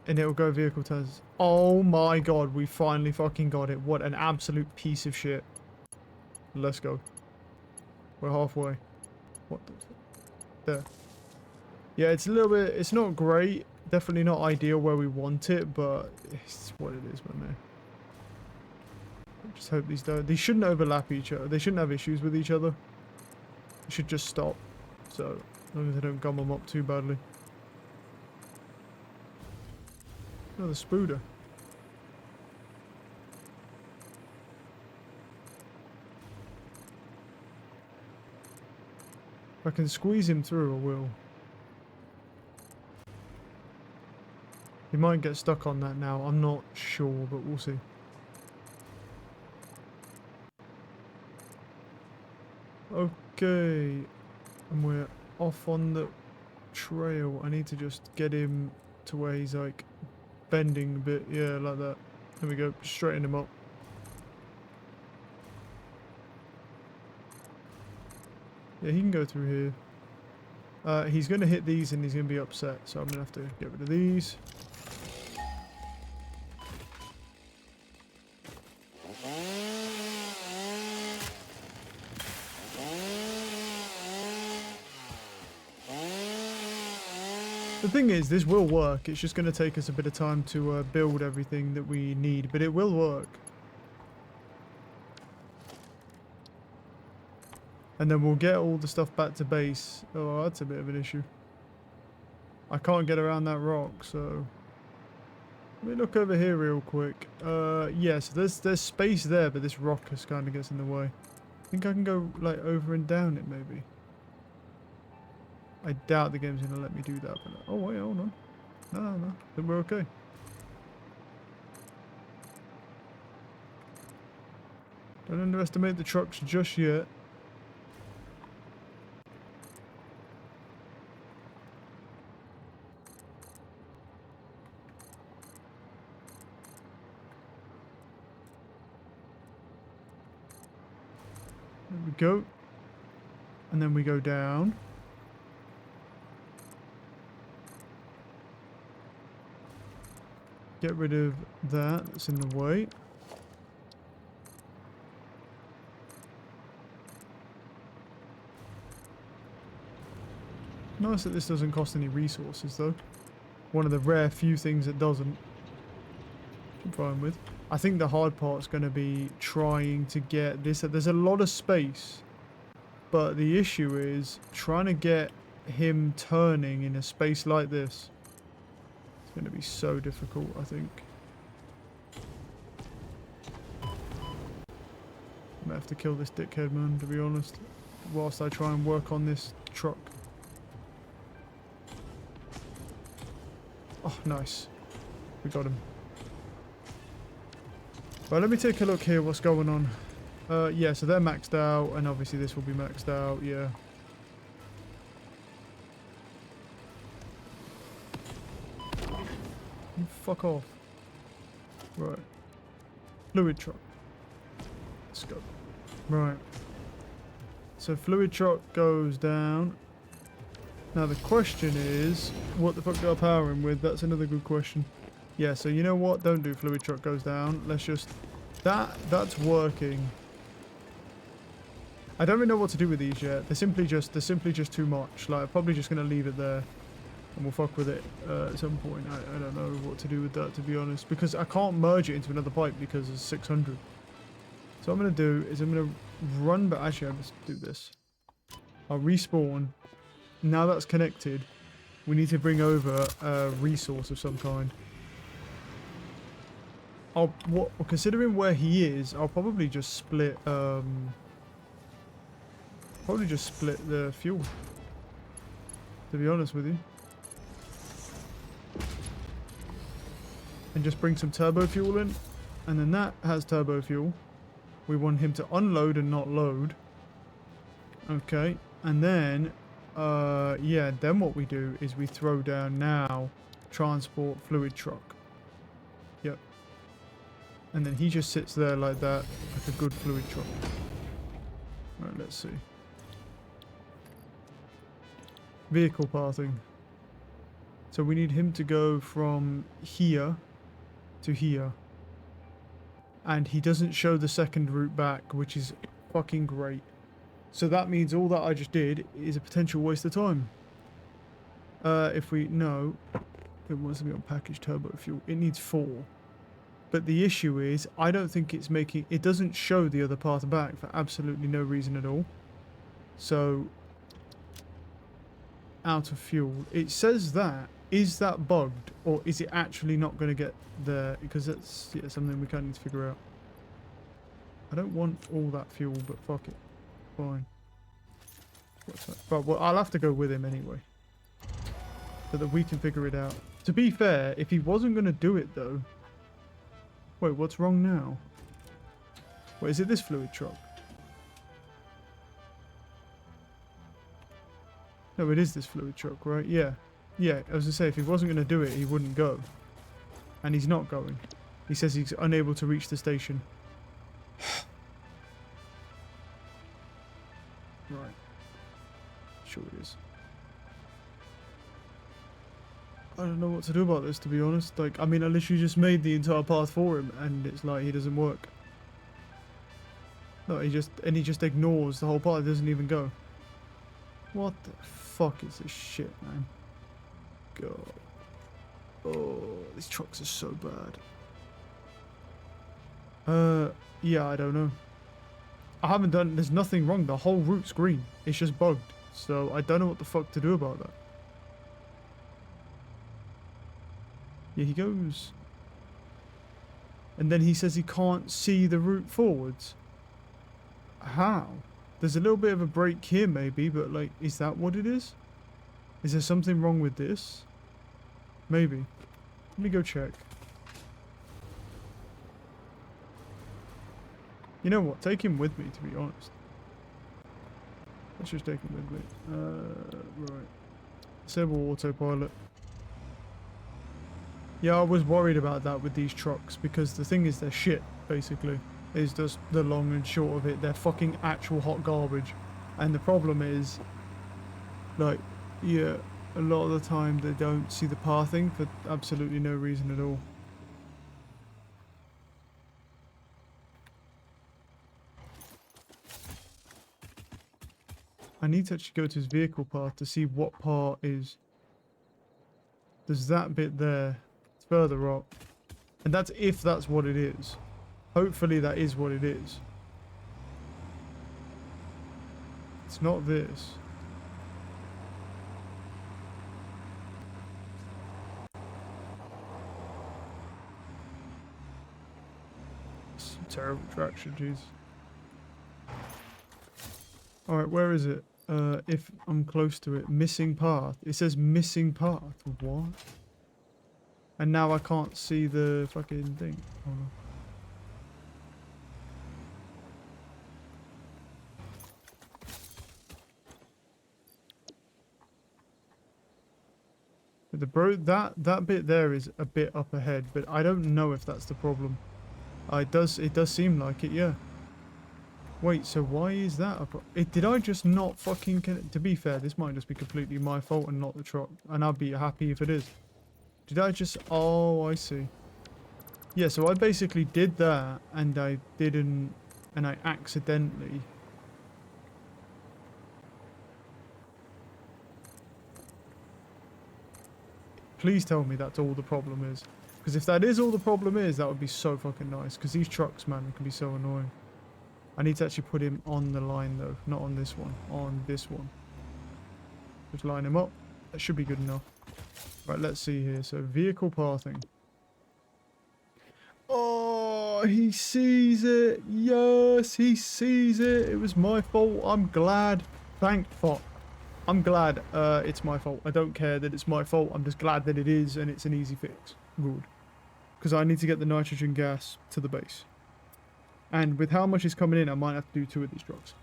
And it'll go vehicle test. Oh my god, we finally fucking got it. What an absolute piece of shit. Let's go. We're halfway. What the fuck? There. Yeah, it's a little bit... It's not great. Definitely not ideal where we want it, but it's what it is, man. I just hope these don't... These shouldn't overlap each other. They shouldn't have issues with each other. They should just stop. So, as long as they don't gum them up too badly. Oh, the Spooder. If I can squeeze him through, I will. He might get stuck on that now. I'm not sure, but we'll see. Okay. And we're off on the trail. I need to just get him to where he's like bending a bit. Yeah, like that. There we go. Straighten him up. Yeah, he can go through here. He's going to hit these and he's going to be upset. So I'm going to have to get rid of these. The thing is, this will work. It's just going to take us a bit of time to build everything that we need, but it will work. And then we'll get all the stuff back to base. Oh, that's a bit of an issue. I can't get around that rock, so... Let me look over here real quick. Yeah, so there's space there, but this rock just kind of gets in the way. I think I can go, like, over and down it, maybe. I doubt the game's going to let me do that. But oh, wait, hold on. No. Then we're okay. Don't underestimate the trucks just yet. There we go. And then we go down. Get rid of that. That's in the way. Nice that this doesn't cost any resources, though. One of the rare few things that doesn't. I'm fine with. I think the hard part's going to be trying to get this. There's a lot of space, but the issue is trying to get him turning in a space like this. It's going to be so difficult, I think. I might have to kill this dickhead, man, to be honest, whilst I try and work on this truck. Oh, nice. We got him. Right, let me take a look here what's going on. Yeah, so they're maxed out, and obviously this will be maxed out, yeah. You fuck off. Right. Fluid truck. Let's go. Right. So fluid truck goes down. Now the question is, what the fuck do I power him with? That's another good question. Yeah, so you know what? Don't do fluid truck goes down. Let's just... That's working. I don't really know what to do with these yet. They're simply just too much. Like, I'm probably just going to leave it there. And we'll fuck with it at some point. I don't know what to do with that, to be honest. Because I can't merge it into another pipe because it's 600. So what I'm going to do is I'm going to run... But actually, I'll just do this. I'll respawn. Now that's connected. We need to bring over a resource of some kind. Considering where he is, I'll probably just split the fuel, to be honest with you, and just bring some turbo fuel in, and then that has turbo fuel. We want him to unload and not load. Okay, and then yeah, then what we do is we throw down now transport fluid truck. Yep. And then he just sits there like that, like a good fluid truck. Right, let's see. Vehicle pathing. So we need him to go from here to here. And he doesn't show the second route back, which is fucking great. So that means all that I just did is a potential waste of time. If we... No. It wants to be on packaged turbo fuel. It needs 4. But the issue is, I don't think it's making... It doesn't show the other path back for absolutely no reason at all. So... Out of fuel. It says that. Is that bugged? Or is it actually not going to get there? Because that's something we kind of need to figure out. I don't want all that fuel, but fuck it. Fine. What's that? But well, I'll have to go with him anyway. So that we can figure it out. To be fair, if he wasn't going to do it though... Wait, what's wrong now? Wait, is it this fluid truck? No, it is this fluid truck, right? Yeah. Yeah, I was going to say, if he wasn't going to do it, he wouldn't go. And he's not going. He says he's unable to reach the station. Right. Sure it is. I don't know what to do about this, to be honest. Like, I mean, I literally just made the entire path for him, and it's like, he doesn't work. No, he just ignores the whole path, it doesn't even go. What the fuck is this shit, man? God. Oh, these trucks are so bad. Yeah, I don't know. I haven't done, there's nothing wrong, the whole route's green. It's just bugged. So, I don't know what the fuck to do about that. Yeah, he goes. And then he says he can't see the route forwards. How? There's a little bit of a break here maybe, but like, is that what it is? Is there something wrong with this? Maybe. Let me go check. You know what? Take him with me, to be honest. Let's just take him with me. Right. Disable autopilot. Yeah, I was worried about that with these trucks, because the thing is they're shit, basically. Is just the long and short of it. They're fucking actual hot garbage. And the problem is, like, yeah, a lot of the time they don't see the pathing for absolutely no reason at all. I need to actually go to his vehicle path to see what part is... There's that bit there. It's further up. And that's if that's what it is. Hopefully that is what it is. It's not this. It's terrible traction, jeez. Alright, where is it? If I'm close to it. Missing path. It says missing path. What? And now I can't see the fucking thing. Oh, no. That bit there is a bit up ahead, but I don't know if that's the problem. It does seem like it, yeah. Wait, so why is that did I just not fucking to be fair, this might just be completely my fault and not the truck, and I'd be happy if it is. Did I just... Oh, I see. Yeah, so I basically did that, and I didn't... And I accidentally... Please tell me that's all the problem is. Because if that is all the problem is, that would be so fucking nice. Because these trucks, man, can be so annoying. I need to actually put him on the line, though. Not on this one. On this one. Just line him up. That should be good enough. Right, let's see here. So, vehicle pathing. Oh, he sees it. Yes, he sees it. It was my fault. I'm glad. Thank fuck. I'm glad it's my fault. I don't care that it's my fault. I'm just glad that it is, and it's an easy fix. Good. Because I need to get the nitrogen gas to the base. And with how much is coming in, I might have to do 2 of these trucks.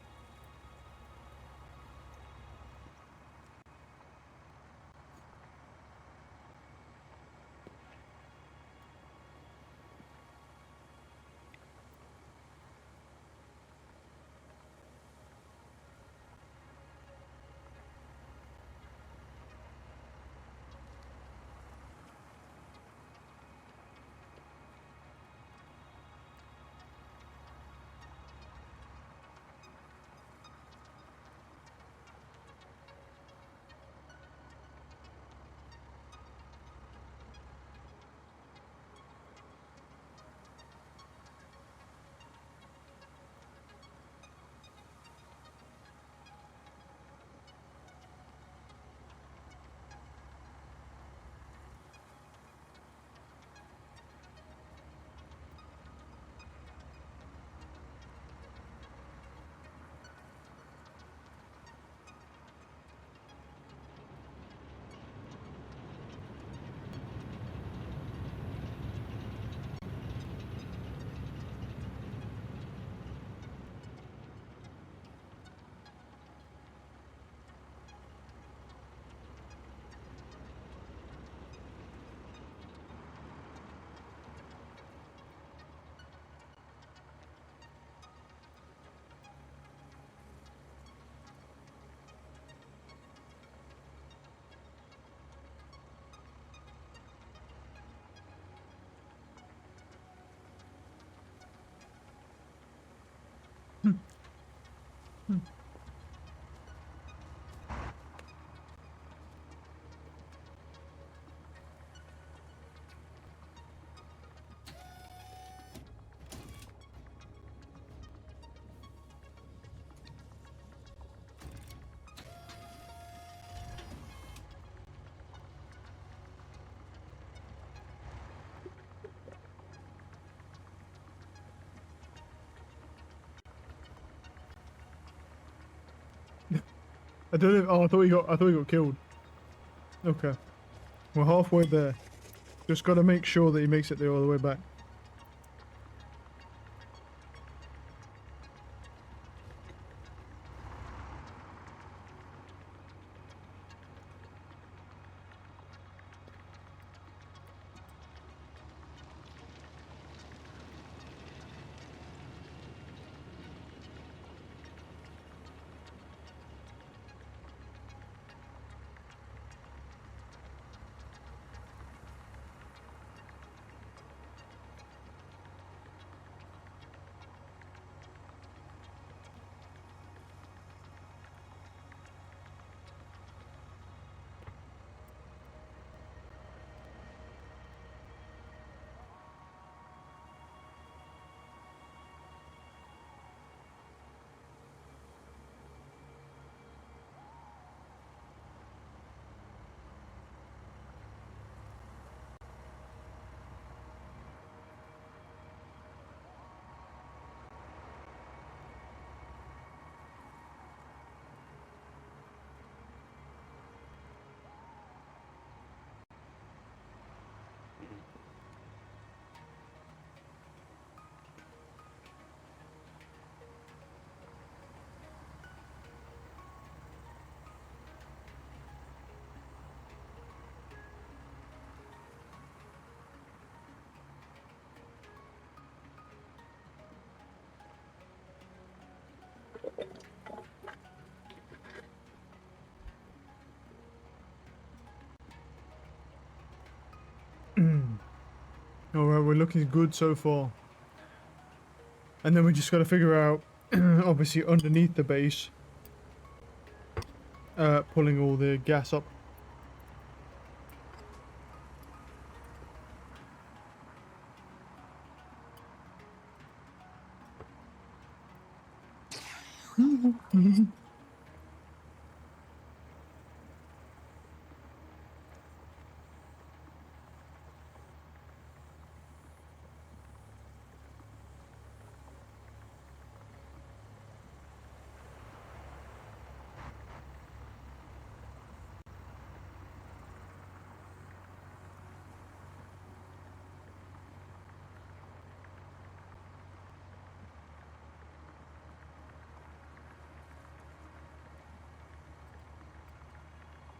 I don't know. Oh, I thought he got killed. Okay. We're halfway there. Just got to make sure that he makes it there all the way back. Alright, we're looking good so far. And then we just got to figure out, obviously underneath the base, pulling all the gas up.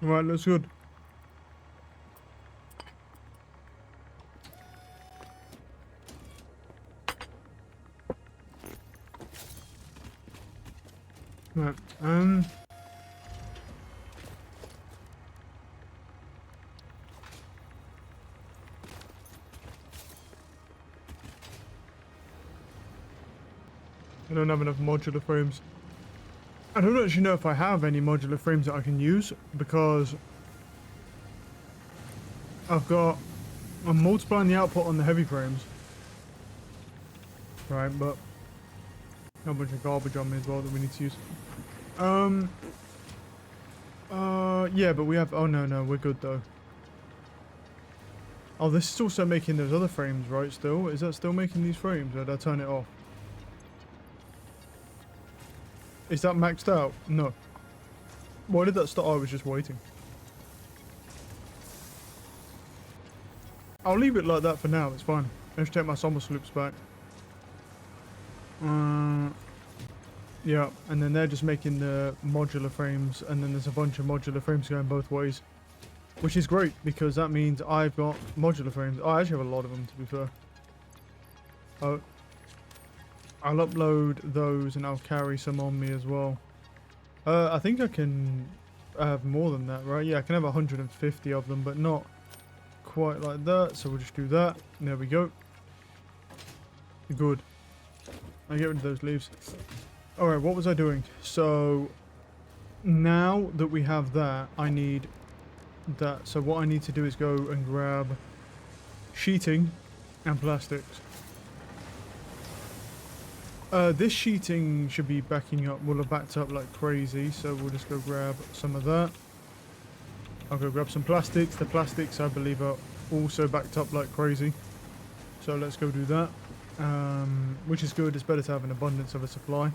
Right, looks good. Right, I don't have enough modular frames. I don't actually know if I have any modular frames that I can use because I'm multiplying the output on the heavy frames. Right, but a bunch of garbage on me as well that we need to use. Yeah, but we have, oh no, we're good though. Oh, this is also making those other frames, right, still? Is that still making these frames, or did I turn it off? Is that maxed out? No. Why did that start? Oh, I was just waiting. I'll leave it like that for now, it's fine. Let's take my Somerset loops back. Yeah, and then they're just making the modular frames, and then there's a bunch of modular frames going both ways. Which is great, because that means I've got modular frames. Oh, I actually have a lot of them, to be fair. Oh, I'll upload those, and I'll carry some on me as well. I think I can have more than that, right? Yeah, I can have 150 of them, but not quite like that. So we'll just do that. There we go. Good. I get rid of those leaves. Alright, what was I doing? So now that we have that, I need that. So what I need to do is go and grab sheeting and plastics. This sheeting should be backing up, will have backed up like crazy, so we'll just go grab some of that. I'll go grab some plastics. The plastics, I believe, are also backed up like crazy. So let's go do that. Which is good, it's better to have an abundance of a supply.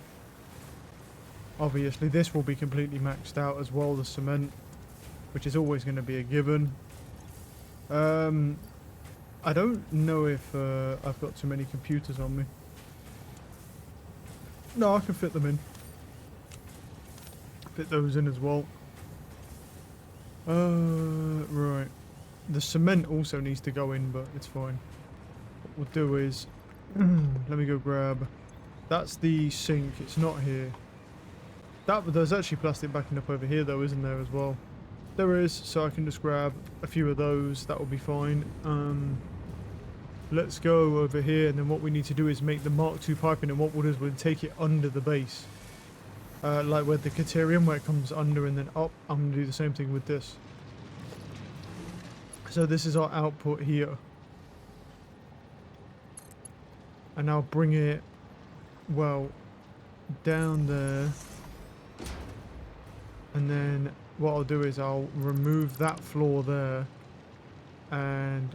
Obviously, this will be completely maxed out as well, the cement, which is always going to be a given. I don't know if I've got too many computers on me. No, I can fit them in. Fit those in as well. Right. The cement also needs to go in, but it's fine. What we'll do is, let me go grab. That's the sink. It's not here. There's actually plastic backing up over here, though, isn't there, as well? There is, so I can just grab a few of those. That will be fine. Let's go over here, and then what we need to do is make the Mark II piping, and what we'll do is we'll take it under the base. Like with the Caterium, where it comes under and then up. I'm going to do the same thing with this. So this is our output here. And I'll bring it, well, down there. And then what I'll do is I'll remove that floor there. And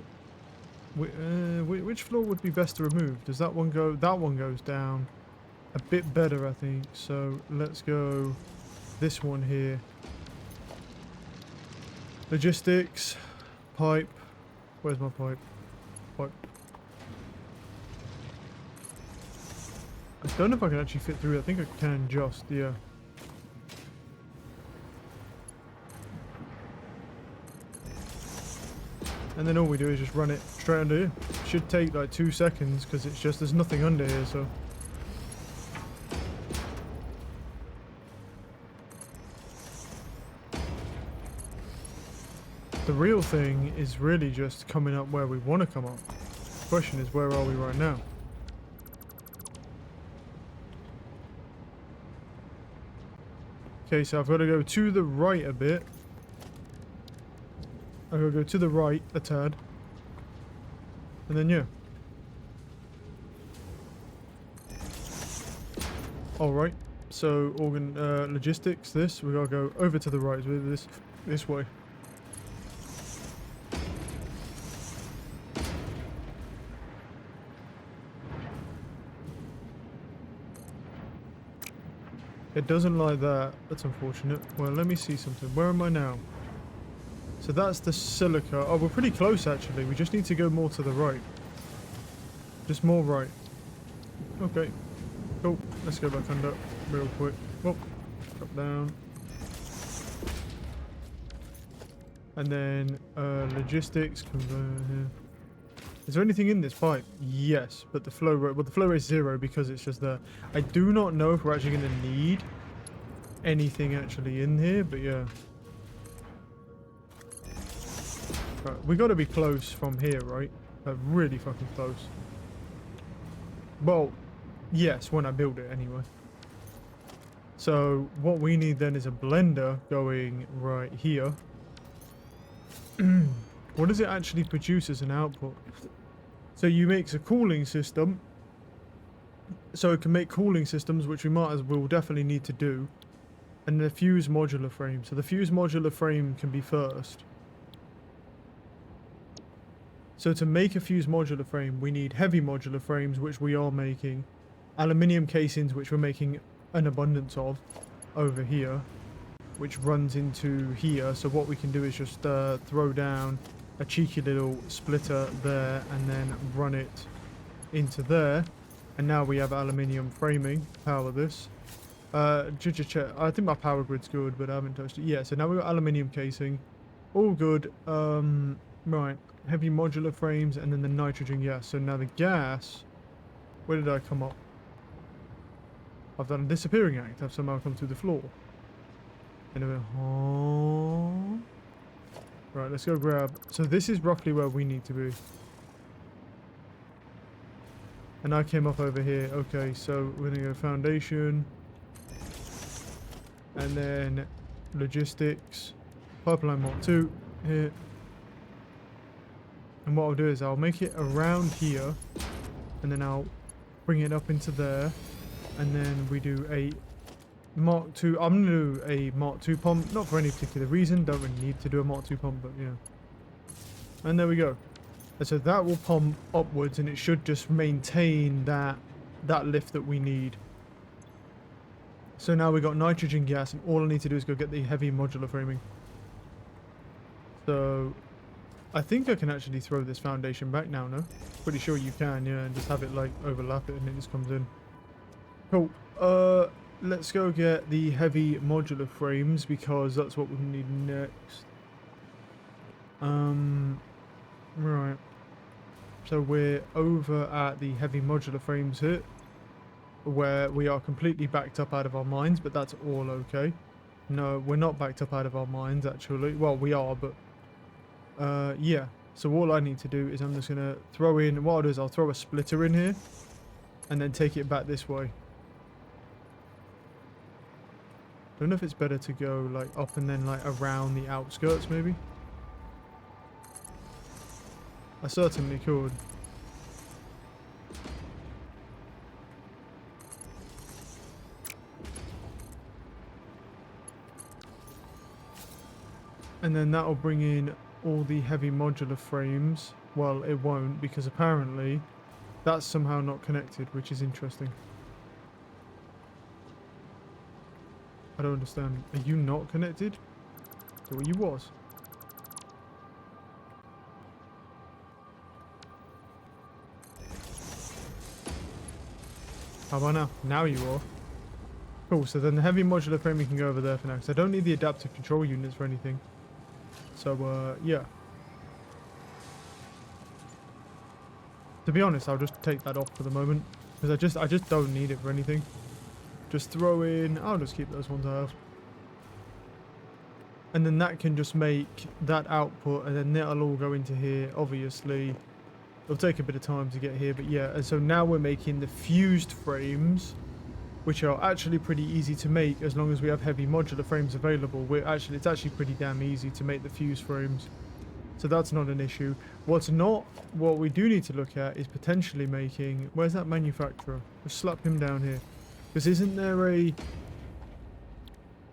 which floor would be best to remove? Does that one go? That one goes down a bit better, I think. So let's go this one here. Logistics. Pipe. Where's my pipe? Pipe. I don't know if I can actually fit through. I think I can just, yeah. And then all we do is just run it straight under here. Should take like 2 seconds because it's just, there's nothing under here, so. The real thing is really just coming up where we want to come up. The question is, where are we right now? Okay, so I've got to go to the right a bit. I've got to go to the right a tad. And then, yeah. Alright, so logistics, this, we got to go over to the right, this way. It doesn't like that. That's unfortunate. Well, let me see something. Where am I now? So that's the silica. Oh, we're pretty close, actually. We just need to go more to the right. Just more right. Okay. Cool. Let's go back under real quick. Oh, drop down. And then logistics. Convert here. Is there anything in this pipe? Yes, but the flow rate, well, the flow rate is 0 because it's just there. I do not know if we're actually going to need anything actually in here, but yeah. Right, we got to be close from here, right? Really fucking close. Well, yes, when I build it anyway. So what we need then is a blender going right here. What does it actually produce as an output? So you makes a cooling system. So it can make cooling systems, which we will definitely need to do. And the fuse modular frame. So the fuse modular frame can be first. So to make a fuse modular frame, we need heavy modular frames, which we are making. Aluminium casings, which we're making an abundance of over here, which runs into here. So what we can do is just throw down a cheeky little splitter there and then run it into there. And now we have aluminium framing. Power this. I think my power grid's good, but I haven't touched it. Yeah, so now we've got aluminium casing. All good. Right. Heavy modular frames and then the nitrogen gas. So now the gas, where did I come up? I've done a disappearing act. I've somehow come through the floor. Anyway, right, let's go grab. So this is roughly where we need to be. And I came up over here. Okay, so we're gonna go foundation. And then logistics. Pipeline Mark II here. And what I'll do is I'll make it around here. And then I'll bring it up into there. And then we do a Mark II. I'm going to do a Mark II pump. Not for any particular reason. Don't really need to do a Mark II pump, but yeah. And there we go. And so that will pump upwards and it should just maintain that lift that we need. So now we got nitrogen gas, and all I need to do is go get the heavy modular framing. So I think I can actually throw this foundation back now, no? Pretty sure you can, yeah, and just have it like overlap it and it just comes in. Cool. Let's go get the heavy modular frames because that's what we need next. Right. So we're over at the heavy modular frames here, where we are completely backed up out of our minds, but that's all okay. No, we're not backed up out of our minds, actually. Well, we are, but... yeah. So all I need to do is I'm just going to throw in... What I'll do is I'll throw a splitter in here, and then take it back this way. Don't know if it's better to go, like, up and then, like, around the outskirts, maybe? I certainly could. And then that'll bring in all the heavy modular frames. Well, it won't, because apparently that's somehow not connected, which is interesting. I don't understand. Are you not connected? So you was. How about now? Now you are. Cool, so then the heavy modular framing can go over there for now, because I don't need the adaptive control units for anything. So, yeah. To be honest, I'll just take that off for the moment, because I just don't need it for anything. Just throw in... I'll just keep those ones I have. And then that can just make that output, and then that'll all go into here, obviously. It'll take a bit of time to get here, but yeah. And so now we're making the fused frames, which are actually pretty easy to make as long as we have heavy modular frames available. It's actually pretty damn easy to make the fused frames. So that's not an issue. What we do need to look at is potentially making... Where's that manufacturer? We'll slap him down here. Because isn't there a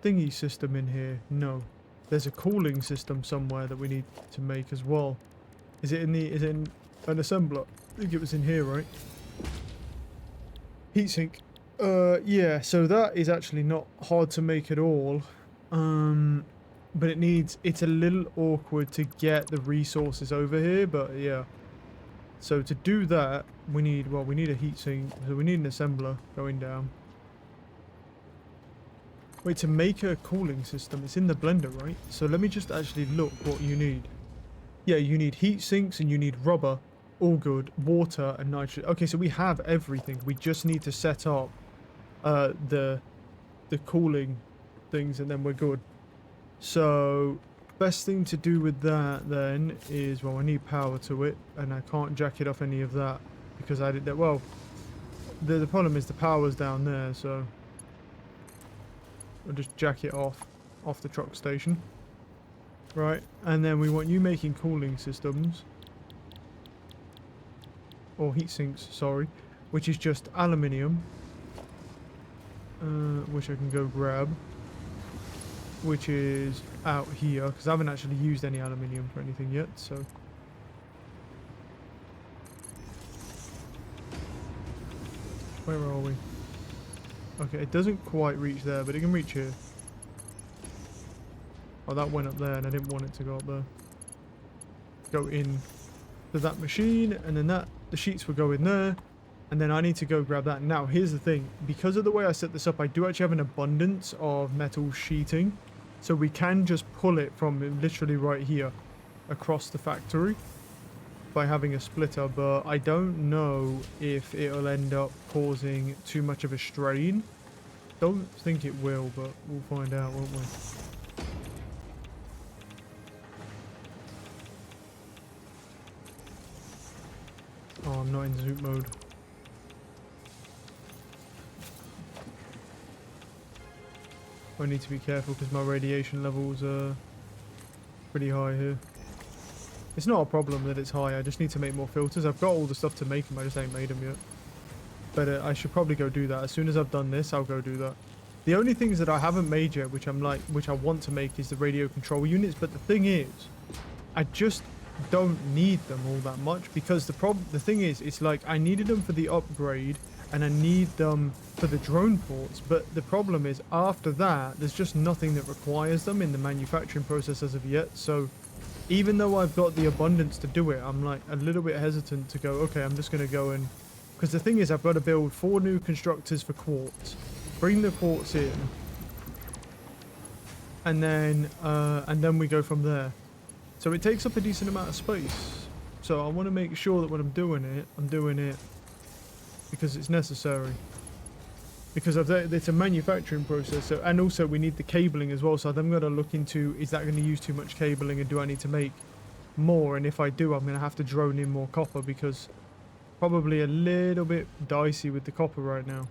thingy system in here? No. There's a cooling system somewhere that we need to make as well. Is it in an assembler? I think it was in here, right? Heatsink. Yeah, so that is actually not hard to make at all. But it's a little awkward to get the resources over here, but yeah. So to do that, we need a heatsink, so we need an assembler going down. Wait, to make a cooling system, it's in the blender, right? So let me just actually look what you need. Yeah, you need heat sinks and you need rubber. All good. Water and nitrogen. Okay, so we have everything. We just need to set up the cooling things and then we're good. So best thing to do with that then is, well, I need power to it and I can't jack it off any of that because I did that. Well, the problem is the power's down there, so I'll just jack it off the truck station. Right, and then we want you making cooling systems. Or heat sinks, sorry. Which is just aluminium. Which I can go grab. Which is out here, because I haven't actually used any aluminium for anything yet, so... Where are we? Okay, it doesn't quite reach there, but it can reach here. Oh, that went up there, and I didn't want it to go up there. Go in to that machine, and then the sheets will go in there, and then I need to go grab that. Now, here's the thing. Because of the way I set this up, I do actually have an abundance of metal sheeting, so we can just pull it from literally right here across the factory by having a splitter, but I don't know if it'll end up causing too much of a strain. Don't think it will, but we'll find out, won't we? Oh, I'm not in zoom mode. I need to be careful because my radiation levels are pretty high here. It's not a problem that it's high, I just need to make more filters. I've got all the stuff to make them, I just ain't made them yet. But I should probably go do that. As soon as I've done this, I'll go do that. The only things that I haven't made yet, which I want to make, is the radio control units. But the thing is, I just don't need them all that much because the thing is, it's like I needed them for the upgrade, and I need them for the drone ports. But the problem is, after that, there's just nothing that requires them in the manufacturing process as of yet. So even though I've got the abundance to do it, I'm like a little bit hesitant to go, okay, I'm just going to go and... Because the thing is, I've got to build 4 new constructors for quartz, bring the quartz in, and then we go from there. So it takes up a decent amount of space. So I want to make sure that when I'm doing it because it's necessary. Because it's a manufacturing process, so, and also we need the cabling as well. So I'm going to look into, is that going to use too much cabling, and do I need to make more? And if I do, I'm going to have to drone in more copper, because probably a little bit dicey with the copper right now.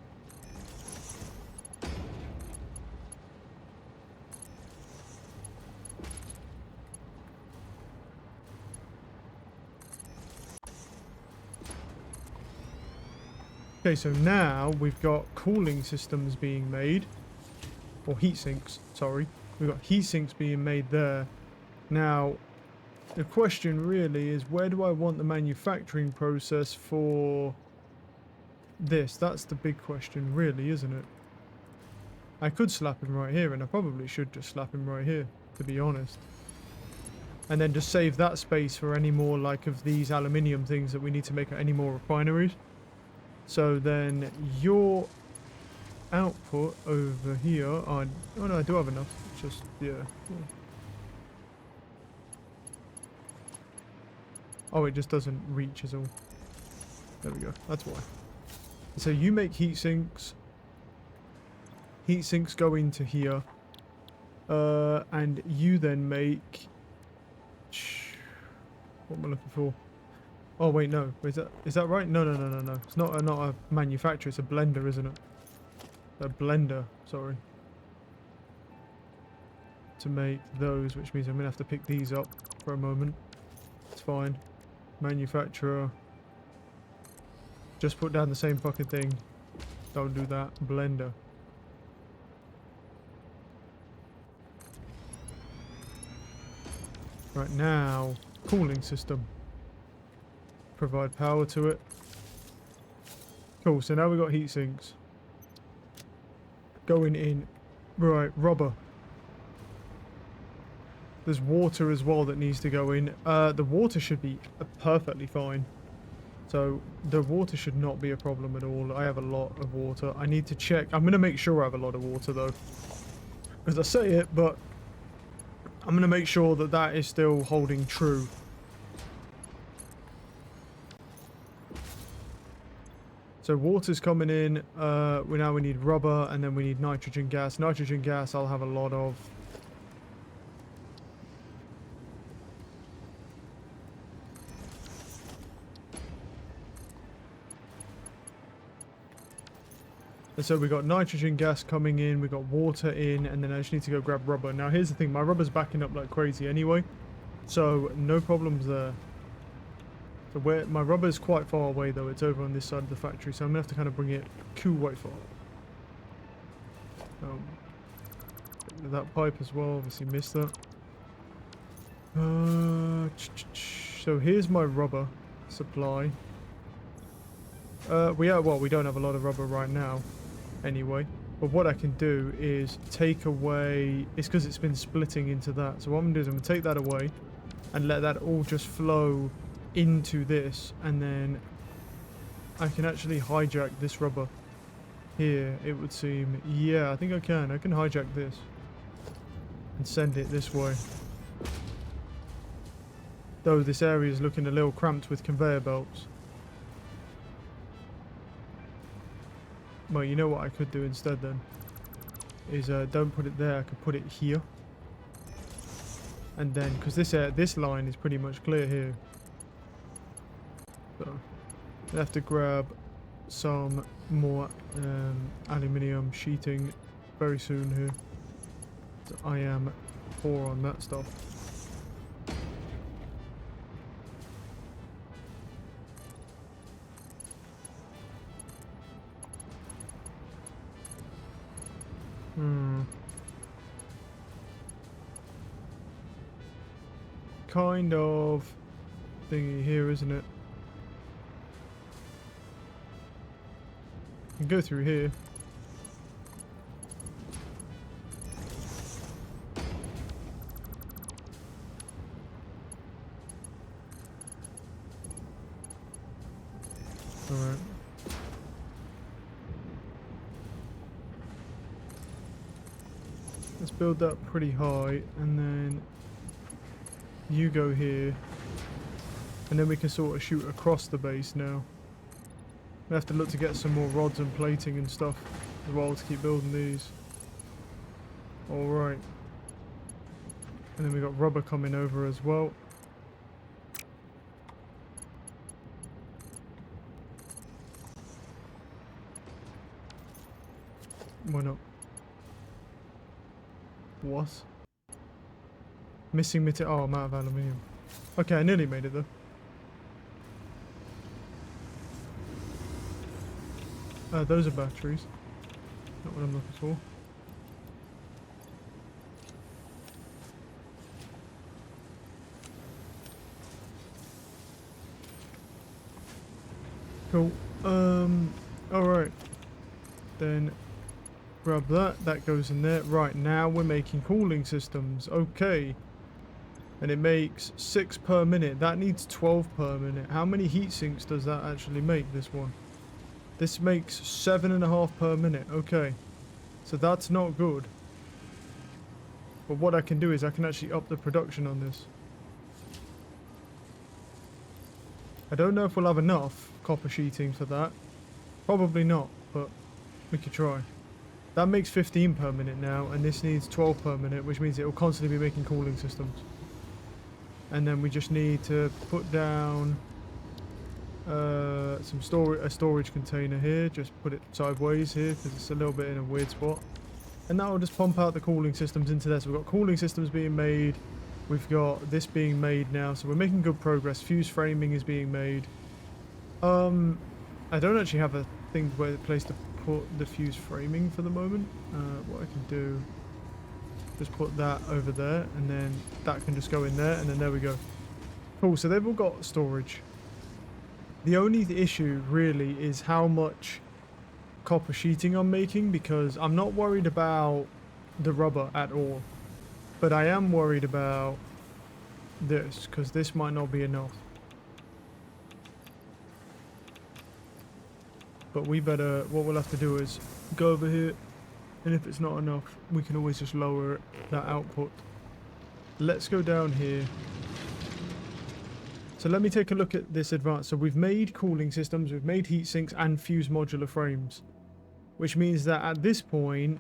Okay, so now we've got cooling systems being made, or heat sinks, sorry. We've got heat sinks being made there. Now, the question really is, where do I want the manufacturing process for this? That's the big question, really, isn't it? I could slap him right here, and I probably should just slap him right here, to be honest. And then just save that space for any more, like, of these aluminium things that we need to make any more refineries. So then your output over here, oh no, I do have enough, it's just, yeah. Oh, it just doesn't reach is all. There we go, that's why. So you make heat sinks. Heat sinks go into here. And you then make... What am I looking for? Oh wait, no. Is that right? No. It's not a manufacturer. It's a blender, isn't it? A blender. Sorry. To make those, which means I'm gonna have to pick these up for a moment. It's fine. Manufacturer. Just put down the same fucking thing. Don't do that. Blender. Right now, cooling system. Provide power to it. Cool, so now we've got heat sinks. Going in. Right, rubber. There's water as well that needs to go in. The water should be perfectly fine. So the water should not be a problem at all. I have a lot of water. I need to check. I'm going to make sure I have a lot of water though. Because I say it, but I'm going to make sure that that is still holding true. So water's coming in, we need rubber, and then we need nitrogen gas. Nitrogen gas I'll have a lot of. And so we got nitrogen gas coming in, we got water in, and then I just need to go grab rubber. Now here's the thing, my rubber's backing up like crazy anyway, so no problems there. So where my rubber's quite far away though, it's over on this side of the factory, so I'm gonna have to kind of bring it quite far. That pipe as well, obviously missed that. So here's my rubber supply. We don't have a lot of rubber right now, anyway. But what I can do is take away. It's because it's been splitting into that. So what I'm gonna do is I'm gonna take that away, and let that all just flow into this, and then I can actually hijack this rubber here, it would seem. Yeah, I think I can hijack this and send it this way, though this area is looking a little cramped with conveyor belts. Well, you know what I could do instead then is don't put it there, I could put it here, and then because this line is pretty much clear here. So I have to grab some more aluminium sheeting very soon here. So I am poor on that stuff. Kind of thingy here, isn't it? can go through here. Alright. Let's build that pretty high, and then you go here, and then we can sort of shoot across the base now. We have to look to get some more rods and plating and stuff as well to keep building these. Alright. And then we got rubber coming over as well. Why not? What? Missing material. Oh, I'm out of aluminium. Okay, I nearly made it though. Those are batteries. Not what I'm looking for. Cool. Alright. Then grab that. That goes in there. Right, now we're making cooling systems. Okay. And it makes 6 per minute. That needs 12 per minute. How many heat sinks does that actually make, this one? This makes 7.5 per minute. Okay. So that's not good. But what I can do is I can actually up the production on this. I don't know if we'll have enough copper sheeting for that. Probably not, but we could try. That makes 15 per minute now, and this needs 12 per minute, which means it will constantly be making cooling systems. And then we just need to put down a storage container here. Just put it sideways here because it's a little bit in a weird spot. And that will just pump out the cooling systems into there. So we've got cooling systems being made. We've got this being made now. So we're making good progress. Fuse framing is being made. I don't actually have a place to put the fuse framing for the moment. What I can do, just put that over there, and then that can just go in there, and then there we go. Cool, so they've all got storage. The only issue really is how much copper sheeting I'm making, because I'm not worried about the rubber at all, but I am worried about this, because this might not be enough. But we better, what we'll have to do is go over here, and if it's not enough, we can always just lower that output. Let's go down here. So let me take a look at this advanced. So we've made cooling systems, we've made heat sinks and fuse modular frames, which means that at this point,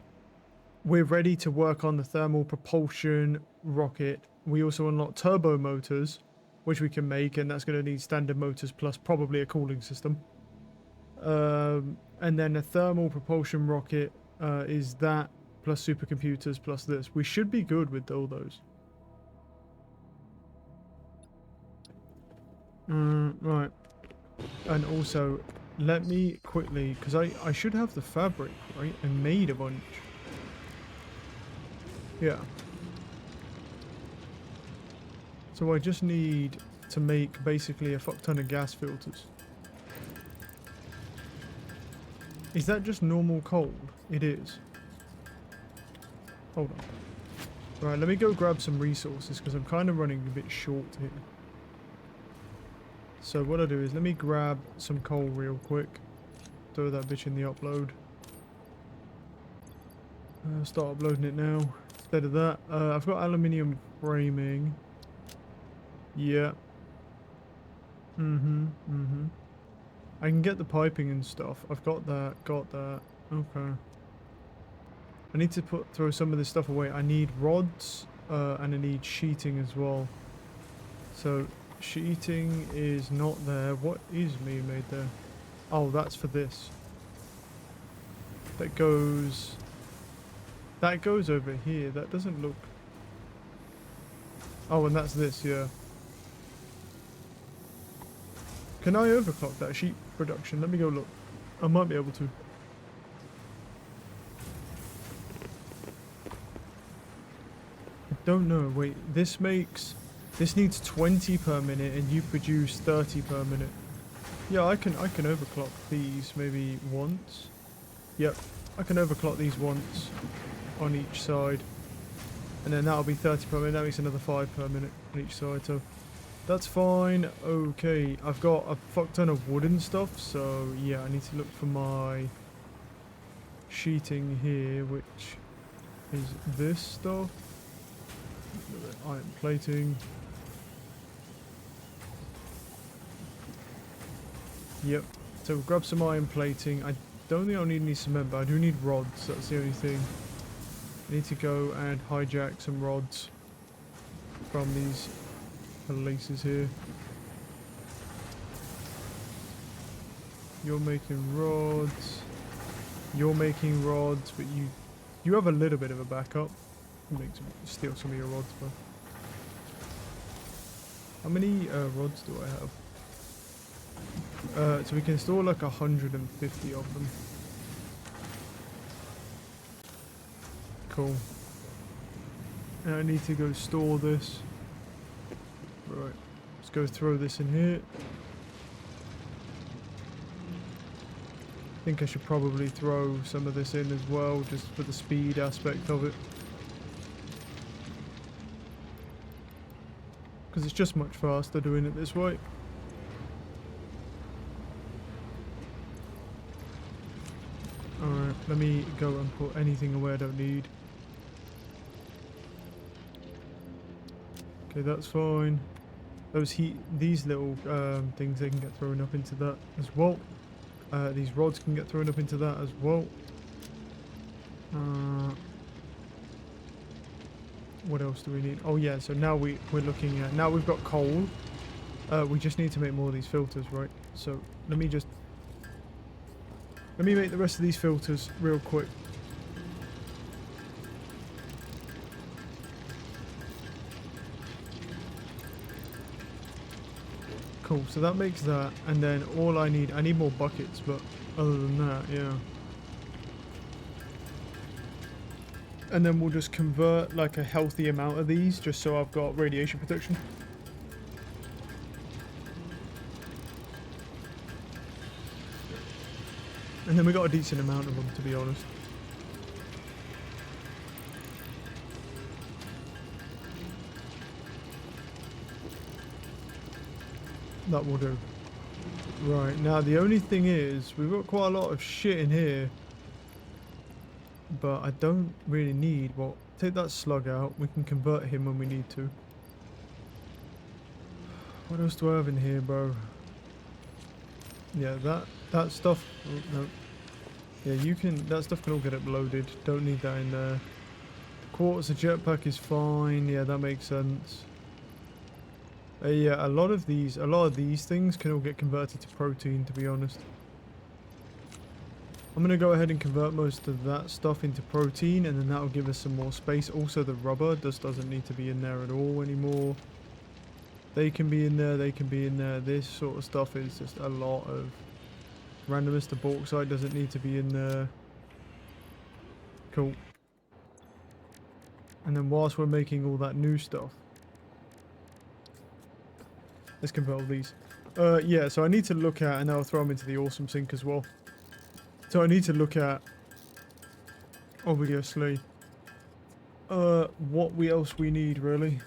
we're ready to work on the thermal propulsion rocket. We also unlock turbo motors, which we can make, and that's going to need standard motors plus probably a cooling system. And then a thermal propulsion rocket is that plus supercomputers plus this. We should be good with all those. Right. And also, let me quickly, because I should have the fabric, right? I made a bunch. Yeah. So I just need to make basically a fuck ton of gas filters. Is that just normal coal? It is. Hold on. Right, let me go grab some resources because I'm kind of running a bit short here. So what I'll do is let me grab some coal real quick. Throw that bitch in the upload. Start uploading it now. Instead of that, I've got aluminium framing. Yeah. I can get the piping and stuff. I've got that, Okay. I need to throw some of this stuff away. I need rods, and I need sheeting as well. So, sheeting is not there. What is being made there? Oh, that's for this. That goes over here. That doesn't look... Oh, and that's this, yeah. Can I overclock that sheet production? Let me go look. I might be able to. I don't know. Wait, this needs 20 per minute and you produce 30 per minute. Yeah, I can overclock these maybe once. Yep, I can overclock these once on each side. And then that'll be 30 per minute. That makes another 5 per minute on each side. So that's fine. Okay, I've got a fuck ton of wooden stuff. So yeah, I need to look for my sheeting here, which is this stuff. Iron plating. Yep. So we'll grab some iron plating. I don't think I'll need any cement, but I do need rods. That's the only thing. I need to go and hijack some rods from these places here. You're making rods. You're making rods, but you have a little bit of a backup. Steal some of your rods, bro. How many rods do I have? So we can store like 150 of them. Cool. And I need to go store this. Right. Let's go throw this in here. I think I should probably throw some of this in as well, just for the speed aspect of it. Because it's just much faster doing it this way. Alright, let me go and put anything away I don't need. Okay, that's fine. These little things, they can get thrown up into that as well. These rods can get thrown up into that as well. What else do we need? Oh yeah, so now we're looking at, now we've got coal. We just need to make more of these filters, right? So let me make the rest of these filters real quick. Cool, so that makes that, and then all I need more buckets, but other than that, yeah. And then we'll just convert like a healthy amount of these, just so I've got radiation protection. And then we got a decent amount of them, to be honest. That will do. Right, now the only thing is, we've got quite a lot of shit in here. But I don't really need, well, take that slug out. We can convert him when we need to. What else do I have in here, bro? Yeah, that stuff, oh, no. Yeah, that stuff can all get uploaded. Don't need that in there. Quartz, a jetpack is fine. Yeah, that makes sense. Yeah, a lot of these things can all get converted to protein, to be honest. I'm going to go ahead and convert most of that stuff into protein, and then that'll give us some more space. Also, the rubber just doesn't need to be in there at all anymore. They can be in there, they can be in there. This sort of stuff is just a lot of randomness. The bauxite doesn't need to be in there. Cool. And then whilst we're making all that new stuff, let's convert all these. Yeah, so I need to look at, and I'll throw them into the awesome sink as well. So I need to look at, obviously, what else we need, really.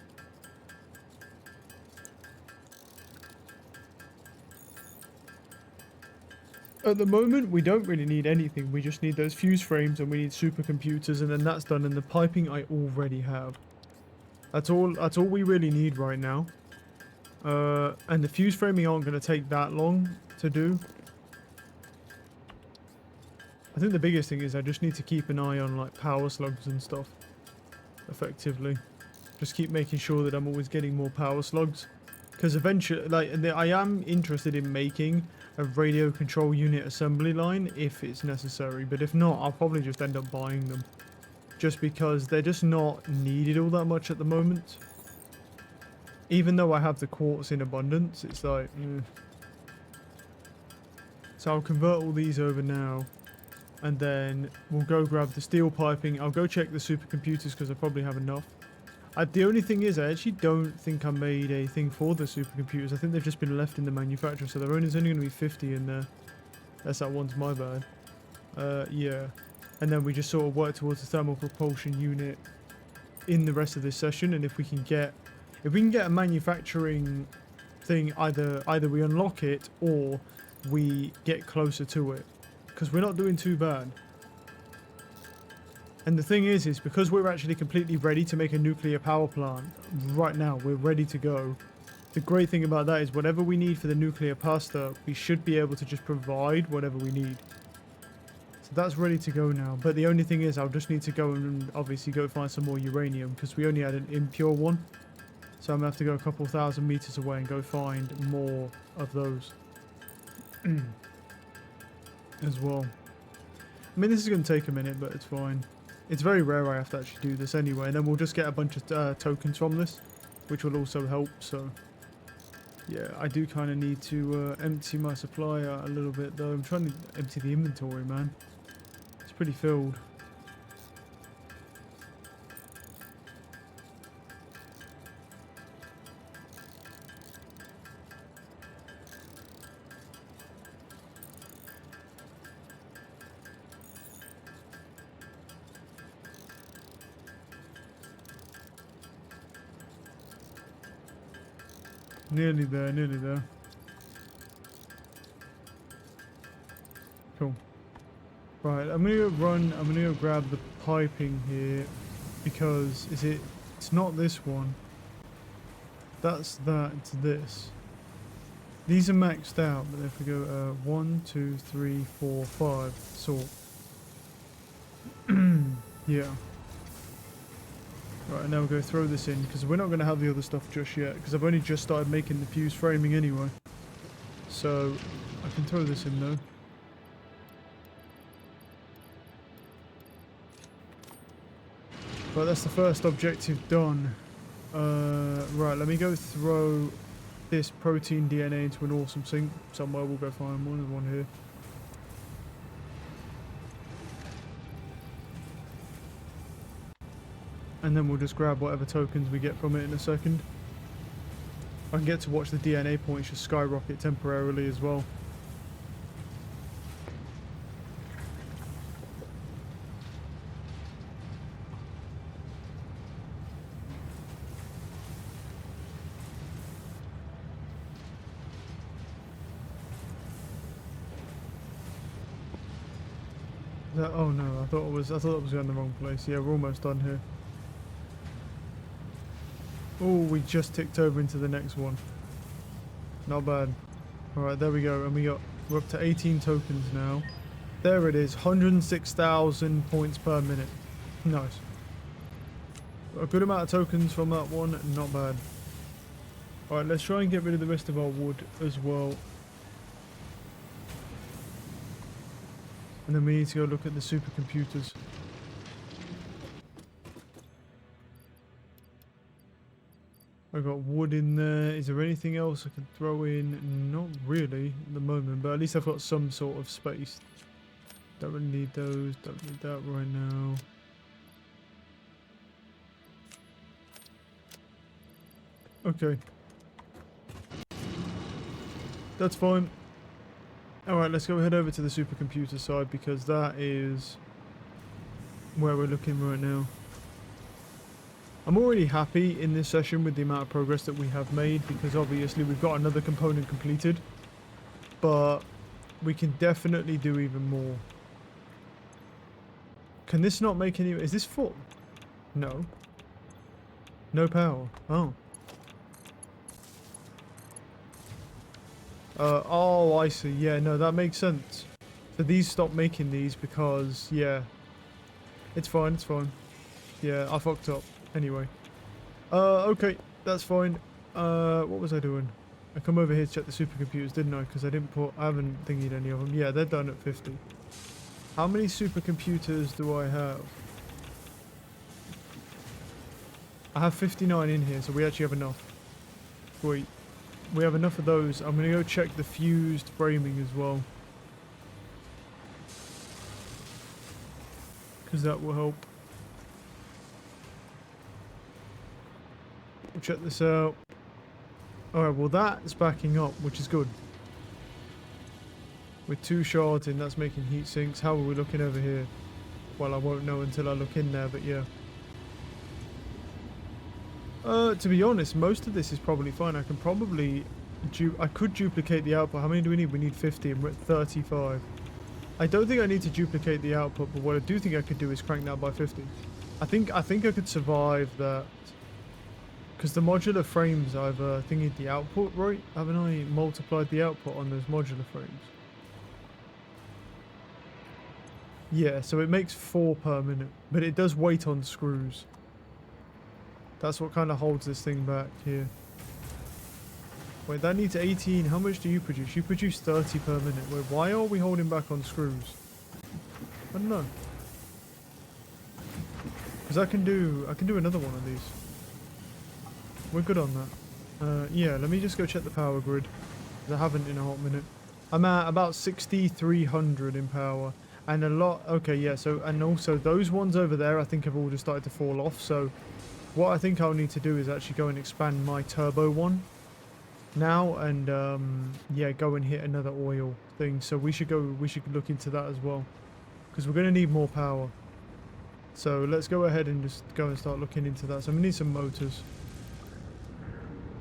At the moment, we don't really need anything. We just need those fuse frames, and we need supercomputers, and then that's done. And the piping I already have. That's all we really need right now. And the fuse framing aren't going to take that long to do. I think the biggest thing is I just need to keep an eye on like power slugs and stuff. Effectively. Just keep making sure that I'm always getting more power slugs. Because eventually, I am interested in making a radio control unit assembly line if it's necessary. But if not, I'll probably just end up buying them. Just because they're just not needed all that much at the moment. Even though I have the quartz in abundance, it's like, So I'll convert all these over now. And then we'll go grab the steel piping. I'll go check the supercomputers because I probably have enough. The only thing is, I actually don't think I made a thing for the supercomputers. I think they've just been left in the manufacturer, so there's only going to be 50 in there. Unless that one's my bad. Yeah. And then we just sort of work towards the thermal propulsion unit in the rest of this session. And if we can get a manufacturing thing, either we unlock it or we get closer to it, because we're not doing too bad. And the thing is because we're actually completely ready to make a nuclear power plant right now, we're ready to go. The great thing about that is whatever we need for the nuclear pasta, we should be able to just provide whatever we need. So that's ready to go now. But the only thing is I'll just need to go and obviously go find some more uranium, because we only had an impure one. So I'm going to have to go a couple thousand meters away and go find more of those as well. I mean, this is going to take a minute, but it's fine. It's very rare I have to actually do this anyway, and then we'll just get a bunch of tokens from this, which will also help. So yeah, I do kind of need to empty my supply out a little bit, though. I'm trying to empty the inventory, man. It's pretty filled. Nearly there, nearly there. Cool. Right, I'm gonna go grab the piping here, because it's not this one. That's that, it's this. These are maxed out, but if we go 1, 2, 3, 4, 5, sort. Yeah. Right, now we'll go throw this in, because we're not going to have the other stuff just yet, because I've only just started making the fuse framing anyway. So, I can throw this in though. Right, that's the first objective done. Right, let me go throw this protein DNA into an awesome sink somewhere. We'll go find one. There's one here. And then we'll just grab whatever tokens we get from it in a second. I can get to watch the DNA points just skyrocket temporarily as well. Oh no, I thought it was going the wrong place. Yeah, we're almost done here. Oh, we just ticked over into the next one. Not bad. Alright, there we go. And we're up to 18 tokens now. There it is, 106,000 points per minute. Nice. A good amount of tokens from that one, not bad. Alright, let's try and get rid of the rest of our wood as well. And then we need to go look at the supercomputers. I got wood in there. Is there anything else I can throw in? Not really at the moment, but at least I've got some sort of space. Don't really need those. Don't need that right now. Okay. That's fine. Alright, let's go head over to the supercomputer side, because that is where we're looking right now. I'm already happy in this session with the amount of progress that we have made, because obviously we've got another component completed, but we can definitely do even more. Can this not make any... Is this full? No. No power. Oh. Oh, I see. Yeah, no, that makes sense. So these stopped making these because, yeah. It's fine, it's fine. Yeah, I fucked up. Anyway. Okay, that's fine. What was I doing? I come over here to check the supercomputers, didn't I? Because I haven't thingied any of them. Yeah, they're done at 50. How many supercomputers do I have? I have 59 in here, so we actually have enough. Wait. We have enough of those. I'm going to go check the fused framing as well, because that will help. We'll check this out. Alright, well that's backing up, which is good. With 2 shards in, that's making heat sinks. How are we looking over here? Well, I won't know until I look in there, but yeah. To be honest, most of this is probably fine. I can probably... I could duplicate the output. How many do we need? We need 50 and we're at 35. I don't think I need to duplicate the output, but what I do think I could do is crank that by 50. I think I could survive that. Because the modular frames, I've thingied the output, right? Haven't I multiplied the output on those modular frames? Yeah, so it makes 4 per minute, but it does weight on screws. That's what kind of holds this thing back here. Wait, that needs 18. How much do you produce? You produce 30 per minute. Wait, why are we holding back on screws? I don't know. Because I can do another one of these. We're good on that. Yeah, let me just go check the power grid. 'Cause I haven't in a hot minute. I'm at about 6,300 in power. And a lot... Okay, yeah, so... And also, those ones over there, I think have all just started to fall off. So, what I think I'll need to do is actually go and expand my turbo one now. And, yeah, go and hit another oil thing. So, we should look into that as well. Because we're going to need more power. So, let's go ahead and just go and start looking into that. So, we need some motors.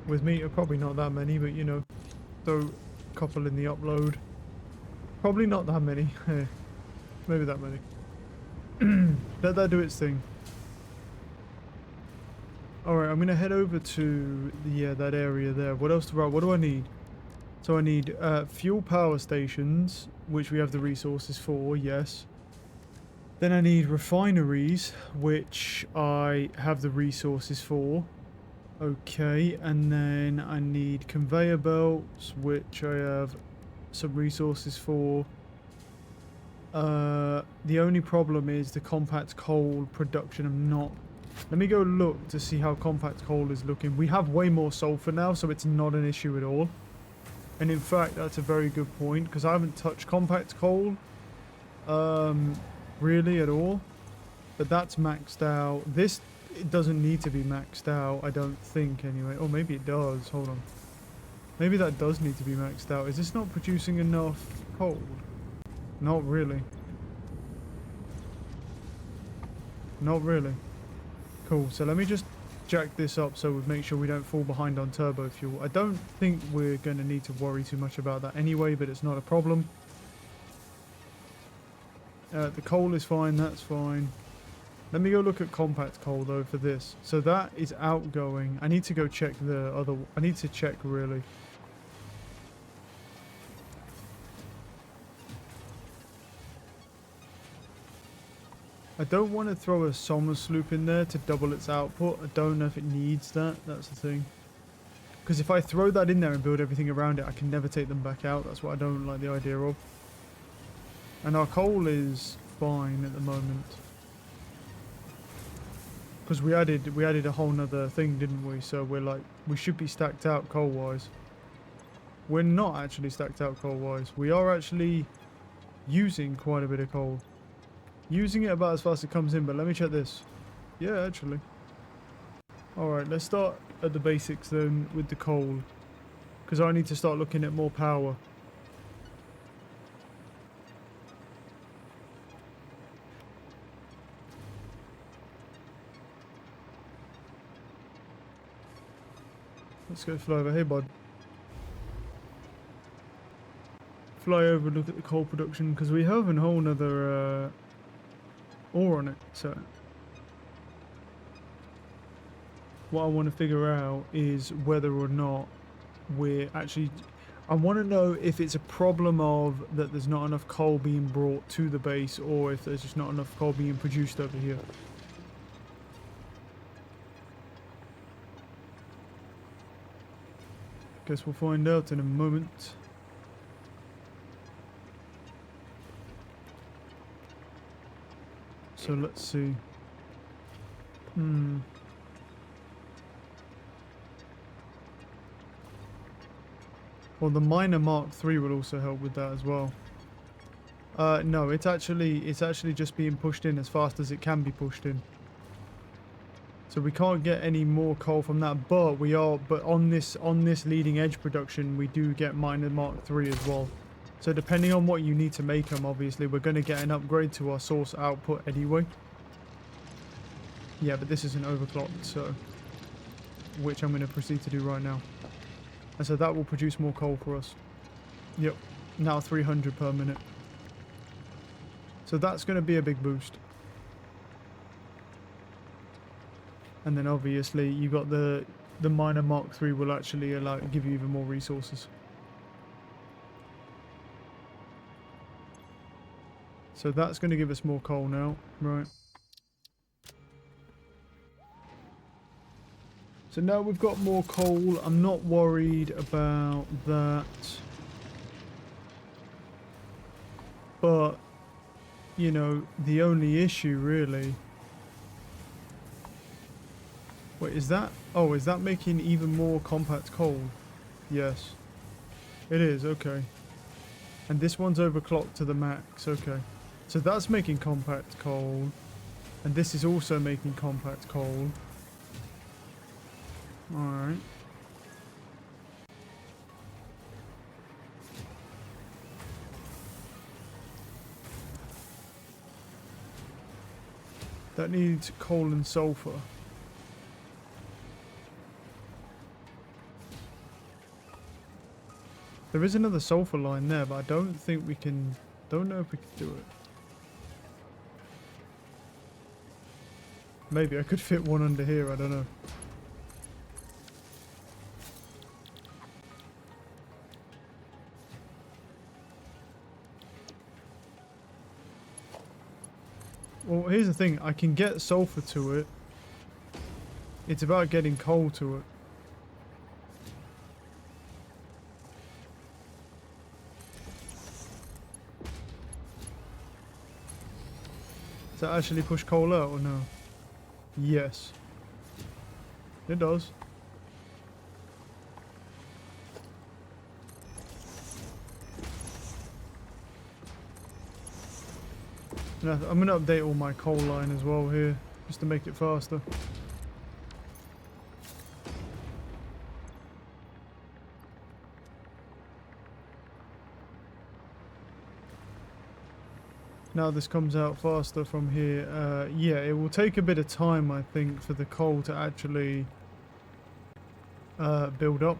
With meter, probably not that many, but, you know, throw a couple in the upload. Probably not that many. Maybe that many. Let that do its thing. Alright, I'm going to head over to that area there. What else what do I need? So I need fuel power stations, which we have the resources for, yes. Then I need refineries, which I have the resources for. Okay, and then I need conveyor belts, which I have some resources for. The only problem is the compact coal production. I'm not... Let me go look to see how compact coal is looking. We have way more sulfur now, so it's not an issue at all. And in fact, that's a very good point, because I haven't touched compact coal, really at all. But that's maxed out. This, it doesn't need to be maxed out, I don't think, anyway. Or maybe it does. Hold on. Maybe that does need to be maxed out. Is this not producing enough coal? Not really. Not really. Cool, so let me just jack this up so we make sure we don't fall behind on turbo fuel. I don't think we're going to need to worry too much about that anyway, but it's not a problem. The coal is fine, that's fine. Let me go look at compact coal though for this. So that is outgoing. I need to go check the other... I need to check really. I don't want to throw a Somers loop in there to double its output. I don't know if it needs that. That's the thing. Because if I throw that in there and build everything around it, I can never take them back out. That's what I don't like the idea of. And our coal is fine at the moment. Because we added a whole nother thing, didn't we? So we're like, we should be stacked out coal-wise. We're not actually stacked out coal-wise. We are actually using quite a bit of coal. Using it about as fast as it comes in, but let me check this. Yeah, actually. Alright, let's start at the basics then with the coal. Because I need to start looking at more power. Let's go fly over. Hey, bud. Fly over and look at the coal production, because we have a whole nother ore on it. So what I want to figure out is whether or not we're actually... I want to know if it's a problem of that there's not enough coal being brought to the base, or if there's just not enough coal being produced over here. Guess we'll find out in a moment. So let's see. Well, the miner Mark III will also help with that as well. No, it's actually just being pushed in as fast as it can be pushed in. So we can't get any more coal from that, but we are. But on this leading edge production, we do get miner Mark III as well. So depending on what you need to make them, obviously, we're going to get an upgrade to our source output anyway. Yeah, but this isn't overclocked, so... which I'm going to proceed to do right now. And so that will produce more coal for us. Yep, now 300 per minute. So that's going to be a big boost. And then obviously you got the miner Mark III will actually allow give you even more resources. So that's going to give us more coal now, right? So now we've got more coal. I'm not worried about that. But, you know, the only issue really... Wait, is that... Oh, is that making even more compact coal? Yes. It is, okay. And this one's overclocked to the max, okay. So that's making compact coal. And this is also making compact coal. Alright. That needs coal and sulfur. There is another sulfur line there, but I don't think we can... Don't know if we can do it. Maybe I could fit one under here, I don't know. Well, here's the thing. I can get sulfur to it. It's about getting coal to it. Does that actually push coal out or no? Yes. It does. And I'm going to update all my coal line as well here, just to make it faster. Now this comes out faster from here. Yeah, it will take a bit of time, I think, for the coal to actually build up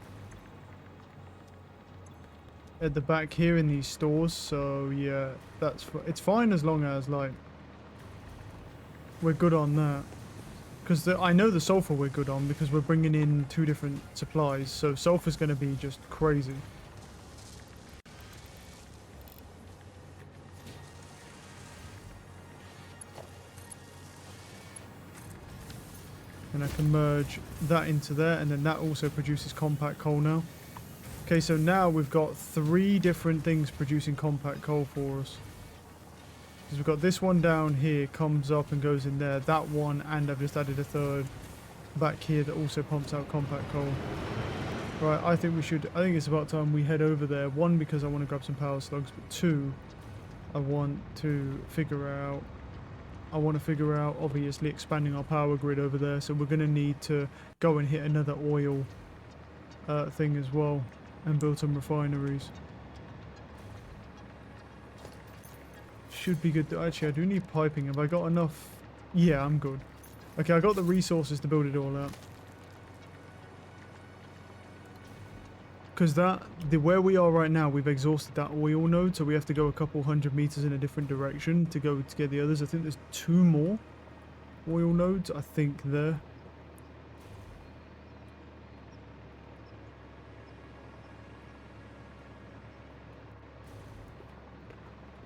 at the back here in these stores. So yeah, it's fine as long as like we're good on that. Because I know the sulfur we're good on because we're bringing in 2 different supplies. So sulfur's going to be just crazy. And I can merge that into there, and then that also produces compact coal now. Okay, so now we've got 3 different things producing compact coal for us. Because we've got this one down here, comes up and goes in there. That one, and I've just added a 3rd back here that also pumps out compact coal. Right, I think it's about time we head over there. 1, because I want to grab some power slugs, but 2, I want to figure out obviously expanding our power grid over there, so we're going to need to go and hit another oil thing as well and build some refineries. Should be good. Actually, I do need piping. Have I got enough? Yeah, I'm good. Okay, I got the resources to build it all out. Because where we are right now, we've exhausted that oil node, so we have to go a couple 100 meters in a different direction to go to get the others. I think there's 2 more oil nodes, I think, there.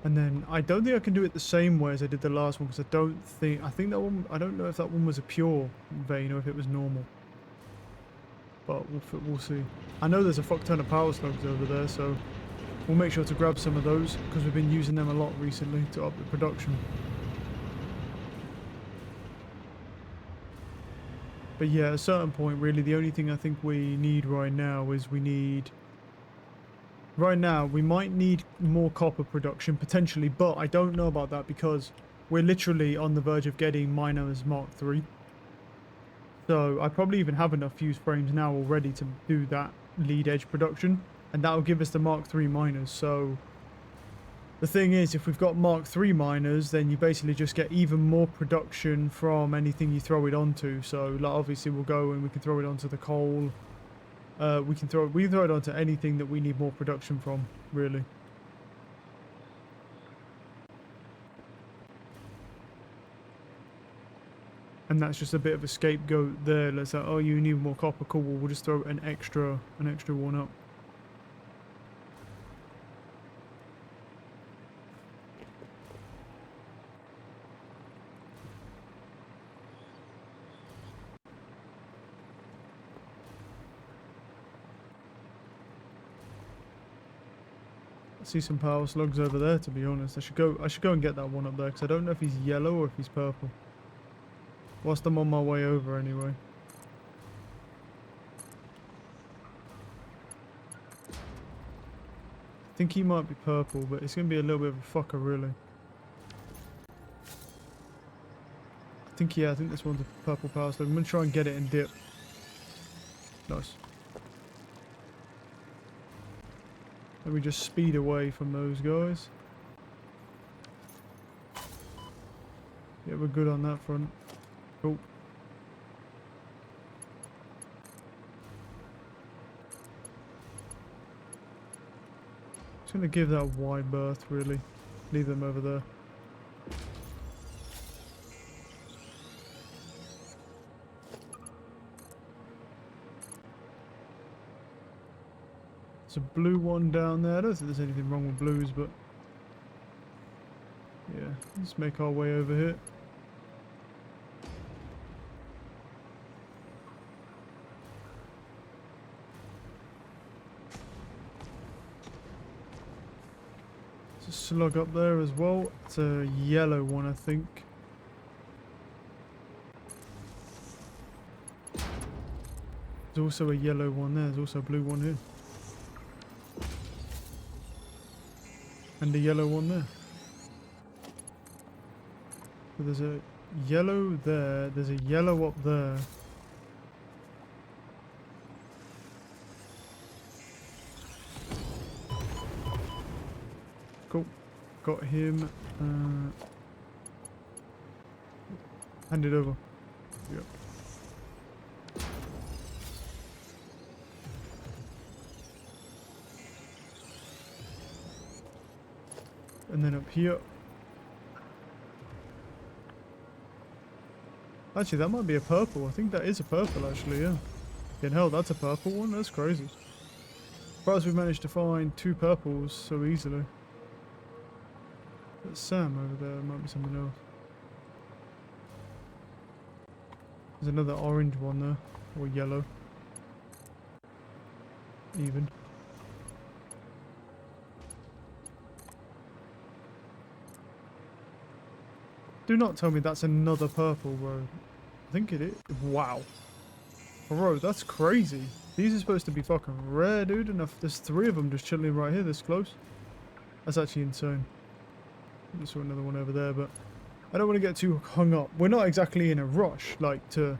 And then I don't think I can do it the same way as I did the last one, because I think that one, I don't know if that one was a pure vein or if it was normal. But we'll see. I know there's a fuck ton of power slugs over there, so we'll make sure to grab some of those, because we've been using them a lot recently to up the production. But yeah, at a certain point, really, the only thing I think we need right now is right now, we might need more copper production, potentially, but I don't know about that because we're literally on the verge of getting miners Mark III. So I probably even have enough fuse frames now already to do that lead edge production, and that will give us the Mark III miners. So The thing is, if we've got Mark III miners, then you basically just get even more production from anything you throw it onto. So, like, obviously we'll go and we can throw it onto the coal. We can throw it onto anything that we need more production from, really. And that's just a bit of a scapegoat there. Let's say, oh, you need more copper. Cool. We'll just throw an extra one up. I see some power slugs over there, to be honest. I should go and get that one up there, because I don't know if he's yellow or if he's purple. Whilst I'm on my way over anyway. I think he might be purple, but it's going to be a little bit of a fucker, really. I think this one's a purple power slug. I'm going to try and get it and dip. Nice. Let me just speed away from those guys. Yeah, we're good on that front. Cool. Just gonna give that wide berth, really. Leave them over there. There's a blue one down there. I don't think there's anything wrong with blues, but yeah, let's make our way over here. There's a slug up there as well. It's a yellow one, I think. There's also a yellow one there. There's also a blue one here. And a yellow one there. So there's a yellow there. There's a yellow up there. Cool. Got him. Hand it over. Yep. And then up here. Actually, that might be a purple. I think that is a purple, actually, yeah. In hell, that's a purple one? That's crazy. Surprised we've managed to find 2 purples so easily. That's Sam over there. Might be something else. There's another orange one there. Or yellow. Even. Do not tell me that's another purple, bro. I think it is. Wow. Bro, that's crazy. These are supposed to be fucking rare, dude. And if there's 3 of them just chilling right here this close. That's actually insane. I saw another one over there, but I don't want to get too hung up. We're not exactly in a rush, like, to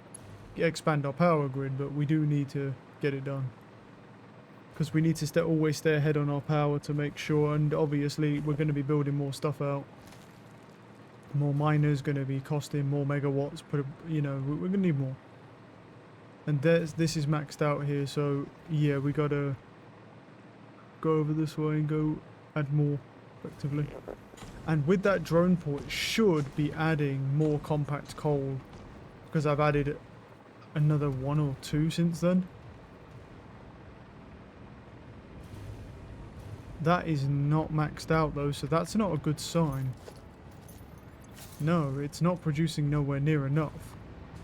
expand our power grid, but we do need to get it done. Because we need to always stay ahead on our power to make sure, and obviously we're going to be building more stuff out. More miners going to be costing more megawatts, but you know, we're going to need more. And this is maxed out here, so yeah, we got to go over this way and go add more effectively. And with that drone port, it should be adding more compact coal, because I've added another 1 or 2 since then. That is not maxed out though, so that's not a good sign. No, it's not producing nowhere near enough.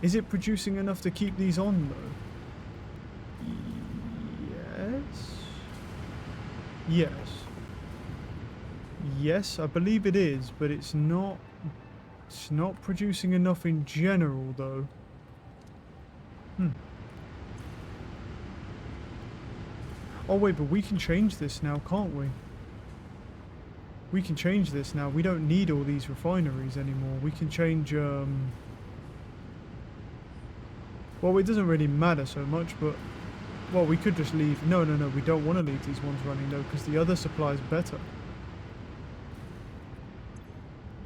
Is it producing enough to keep these on though? Yes. Yes. Yes, I believe it is, but it's not producing enough in general though. Oh wait, but we can change this now, can't we? We can change this now. We don't need all these refineries anymore. We can change, well, it doesn't really matter so much, but, well, we could just leave. No, we don't want to leave these ones running, though, because the other supply is better.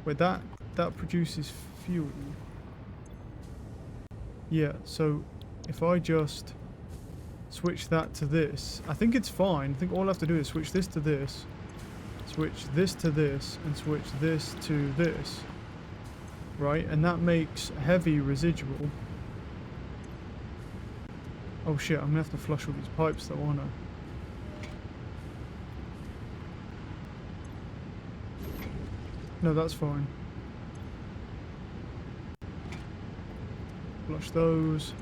Wait, that produces fuel. Yeah, so if I just switch that to this, I think it's fine. I think all I have to do is switch this to this, switch this to this, and switch this to this. Right, and that makes heavy residual. Oh shit, I'm gonna have to flush all these pipes though, aren't I? No, that's fine. Flush those.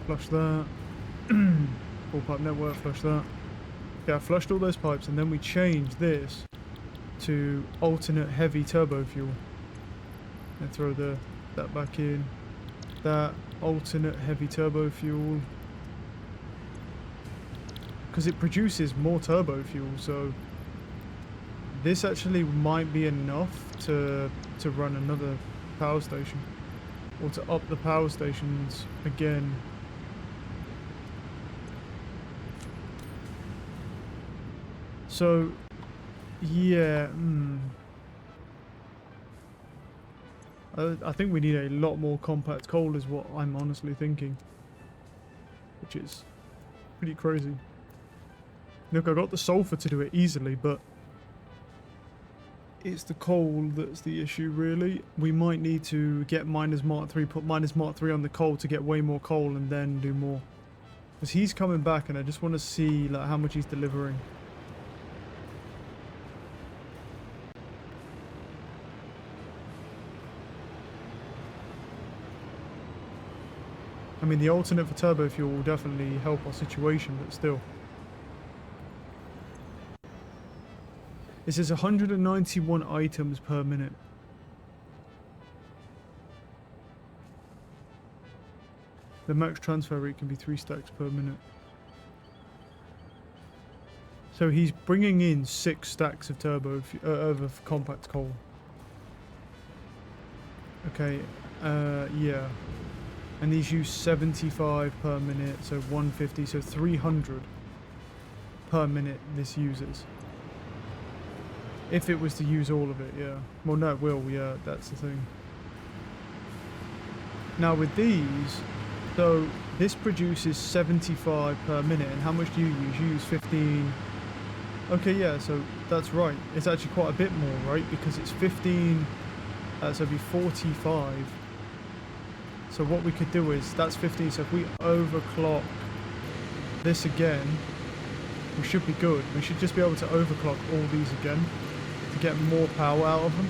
Flush that. Full pipe network, flush that. Yeah, I flushed all those pipes and then we changed this to alternate heavy turbo fuel. And throw that back in. That alternate heavy turbo fuel. Because it produces more turbo fuel, so this actually might be enough to run another power station. Or to up the power stations again. So, yeah, I think we need a lot more compact coal is what I'm honestly thinking. Which is pretty crazy. Look, I got the sulfur to do it easily, but it's the coal that's the issue, really. We might need to get Miners Mark 3, put Miners Mark 3 on the coal to get way more coal and then do more. Because he's coming back and I just want to see like how much he's delivering. I mean, the alternate for turbo fuel will definitely help our situation, but still. It says 191 items per minute. The max transfer rate can be 3 stacks per minute. So he's bringing in 6 stacks of of compact coal. Okay, yeah. And these use 75 per minute, so 150, so 300 per minute this uses. If it was to use all of it, yeah. Well, no, it will, yeah, that's the thing. Now with these, so this produces 75 per minute, and how much do you use? You use 15. Okay, yeah, so that's right. It's actually quite a bit more, right? Because it's 15, so it'd be 45. So what we could do is, that's 15, so if we overclock this again, we should be good. We should just be able to overclock all these again to get more power out of them.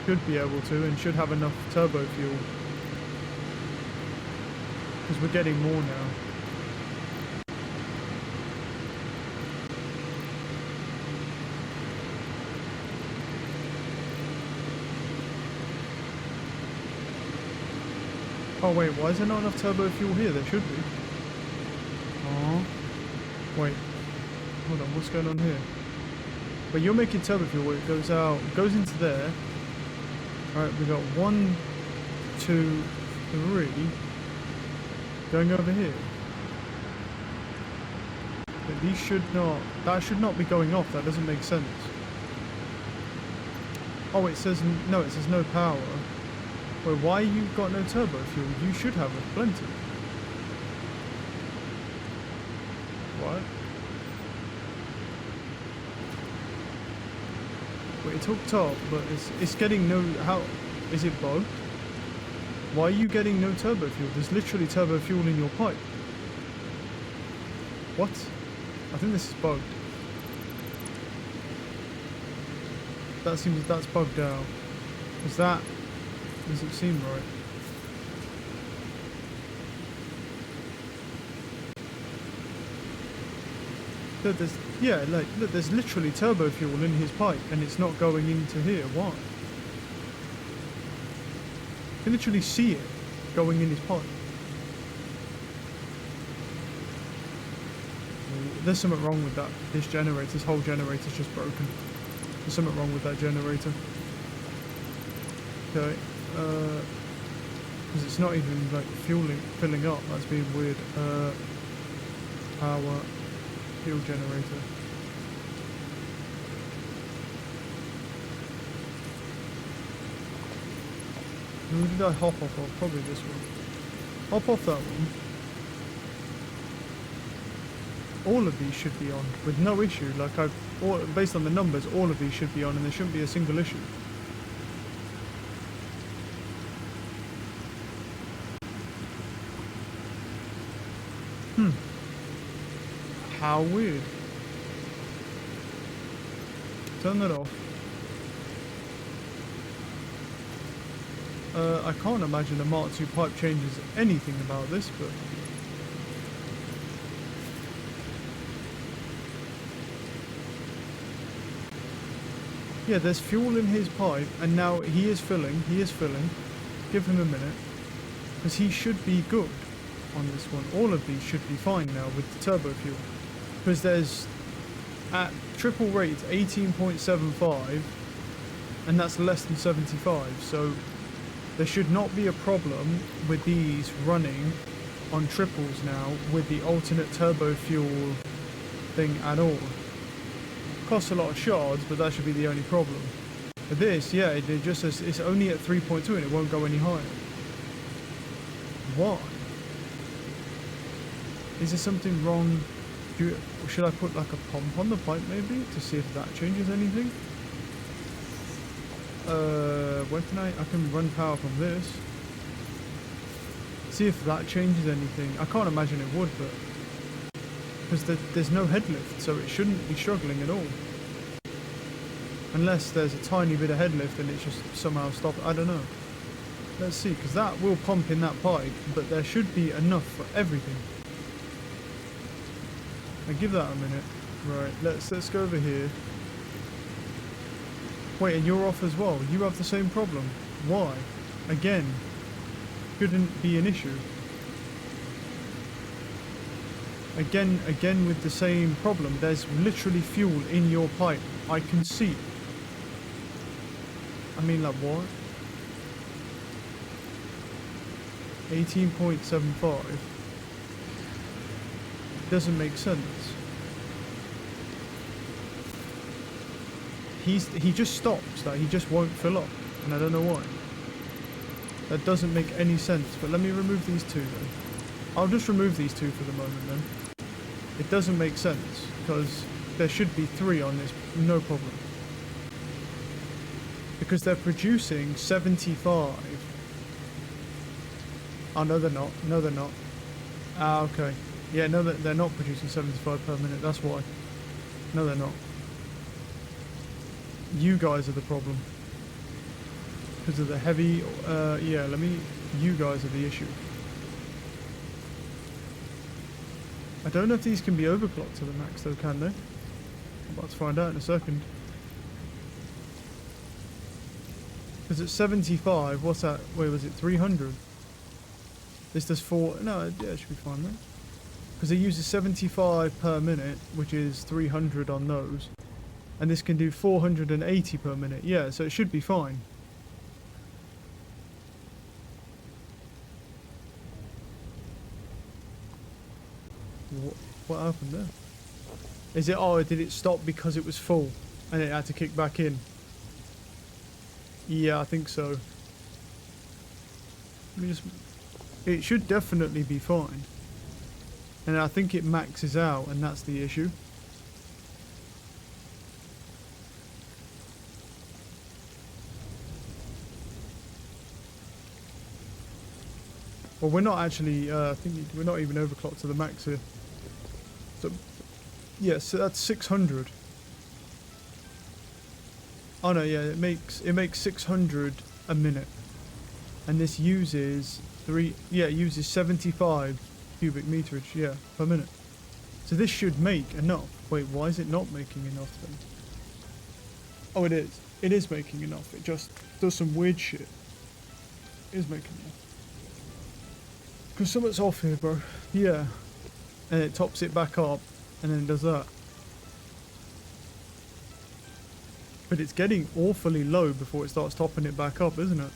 Should be able to, and should have enough turbo fuel. Because we're getting more now. Oh wait, why is there not enough turbo fuel here? There should be. Oh. Wait. Hold on, what's going on here? But you're making turbo fuel where it goes out, goes into there. Alright, we got 1, 2, 3 going over here. But these should not, that should not be going off, that doesn't make sense. Oh, it says, no, it says no power. Wait, why you got no turbo fuel? You should have plenty. What? Wait, it's hooked up, but it's getting no... How... Is it bugged? Why are you getting no turbo fuel? There's literally turbo fuel in your pipe. What? I think this is bugged. That seems... That's bugged out. Is that... Doesn't seem right. Look, there's, yeah, like, look, there's literally turbo fuel in his pipe and it's not going into here. Why? You can literally see it going in his pipe. There's something wrong with that. This generator, this whole generator's just broken. There's something wrong with that generator. Okay. Because it's not even like filling up. That's being weird. Power fuel generator. Who did I hop off of? Probably this one. Hop off that one. All of these should be on with no issue. Like based on the numbers, all of these should be on, and there shouldn't be a single issue. How weird. Turn that off. I can't imagine a Mark II pipe changes anything about this, but... Yeah, there's fuel in his pipe, and now he is filling. Give him a minute. Because he should be good on this one. All of these should be fine now with the turbo fuel. Because there's, at triple rate, 18.75, and that's less than 75, so there should not be a problem with these running on triples now with the alternate turbo fuel thing at all. Costs a lot of shards, but that should be the only problem. But this, yeah, it just says it's only at 3.2 and it won't go any higher. Why? Is there something wrong? Should I put like a pump on the pipe maybe to see if that changes anything? Where can I can run power from this. See if that changes anything. I can't imagine it would, but because there's no head lift, so it shouldn't be struggling at all. Unless there's a tiny bit of head lift and it's just somehow stopped. I don't know. Let's see, because that will pump in that pipe, but there should be enough for everything. I give that a minute. Right, let's go over here. Wait, and you're off as well. You have the same problem. Why? Again. Couldn't be an issue. Again with the same problem. There's literally fuel in your pipe. I can see. I mean, like, what? 18.75. Doesn't make sense. He just stops. Like, he just won't fill up, and I don't know why. That doesn't make any sense. But let me remove these two then. I'll just remove these two for the moment then. It doesn't make sense because there should be 3 on this, no problem. Because they're producing 75. Oh no, they're not. No, they're not. Ah, okay. Yeah, no, they're not producing 75 per minute. That's why. No, they're not. You guys are the problem. Because of the heavy... yeah, you guys are the issue. I don't know if these can be overclocked to the max though, can they? I'm about to find out in a second. Because at 75, what's that? Wait, was it 300? This does 4... No, yeah, it should be fine then. Because it uses 75 per minute, which is 300 on those. And this can do 480 per minute. Yeah, so it should be fine. What happened there? Is it... Oh, did it stop because it was full? And it had to kick back in? Yeah, I think so. Let me just... It should definitely be fine. And I think it maxes out, and that's the issue. Well, we're not actually, I think we're not even overclocked to the max here. So, yeah, so that's 600. Oh no, yeah, it makes 600 a minute. And this uses it uses 75 cubic meterage, yeah, per minute. So this should make enough. Wait, why is it not making enough then? Oh, it is. It is making enough. It just does some weird shit. It is making enough. Because something's off here, bro. Yeah. And it tops it back up, and then it does that. But it's getting awfully low before it starts topping it back up, isn't it?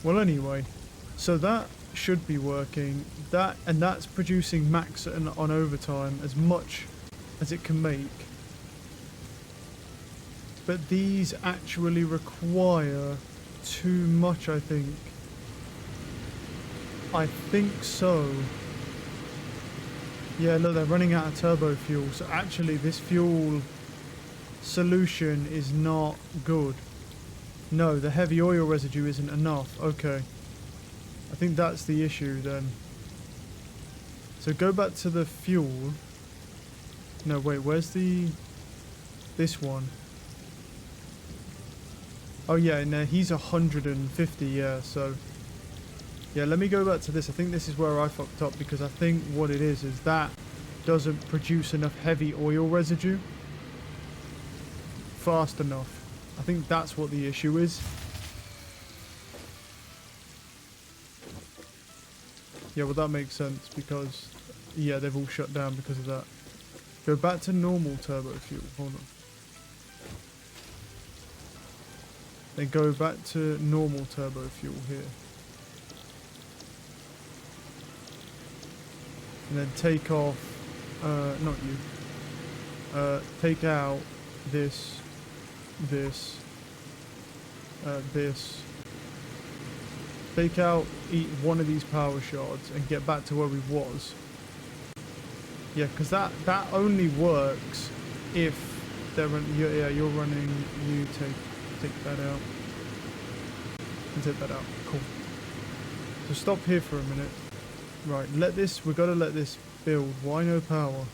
Well, anyway. So that should be working. That's producing max on overtime as much as it can make. But these actually require too much, I think. I think so. Yeah, look, they're running out of turbo fuel. So actually, this fuel solution is not good. No, the heavy oil residue isn't enough. Okay. I think that's the issue then. So go back to the fuel. No, wait, where's this one? Oh yeah, no, he's 150, yeah, so... Yeah, let me go back to this. I think this is where I fucked up, because I think what it is that doesn't produce enough heavy oil residue fast enough. I think that's what the issue is. Yeah, well that makes sense, because yeah, they've all shut down because of that. Go back to normal turbo fuel. Hold on. Then go back to normal turbo fuel here. And then take off, not you, take out this, this, take out one of these power shards and get back to where we was. Yeah, because that only works if they're you're running, you take that out. And take that out, cool. So stop here for a minute. Right, we gotta let this build. Why no power?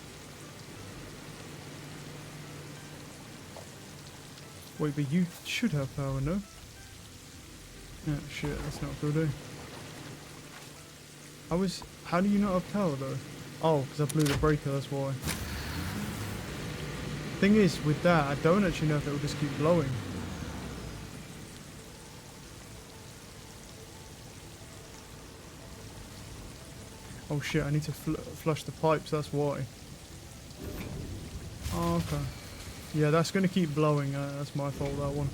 Wait, but you should have power, no? Yeah, shit, that's not good, eh? How do you not have power though? Oh, because I blew the breaker, that's why. Thing is, with that, I don't actually know if it will just keep blowing. Oh shit, I need to flush the pipes, that's why. Oh, okay. Yeah, that's going to keep blowing, that's my fault, that one.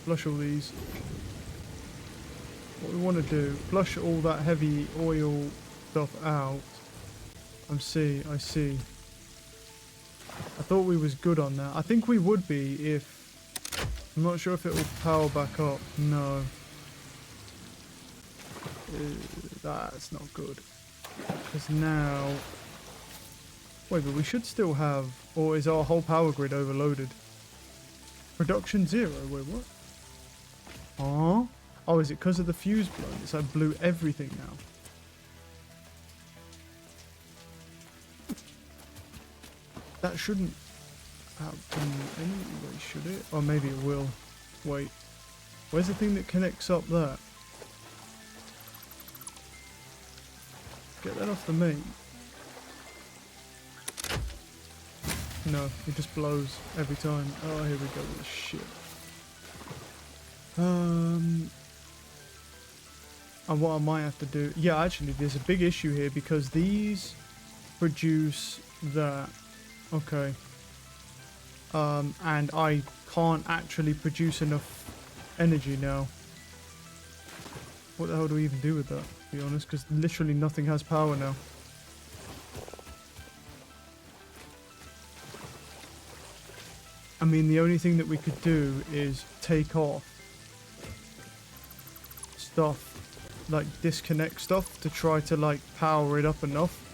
Flush all these. What we want to do, flush all that heavy oil stuff out. I see. I thought we was good on that. I think we would be if... I'm not sure if it will power back up. No. That's not good. Because now... Wait, but we should still have... Or is our whole power grid overloaded? Production 0? Wait, what? Oh? Oh, is it because of the fuse blown? It's like blew everything now. That shouldn't happen anyway, should it? Or maybe it will. Wait. Where's the thing that connects up there? Get that off the main. No, it just blows every time. Oh, here we go with this shit. And what I might have to do... Yeah, actually, there's a big issue here because these produce that. Okay. And I can't actually produce enough energy now. What the hell do we even do with that, to be honest? Because literally nothing has power now. I mean, the only thing that we could do is take off stuff, like disconnect stuff to try to like power it up enough.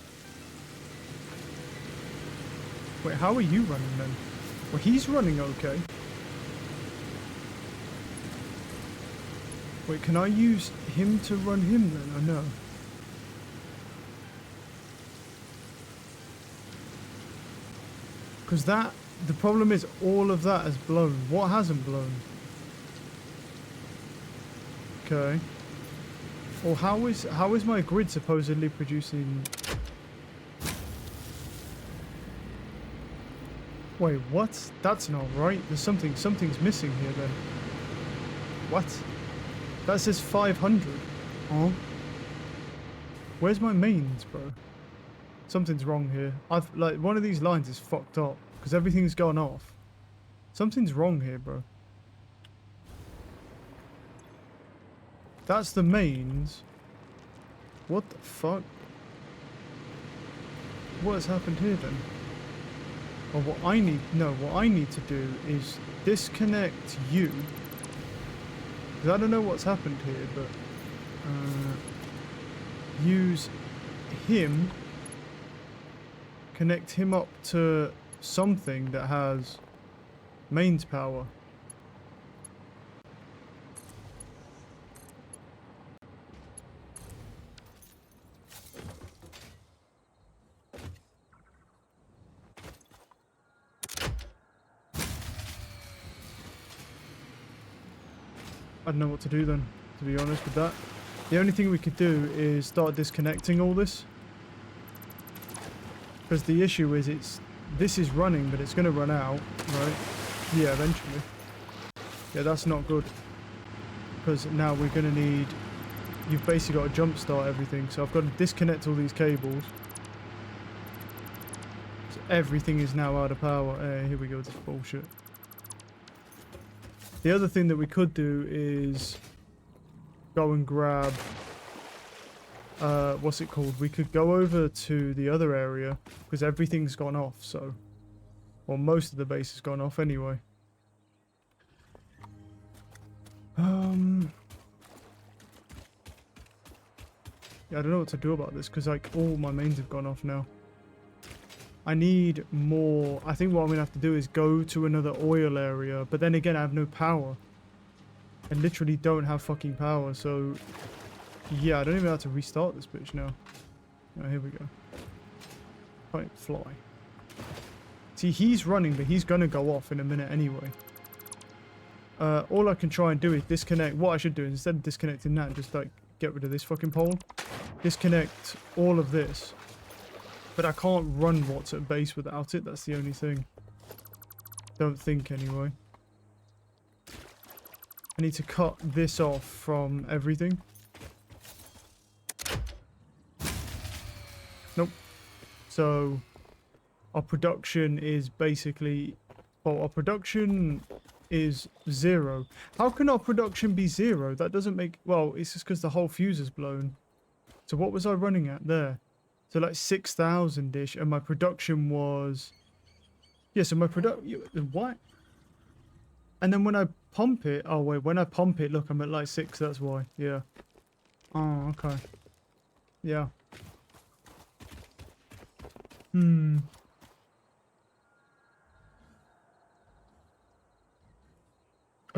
Wait, how are you running then? Well, he's running okay. Wait, can I use him to run him then? Oh no. Because the problem is all of that has blown. What hasn't blown? Okay. Or how is my grid supposedly producing? Wait, what? That's not right. There's something's missing here then. What? That says 500. Oh. Where's my mains, bro? Something's wrong here. Like one of these lines is fucked up because everything's gone off. Something's wrong here, bro. That's the mains. What the fuck? What has happened here then? Well, what I need to do is disconnect you. Because I don't know what's happened here, but use him, connect him up to something that has mains power. I don't know what to do then, to be honest with that. The only thing we could do is start disconnecting all this. Because the issue is this is running, but it's going to run out, right? Yeah, eventually. Yeah, that's not good. Because now we're going to need... You've basically got to jump start everything. So I've got to disconnect all these cables. So everything is now out of power. Here we go, this bullshit. The other thing that we could do is go and grab, what's it called? We could go over to the other area because everything's gone off, so, well, most of the base has gone off anyway. Yeah, I don't know what to do about this because like all my mains have gone off now. I need more. I think what I'm going to have to do is go to another oil area. But then again, I have no power. I literally don't have fucking power. So, yeah, I don't even have to restart this bitch now. Oh, here we go. Can't fly. See, he's running, but he's going to go off in a minute anyway. All I can try and do is disconnect. What I should do is instead of disconnecting that, just like get rid of this fucking pole. Disconnect all of this. But I can't run what's at base without it. That's the only thing. Don't think anyway. I need to cut this off from everything. Nope. So our production is basically... Well, our production is 0. How can our production be 0? That doesn't make... Well, it's just because the whole fuse is blown. So what was I running at there? So like 6,000-ish, and my production was... Yeah, so my production... What? And then when I pump it... Oh, wait, when I pump it, look, I'm at like 6, that's why. Yeah. Oh, okay. Yeah. I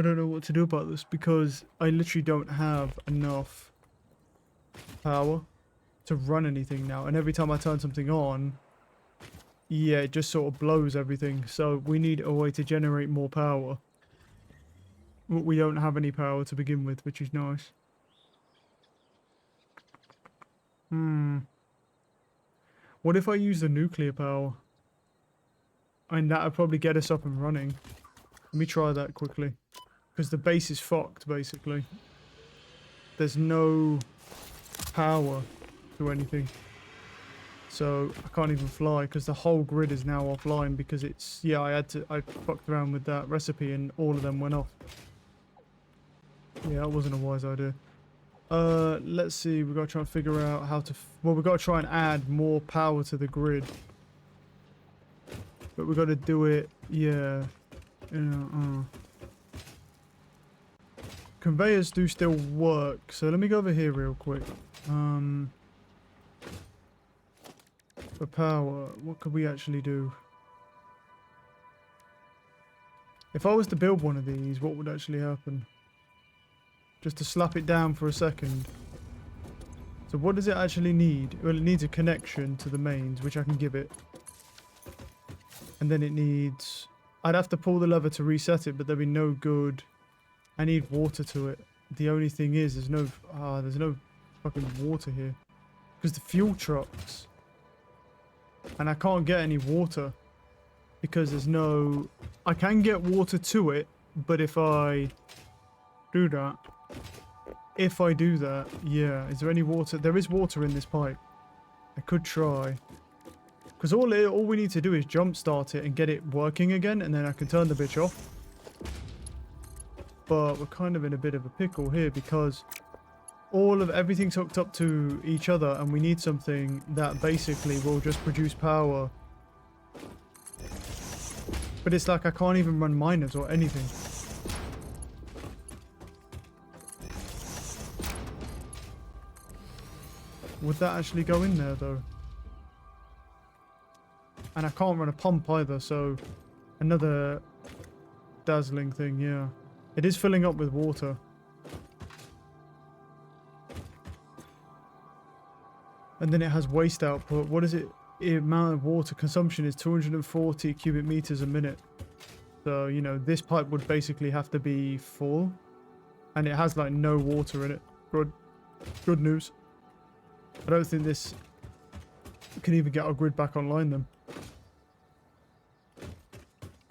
don't know what to do about this, because I literally don't have enough power to run anything now, and every time I turn something on, yeah, it just sort of blows everything. So we need a way to generate more power. We don't have any power to begin with, which is nice. What if I use the nuclear power? And that would probably get us up and running. Let me try that quickly, because the base is fucked basically. There's no power to anything, so I can't even fly because the whole grid is now offline because it's... Yeah, I fucked around with that recipe and all of them went off. Yeah, that wasn't a wise idea. Let's see, we've got to try and figure out how to... Well, we've got to try and add more power to the grid, but we've got to do it... Yeah. Conveyors do still work, so let me go over here real quick. For power, what could we actually do? If I was to build one of these, what would actually happen? Just to slap it down for a second. So what does it actually need? Well, it needs a connection to the mains, which I can give it. And then it needs... I'd have to pull the lever to reset it, but there'd be no good... I need water to it. The only thing is, there's no fucking water here. Because the fuel trucks... And I can't get any water. Because there's no... I can get water to it, but if I do that... If I do that, yeah. Is there any water? There is water in this pipe. I could try. Because all we need to do is jump start it and get it working again, and then I can turn the bitch off. But we're kind of in a bit of a pickle here because all of everything's hooked up to each other, and we need something that basically will just produce power. But it's like I can't even run miners or anything. Would that actually go in there though? And I can't run a pump either, so another dazzling thing, yeah. It is filling up with water. And then it has waste output. What is it? The amount of water consumption is 240 cubic meters a minute. So, you know, this pipe would basically have to be full. And it has like no water in it. Good news. I don't think this can even get our grid back online then.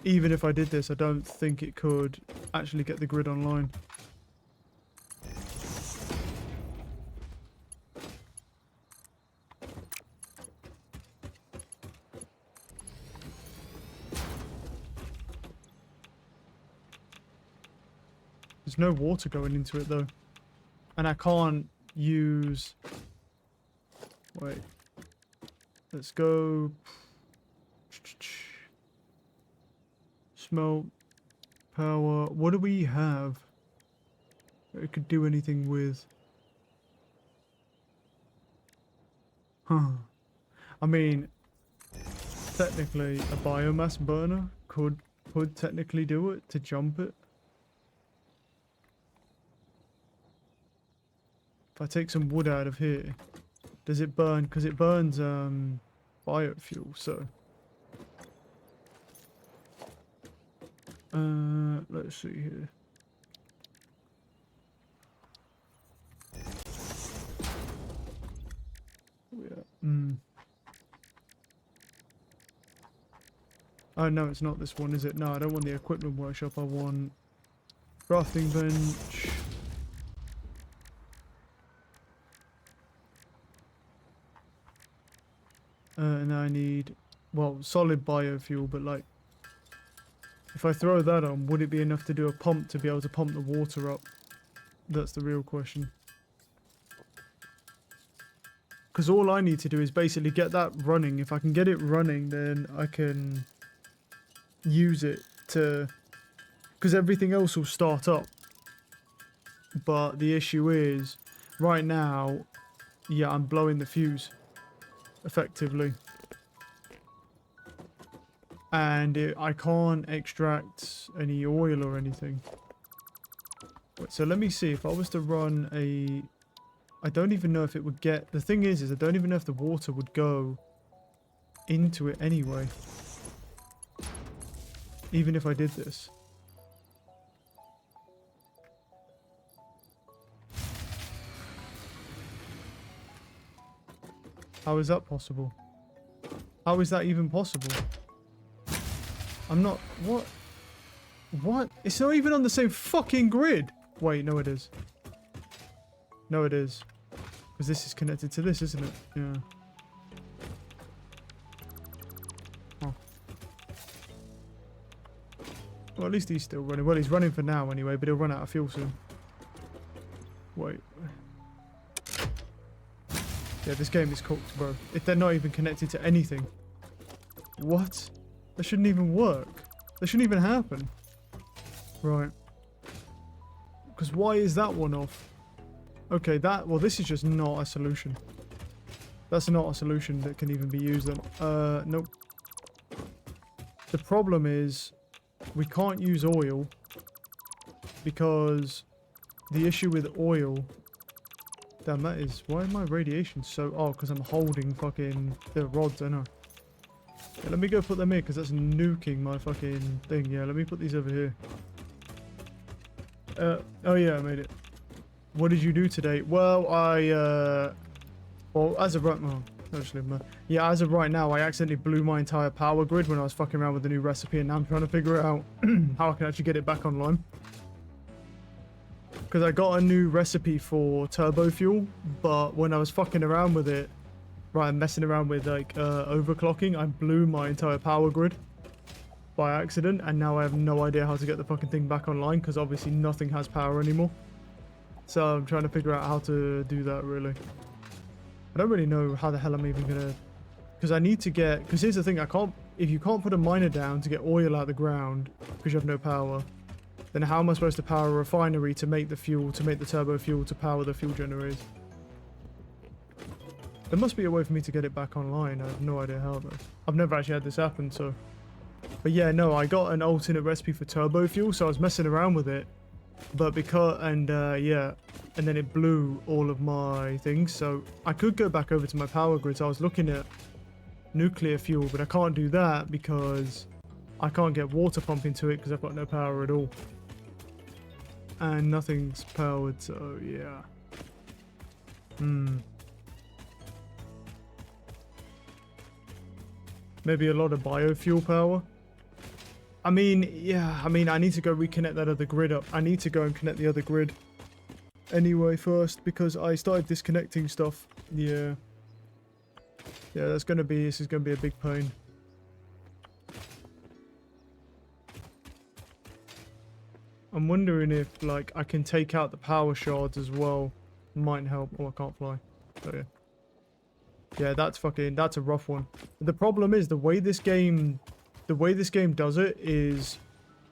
Even if I did this, I don't think it could actually get the grid online. There's no water going into it though. And I can't use... Wait. Let's go... Smoke. Power. What do we have that it could do anything with? Huh. I mean, technically a biomass burner could technically do it to jump it. If I take some wood out of here, does it burn? Because it burns biofuel, so. Let's see here. Yeah. Oh no, it's not this one, is it? No, I don't want the equipment workshop. I want crafting bench. And I need, well, solid biofuel, but like, if I throw that on, would it be enough to do a pump to be able to pump the water up? That's the real question. Because all I need to do is basically get that running. If I can get it running, then I can use it to... Because everything else will start up. But the issue is, right now, yeah, I'm blowing the fuse. Effectively. And I can't extract any oil or anything. Wait, so let me see if I was to run a... I don't even know if it would get... The thing is I don't even know if the water would go into it anyway. Even if I did this. How is that possible? How is that even possible? I'm not... What? What? It's not even on the same fucking grid! Wait, no it is. No it is. Because this is connected to this, isn't it? Yeah. Oh. Well, at least he's still running. Well, he's running for now anyway, but he'll run out of fuel soon. Wait. Yeah, this game is cooked, bro. If they're not even connected to anything. What? That shouldn't even work. That shouldn't even happen. Right. Because why is that one off? Okay, that... Well, this is just not a solution. That's not a solution that can even be used then. Nope. The problem is we can't use oil because the issue with oil... Damn, that is... Why is my radiation so... Oh, because I'm holding fucking the rods, I know. Yeah, let me go put them in, because that's nuking my fucking thing. Yeah, let me put these over here. Oh yeah, I made it. What did you do today? Well, well, as of right... Oh, actually, yeah, as of right now, I accidentally blew my entire power grid when I was fucking around with the new recipe, and now I'm trying to figure out how I can actually get it back online. Because I got a new recipe for turbo fuel, but when I was fucking around with it, right, I'm messing around with like overclocking, I blew my entire power grid by accident, and now I have no idea how to get the fucking thing back online because obviously nothing has power anymore. So I'm trying to figure out how to do that, really. I don't really know how the hell I'm even gonna... Because I need to get... Because here's the thing, I can't... If you can't put a miner down to get oil out of the ground because you have no power, then how am I supposed to power a refinery to make the fuel, to make the turbo fuel, to power the fuel generators? There must be a way for me to get it back online. I have no idea how, though. I've never actually had this happen, so... But yeah, no, I got an alternate recipe for turbo fuel, so I was messing around with it. But because... And, yeah. And then it blew all of my things, so I could go back over to my power grids. I was looking at nuclear fuel, but I can't do that because I can't get water pumping to it because I've got no power at all. And nothing's powered, so yeah. Maybe a lot of biofuel power. I mean, yeah, I mean, I need to go reconnect that other grid up. I need to go and connect the other grid anyway first because I started disconnecting stuff. Yeah. Yeah, this is going to be a big pain. I'm wondering if, like, I can take out the power shards as well. Might help. Oh, I can't fly. Oh, yeah. Yeah, that's a rough one. The problem is the way this game does it is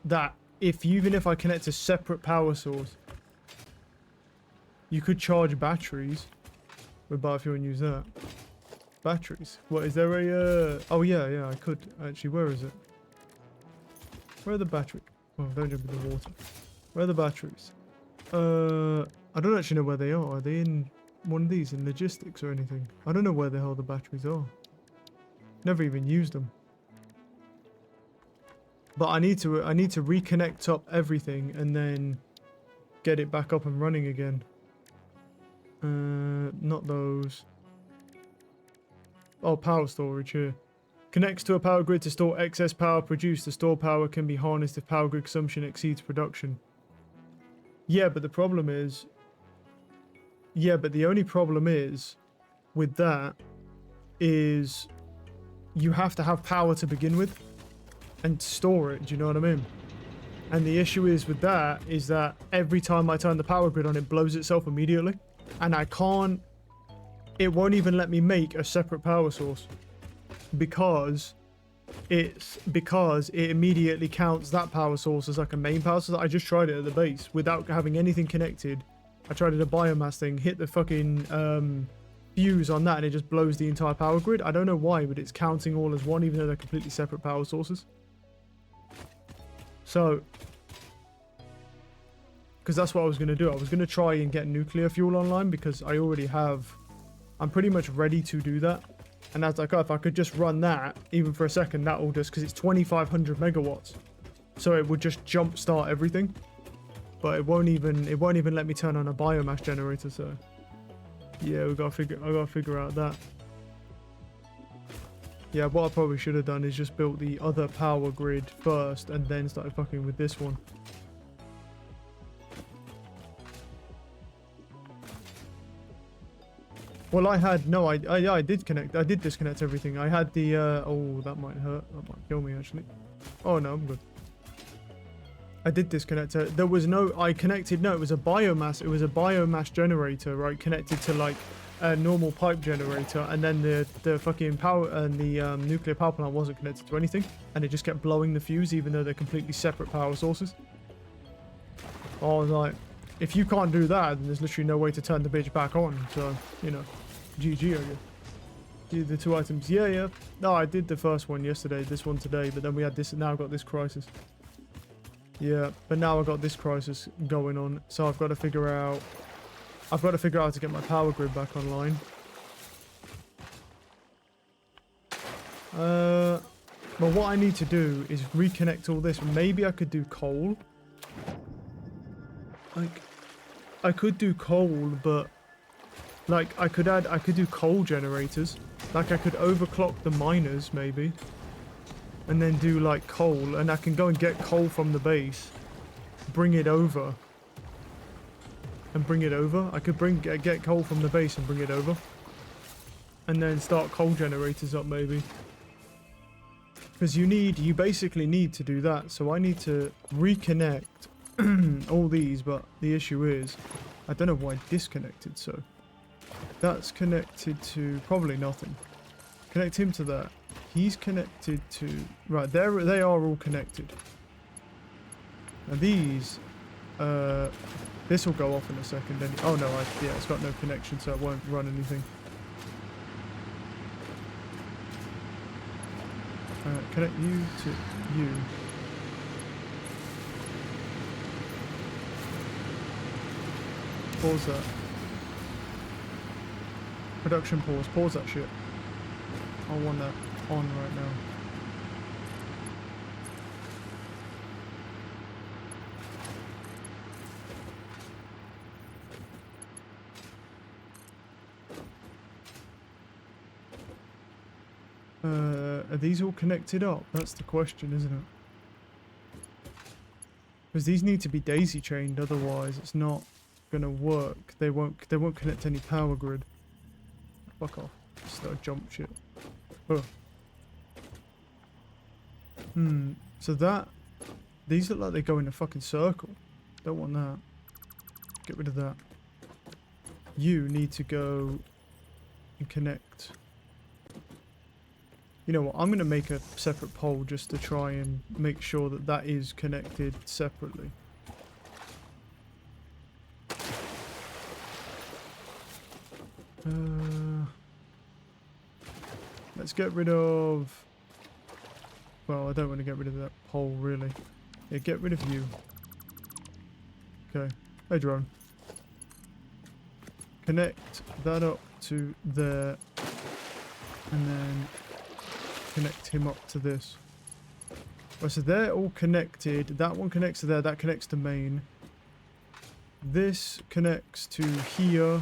that even if I connect a separate power source, you could charge batteries with biofuel and use that. Batteries. What, is there a, oh yeah, I could. Actually, where is it? Where are the batteries? Oh, don't jump in the water. Where are the batteries? I don't actually know where they are. Are they in one of these, in logistics or anything? I don't know where the hell the batteries are. Never even used them. But I need to reconnect up everything and then get it back up and running again. Not those. Oh, power storage here. Connects to a power grid to store excess power produced. The stored power can be harnessed if power grid consumption exceeds production. Yeah, but the problem is... Yeah, but the only problem is, with that, is you have to have power to begin with and store it, do you know what I mean? And the issue is with that, is that every time I turn the power grid on, it blows itself immediately. And I can't... It won't even let me make a separate power source. Because it immediately counts that power source as like a main power source. I just tried it at the base without having anything connected. I tried it a biomass thing, hit the fucking fuse on that, and it just blows the entire power grid. I don't know why, but it's counting all as one, even though they're completely separate power sources. So, because that's what I was going to do. I was going to try and get nuclear fuel online because I already have... I'm pretty much ready to do that. And I was like, oh, if I could just run that, even for a second, that will just... Because it's 2,500 megawatts. So it would just jump start everything. But it won't even let me turn on a biomass generator, so... Yeah, I gotta figure out that. Yeah, what I probably should have done is just built the other power grid first and then started fucking with this one. Well, I had... No, yeah, I did connect. I did disconnect everything. I had the... oh, that might hurt. That might kill me, actually. Oh, no, I'm good. I did disconnect it. There was no... I connected... No, it was a biomass. It was a biomass generator, right? Connected to, like, a normal pipe generator. And then the fucking power... And the nuclear power plant wasn't connected to anything. And it just kept blowing the fuse, even though they're completely separate power sources. I was like... If you can't do that, then there's literally no way to turn the bitch back on. So, you know... GG, I guess. Do the two items. Yeah. No, I did the first one yesterday, this one today, but then we had this, now I've got this crisis. Yeah, but now I've got this crisis going on, so I've got to figure out how to get my power grid back online. Well, what I need to do is reconnect all this. Maybe I could do coal. Like, I could do coal, but... Like, I could do coal generators. Like, I could overclock the miners, maybe. And then do, like, coal. And I can go and get coal from the base. Bring it over. And bring it over. I could get coal from the base and bring it over. And then start coal generators up, maybe. Because you basically need to do that. So I need to reconnect all these, but the issue is... I don't know why disconnected, so. That's connected to probably nothing. Connect him to that. He's connected to... Right, they are all connected. Now these... this will go off in a second. Oh no, yeah, it's got no connection, so it won't run anything. Connect you to you. Pause that. Production pause. Pause that shit. I want that on right now. Are these all connected up? That's the question, isn't it? Because these need to be daisy chained, otherwise it's not gonna work. They won't connect to any power grid. Fuck off. Start jump shit. Oh. So that these look like they go in a fucking circle. Don't want that. Get rid of that. You need to go and connect. You know what, I'm going to make a separate poll just to try and make sure that that is connected separately. Let's get rid of... Well, I don't want to get rid of that pole, really. Yeah, get rid of you. Okay. Hey, drone. Connect that up to there. And then... connect him up to this. Right, so they're all connected. That one connects to there, that connects to main. This connects to here,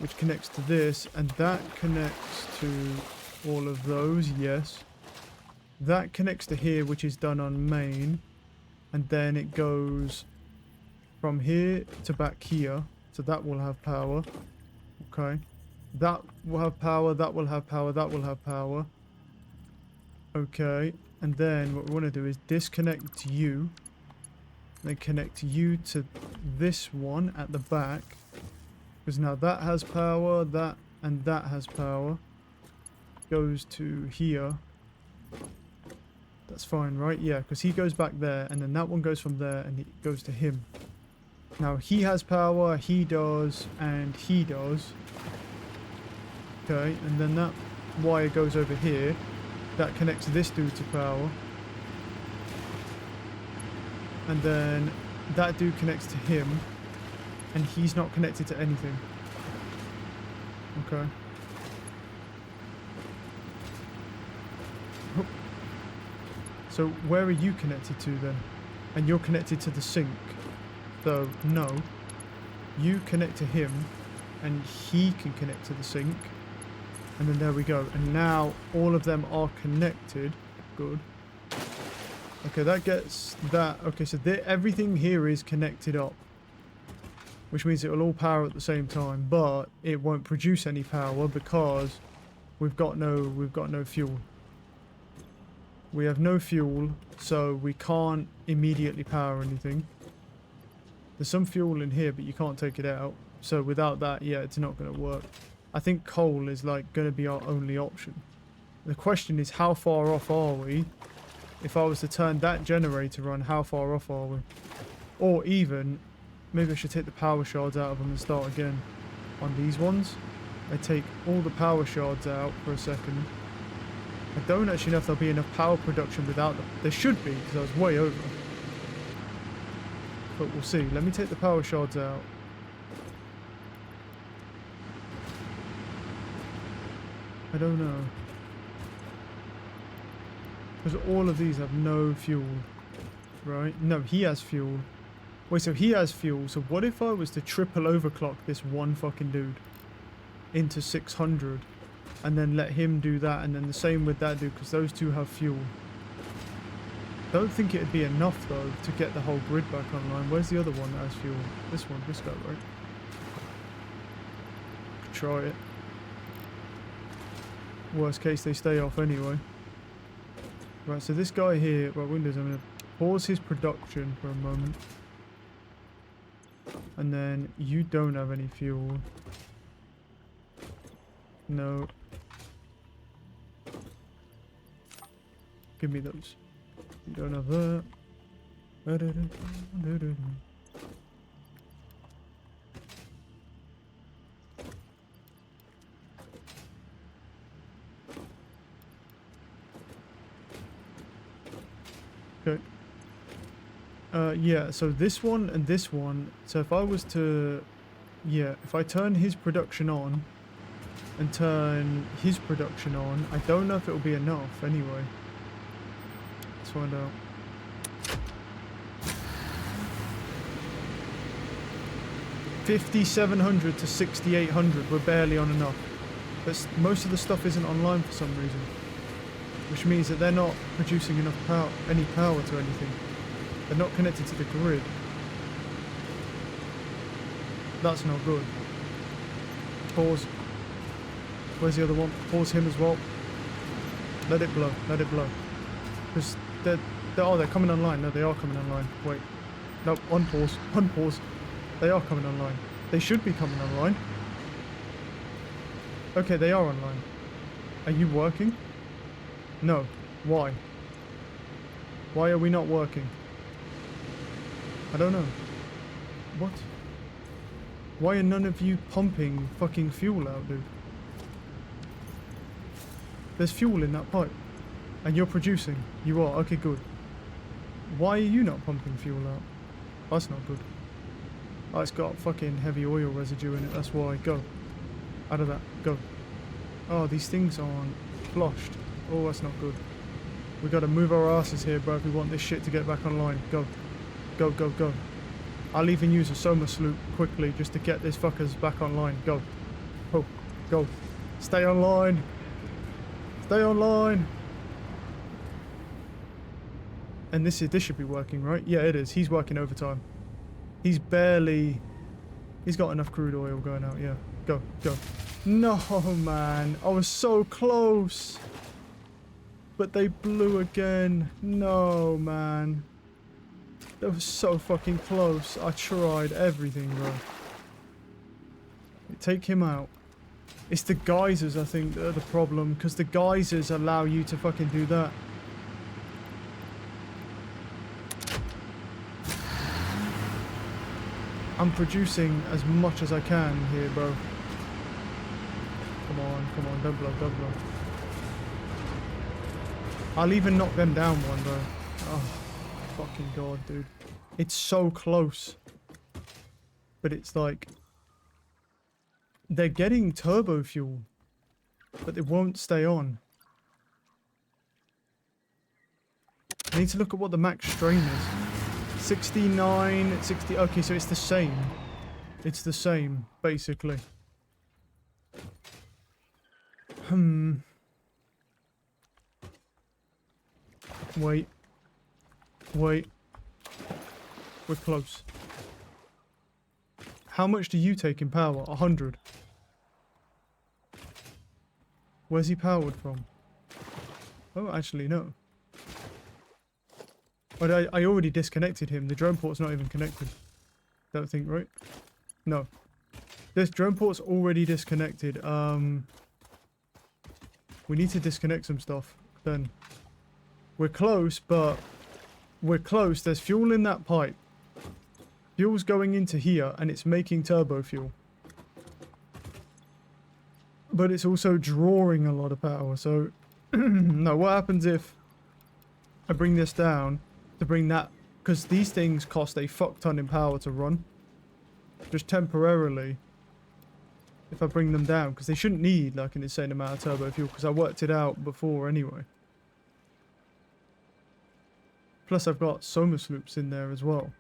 which connects to this, and that connects to all of those, yes. That connects to here, which is done on main, and then it goes from here to back here, so that will have power. Okay. That will have power, that will have power, that will have power. Okay, and then what we want to do is disconnect you, then connect you to this one at the back, because now that has power, that and that has power. Goes to here. That's fine, right? Yeah, because he goes back there, and then that one goes from there, and it goes to him. Now he has power, he does, and he does. Okay, and then that wire goes over here. That connects this dude to power. And then that dude connects to him. And he's not connected to anything. Okay. So where are you connected to then? And you're connected to the sink. So no. You connect to him. And he can connect to the sink. And then there we go. And now all of them are connected. Good. Okay, that gets that. Okay, so everything here is connected up. Which means it will all power at the same time. But it won't produce any power because we've got no fuel. We have no fuel, so we can't immediately power anything. There's some fuel in here, but you can't take it out. So without that, yeah, it's not going to work. I think coal is like going to be our only option. The question is, how far off are we? If I was to turn that generator on, how far off are we? Or even, maybe I should take the power shards out of them and start again. On these ones, I take all the power shards out for a second. I don't actually know if there'll be enough power production without them. There should be, because I was way over. But we'll see. Let me take the power shards out. I don't know. Because all of these have no fuel. Right? No, he has fuel. Wait, so he has fuel. So what if I was to triple overclock this one fucking dude into 600? And then let him do that, and then the same with that dude, because those two have fuel. Don't think it'd be enough, though, to get the whole grid back online. Where's the other one that has fuel? This one, this guy, right? Could try it. Worst case, they stay off anyway. Right, so this guy here, well, Windows, I'm going to pause his production for a moment. And then you don't have any fuel. No. Give me those. You don't have that. Okay. Yeah, so this one and this one. So if I was to... Yeah, if I turn his production on and turn his production on, I don't know if it'll be enough anyway. Let's find out. $5,700 to $6,800. We're barely on enough. But most of the stuff isn't online for some reason, which means that they're not producing enough power, any power to anything. They're not connected to the grid. That's not good. Pause. Where's the other one? Pause him as well. Let it blow. Let it blow. Because they're coming online. No, they are coming online. Wait. No, unpause. Unpause. They are coming online. They should be coming online. Okay, they are online. Are you working? No. Why? Why are we not working? I don't know. What? Why are none of you pumping fucking fuel out, dude? There's fuel in that pipe. And you're producing. You are. Okay, good. Why are you not pumping fuel out? That's not good. Oh, it's got fucking heavy oil residue in it. That's why. Go. Out of that. Go. Oh, these things aren't flushed. Oh, that's not good. We gotta move our asses here, bro, if we want this shit to get back online. Go. Go, go, go. I'll even use a Soma sloop quickly just to get this fuckers back online. Go. Oh, go. Stay online. Stay online. And this should be working, right? Yeah, it is. He's working overtime. He's got enough crude oil going out, yeah. Go, go. No, man. I was so close. But they blew again. No, man. That was so fucking close. I tried everything, bro. Take him out. It's the geysers, I think, that are the problem. Because the geysers allow you to fucking do that. I'm producing as much as I can here, bro. Come on, don't blow, don't blow. I'll even knock them down one, bro. Oh, fucking god, dude. It's so close. But it's like... They're getting turbo fuel. But it won't stay on. I need to look at what the max strain is. 69, 60... Okay, so it's the same. It's the same, basically. Wait. Wait. We're close. How much do you take in power? 100. Where's he powered from? Oh, actually, no. But I already disconnected him. The drone port's not even connected. Don't think, right? No. This drone port's already disconnected. We need to disconnect some stuff. Then. We're close, but... We're close. There's fuel in that pipe. Fuel's going into here, and it's making turbo fuel. But it's also drawing a lot of power, so... No, what happens if I bring this down to bring that... Because these things cost a fuck ton in power to run. Just temporarily. If I bring them down, because they shouldn't need like an insane amount of turbo fuel, because I worked it out before anyway. Plus I've got Soma sloops in there as well.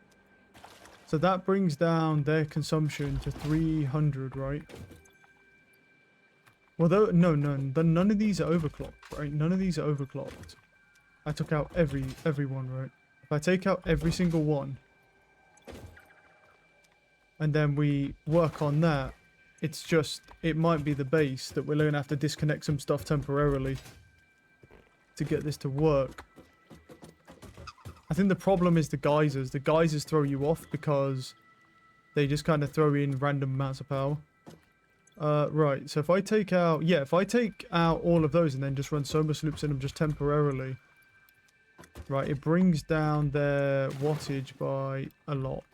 So that brings down their consumption to 300, right? Well, none of these are overclocked, right? None of these are overclocked. I took out every one, right? If I take out every single one, and then we work on that, it's just, it might be the base that we're going to have to disconnect some stuff temporarily to get this to work. I think the problem is the geysers. The geysers throw you off because They just kind of throw in random amounts of power. Right, so if I take out... Yeah, if I take out all of those and then just run Somas loops in them just temporarily... Right, it brings down their wattage by a lot.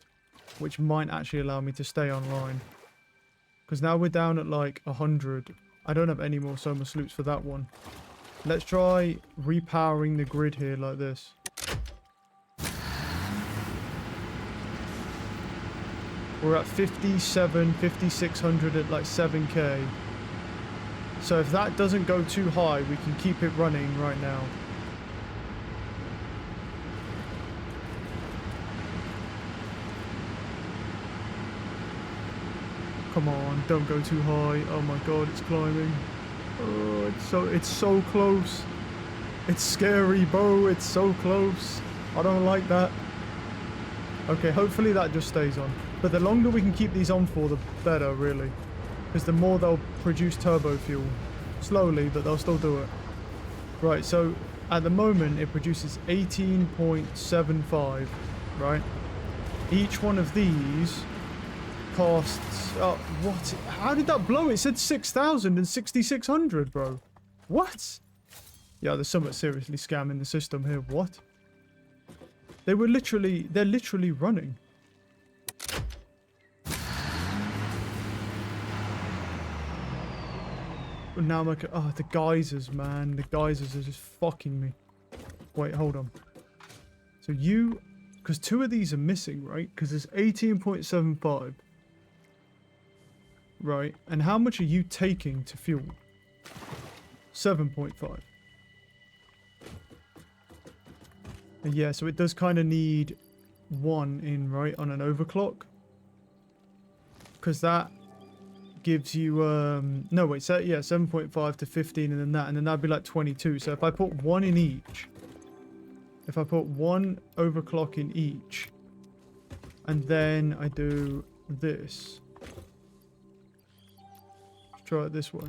Which might actually allow me to stay online. Because now we're down at like 100. I don't have any more Somas loops for that one. Let's try repowering the grid here like this. We're at 5600 at like 7k. So if that doesn't go too high, we can keep it running right now. Come on, don't go too high. Oh my god, it's climbing. Oh, it's so close. It's scary, bro. It's so close. I don't like that. Okay, hopefully that just stays on. But the longer we can keep these on for, the better, really. Because the more they'll produce turbo fuel. Slowly, but they'll still do it. Right, so at the moment it produces 18.75, right? Each one of these costs... Oh, what? How did that blow? It said 6,000 and 6,600, bro. What? Yeah, there's something seriously scamming the system here. What? They're literally running. Now I'm like, oh, the geysers, man. The geysers are just fucking me. Wait, hold on. So you, because 2 of these are missing, right? Because there's 18.75. Right. And how much are you taking to fuel? 7.5. Yeah, so it does kind of need 1 in, right, on an overclock. Because that gives you, no, wait, so, yeah, 7.5 to 15 and then that'd be like 22. So if I put 1 in each, if I put 1 overclock in each, and then I do this. Let's try it this way.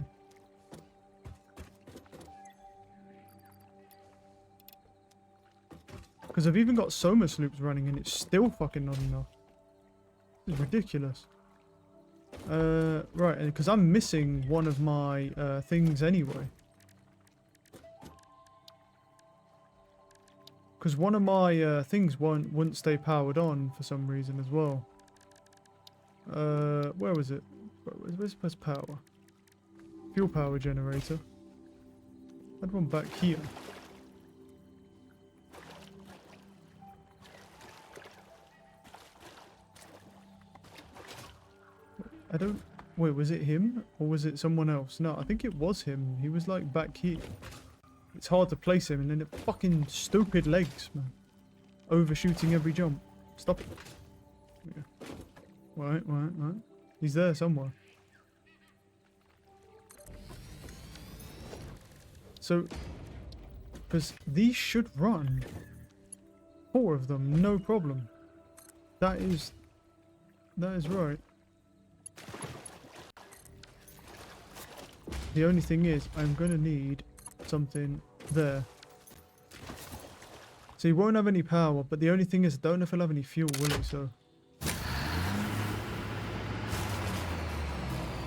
Because I've even got Somas loops running and it's still fucking not enough. It's ridiculous. Right, because I'm missing one of my things anyway. Because one of my things wouldn't stay powered on for some reason as well. Where was it? Where's power? Fuel power generator. I had one back here. I don't... Wait, was it him? Or was it someone else? No, I think it was him. He was like back here. It's hard to place him and then the fucking stupid legs, man. Overshooting every jump. Stop it. Yeah. Right. He's there somewhere. So... Because these should run. 4 of them, no problem. That is right. The only thing is, I'm going to need something there. So he won't have any power, but the only thing is, I don't know if he'll have any fuel, will he? So...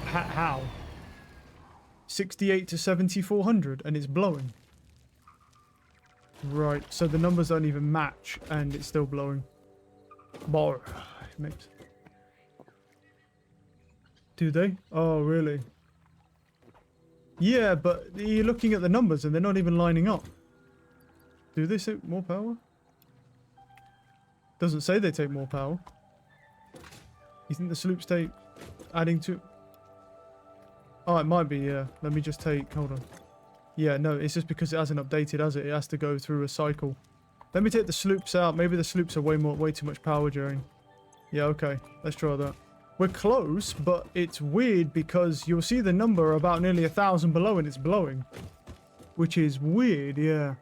How? 68 to 7,400, and it's blowing. Right, so the numbers don't even match, and it's still blowing. Bar. Mate. Do they? Oh, really? Yeah, but you're looking at the numbers and they're not even lining up. Do they take more power? Doesn't say they take more power. You think the sloops take adding to... Oh, it might be, yeah. Let me just take... Hold on. Yeah, no, it's just because it hasn't updated, has it? It has to go through a cycle. Let me take the sloops out. Maybe the sloops are way too much power during. Yeah, okay. Let's try that. We're close, but it's weird because you'll see the number about nearly 1,000 below and it's blowing. Which is weird, yeah.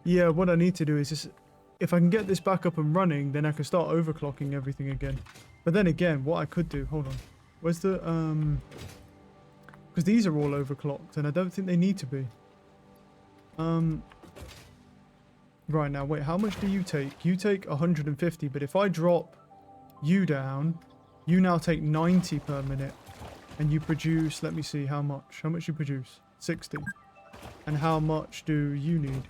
Yeah, what I need to do is just... If I can get this back up and running, then I can start overclocking everything again. But then again, what I could do... Hold on. Where's the... Because these are all overclocked and I don't think they need to be. Right, now, wait, how much do you take? You take 150, but if I drop you down... You now take 90 per minute. And you produce, let me see, how much? How much you produce? 60. And how much do you need?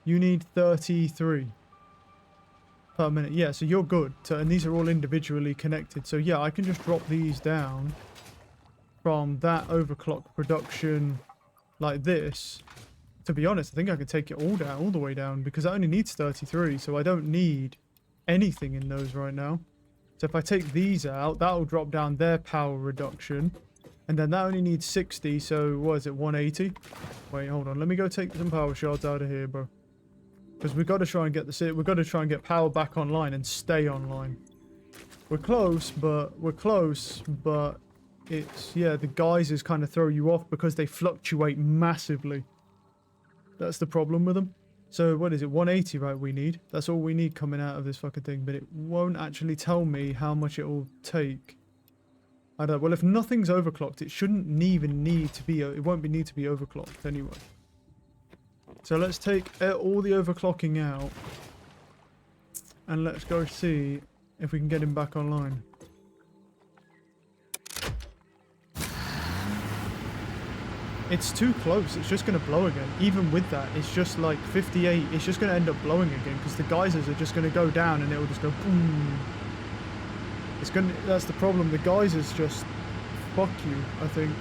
You need 33 per minute. Yeah, so you're good. So, and these are all individually connected. So yeah, I can just drop these down from that overclock production like this. To be honest, I think I could take it all down, all the way down, because that only needs 33. So I don't need anything in those right now. So if I take these out, that'll drop down their power reduction. And then that only needs 60, so what is it, 180? Wait, hold on. Let me go take some power shards out of here, bro. Because we've got to try and get we've got to try and get power back online and stay online. We're close, but it's, yeah, the geysers kind of throw you off because they fluctuate massively. That's the problem with them. So what is it, 180, right, we need? That's all we need coming out of this fucking thing, but it won't actually tell me how much it will take. I don't know. Well, if nothing's overclocked, it shouldn't even need to be, it won't need to be overclocked anyway. So let's take all the overclocking out and let's go see if we can get him back online. It's too close. It's just going to blow again. Even with that, it's just like 58. It's just going to end up blowing again because the geysers are just going to go down and it will just go boom. It's going to, that's the problem. The geysers just fuck you, I think.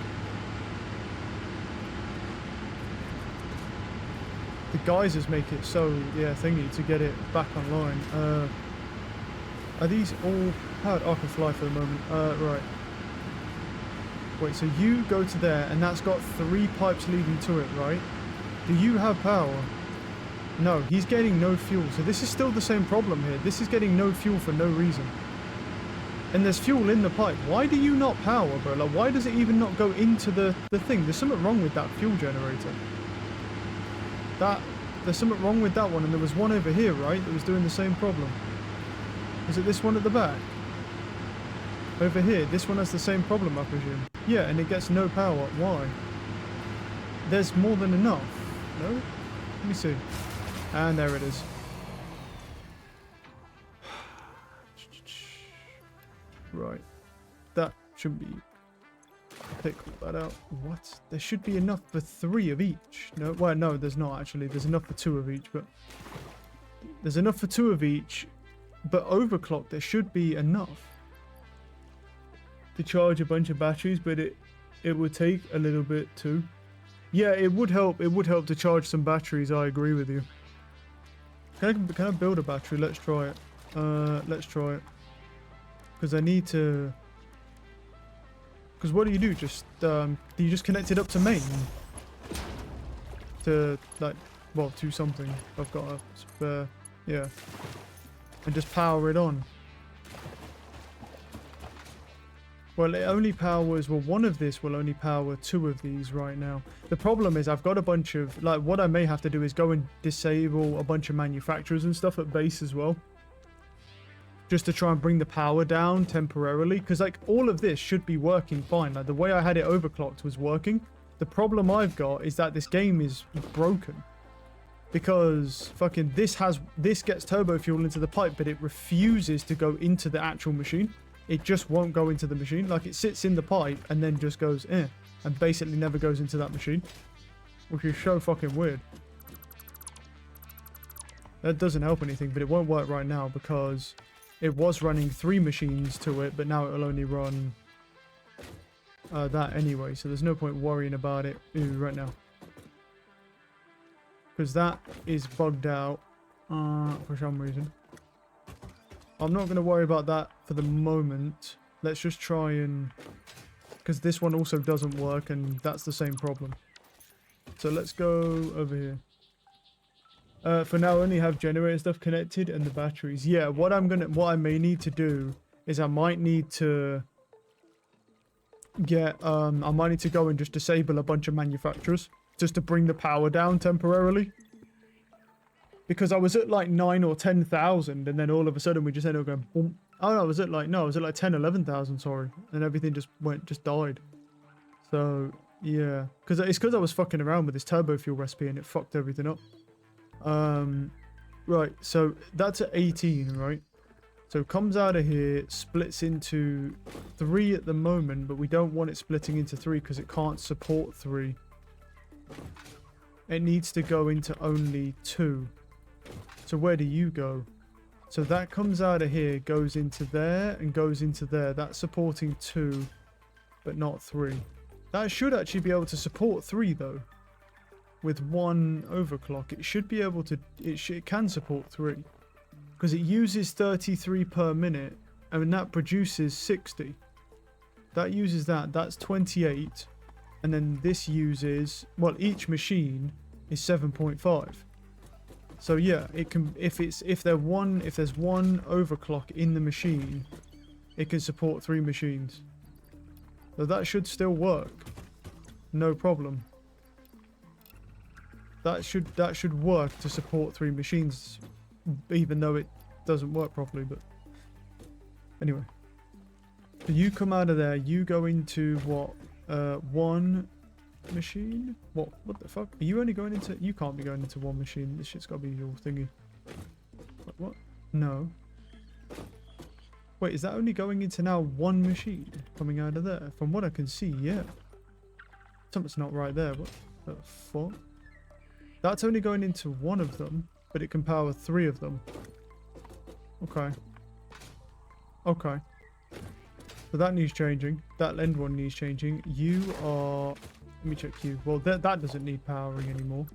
The geysers make it so, yeah, thingy to get it back online. Are these all powered? I can fly for the moment. Right. Wait, so you go to there, and that's got 3 pipes leading to it, right? Do you have power? No, he's getting no fuel. So this is still the same problem here. This is getting no fuel for no reason. And there's fuel in the pipe. Why do you not power, bro? Like, why does it even not go into the thing? There's something wrong with that fuel generator. There's something wrong with that one, and there was one over here, right? That was doing the same problem. Is it this one at the back? Over here, this one has the same problem, I presume. Yeah, and it gets no power. Why? There's more than enough. No? Let me see. And there it is. Right. That should be... Take all that out. What? There should be enough for 3 of each. No? Well, no, there's not actually. There's enough for 2 of each, but... There's enough for 2 of each, but overclock, there should be enough to charge a bunch of batteries, but it would take a little bit too. Yeah, it would help to charge some batteries. I agree with you. Can I build a battery? Let's try it. Let's try it. Because I need to... Because what do you do? Just do you just connect it up to main? To like, well, to something. I've got a spare, yeah, and just power it on. Well, it only powers, well, one of this will only power 2 of these right now. The problem is I've got a bunch of, like, what I may have to do is go and disable a bunch of manufacturers and stuff at base as well. Just to try and bring the power down temporarily. Because, like, all of this should be working fine. Like, the way I had it overclocked was working. The problem I've got is that this game is broken. Because fucking this gets turbo fuel into the pipe, but it refuses to go into the actual machine. It just won't go into the machine. Like, it sits in the pipe and then just goes and basically never goes into that machine, which is so fucking weird. That doesn't help anything, but it won't work right now because it was running 3 machines to it, but now it will only run that anyway, so there's no point worrying about it right now, because that is bugged out for some reason. I'm not going to worry about that for the moment. Let's just try and... Because this one also doesn't work, and that's the same problem. So let's go over here. For now, I only have generator stuff connected and the batteries. Yeah, what I may need to do is I might need to get... I might need to go and just disable a bunch of manufacturers just to bring the power down temporarily. Because I was at like 9 or 10,000, and then all of a sudden we just ended up going boom. Oh no, I was at like 10, 11,000, sorry. And everything just died. So, yeah. It's because I was fucking around with this turbo fuel recipe and it fucked everything up. Right, so that's at 18, right? So So it comes out of here, splits into 3 at the moment, but we don't want it splitting into 3 because it can't support 3. It needs to go into only 2. So where do you go? So that comes out of here, goes into there, and goes into there. That's supporting 2, but not 3. That should actually be able to support 3, though. With 1 overclock, it should be able to... It can support 3. Because it uses 33 per minute, and that produces 60. That uses that. That's 28. And then this uses... Well, each machine is 7.5. So yeah, it can if there's one overclock in the machine, it can support 3 machines. So that should still work. No problem. That should work to support 3 machines, even though it doesn't work properly, but anyway. So you come out of there, you go into what 1 machine? What the fuck? Are you only going into... You can't be going into 1 machine. This shit's gotta be your thingy. What? No. Wait, is that only going into now 1 machine coming out of there? From what I can see, yeah. Something's not right there. What the fuck? That's only going into 1 of them, but it can power 3 of them. Okay. Okay. So that needs changing. That end one needs changing. You are... Let me check you. Well, that doesn't need powering anymore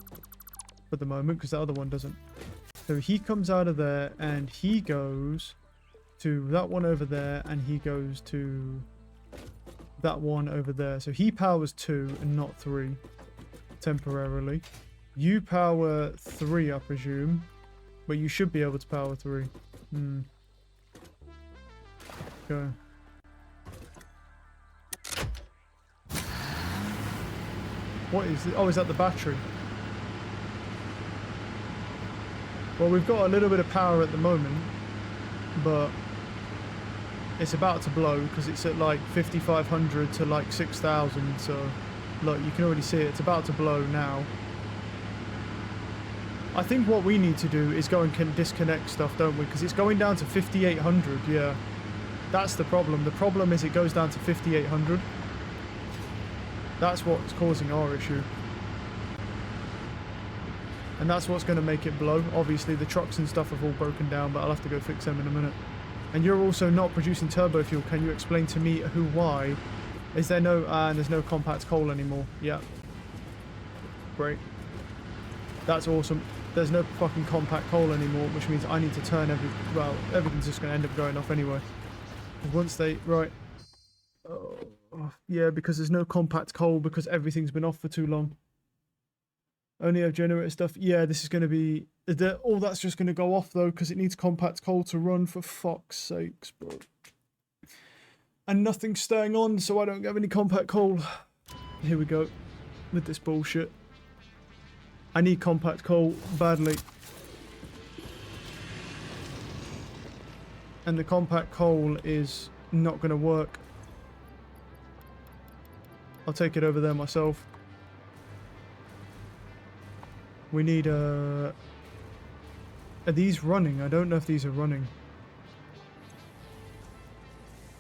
for the moment because the other one doesn't. So he comes out of there and he goes to that one over there and he goes to that one over there. So he powers 2 and not 3 temporarily. You power 3, I presume, but you should be able to power 3. Okay. What is it? Oh, is that the battery? Well, we've got a little bit of power at the moment, but it's about to blow because it's at like 5,500 to like 6,000. So, look, you can already see it. It's about to blow now. I think what we need to do is go and disconnect stuff, don't we? Because it's going down to 5,800, yeah. That's the problem. The problem is it goes down to 5,800. That's what's causing our issue. And that's what's going to make it blow. Obviously, the trucks and stuff have all broken down, but I'll have to go fix them in a minute. And you're also not producing turbo fuel. Can you explain to me why? Is there no... and there's no compact coal anymore. Yeah. Great. That's awesome. There's no fucking compact coal anymore, which means I need to turn well, everything's just going to end up going off anyway. Once they... Right. Oh, yeah, because there's no compact coal because everything's been off for too long. Only have generator stuff. Yeah, this is going to be... all that's just going to go off, though, because it needs compact coal to run, for fuck's sakes, bro. And nothing's staying on, so I don't have any compact coal. Here we go. With this bullshit. I need compact coal badly. And the compact coal is not going to work. I'll take it over there myself. We need Are these running? I don't know if these are running.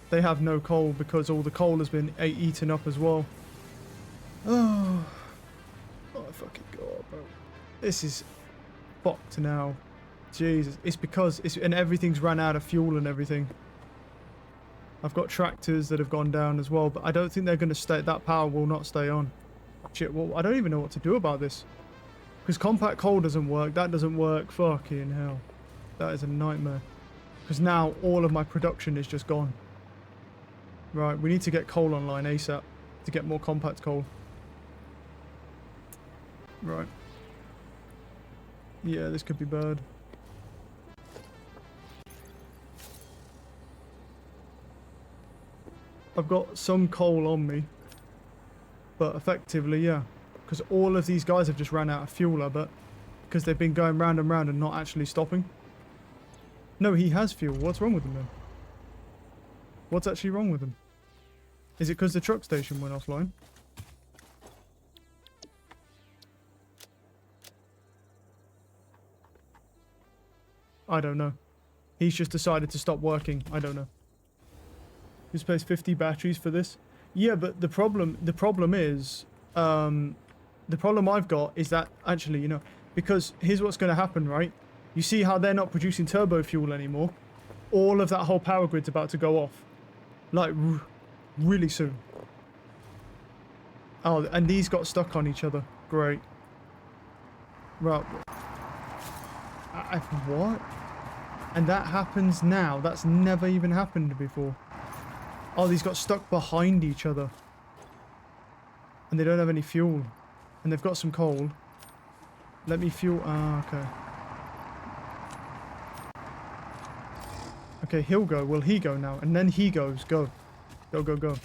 They have no coal because all the coal has been eaten up as well. Oh fucking god, bro. This is fucked now. Jesus. It's because and everything's ran out of fuel and everything. I've got tractors that have gone down as well, but I don't think they're going to stay. That power will not stay on. Shit, well, I don't even know what to do about this. Because compact coal doesn't work. That doesn't work. Fucking hell. That is a nightmare. Because now all of my production is just gone. Right, we need to get coal online ASAP to get more compact coal. Right. Yeah, this could be bad. I've got some coal on me, but effectively, yeah, because all of these guys have just ran out of fuel, I bet, because they've been going round and round and not actually stopping. No, he has fuel. What's wrong with him then? What's actually wrong with him? Is it because the truck station went offline? I don't know. He's just decided to stop working. I don't know. Just pays 50 batteries for this. Yeah, but the problem is, the problem I've got is that actually, you know, because here's what's going to happen, right? You see how they're not producing turbo fuel anymore? All of that whole power grid's about to go off. Like, really soon. Oh, and these got stuck on each other. Great. Right. What? And that happens now. That's never even happened before. Oh, these got stuck behind each other. And they don't have any fuel. And they've got some coal. Let me fuel. Ah, okay. Okay, he'll go. Will he go now? And then he goes. Go. Go, go, go.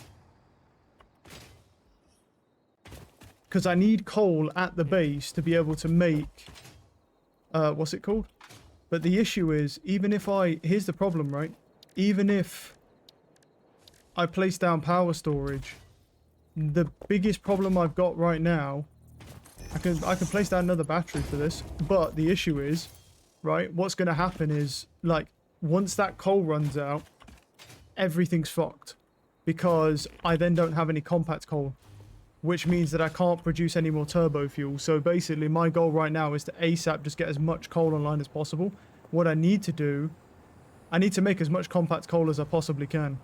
Because I need coal at the base to be able to make... what's it called? But the issue is, even if I... Here's the problem, right? Even if I place down power storage, the biggest problem I've got right now... I can place down another battery for this, but the issue is, right, what's going to happen is, like, once that coal runs out, everything's fucked. Because I then don't have any compact coal, which means that I can't produce any more turbo fuel. So basically, my goal right now is to ASAP just get as much coal online as possible. What I need to do, I need to make as much compact coal as I possibly can.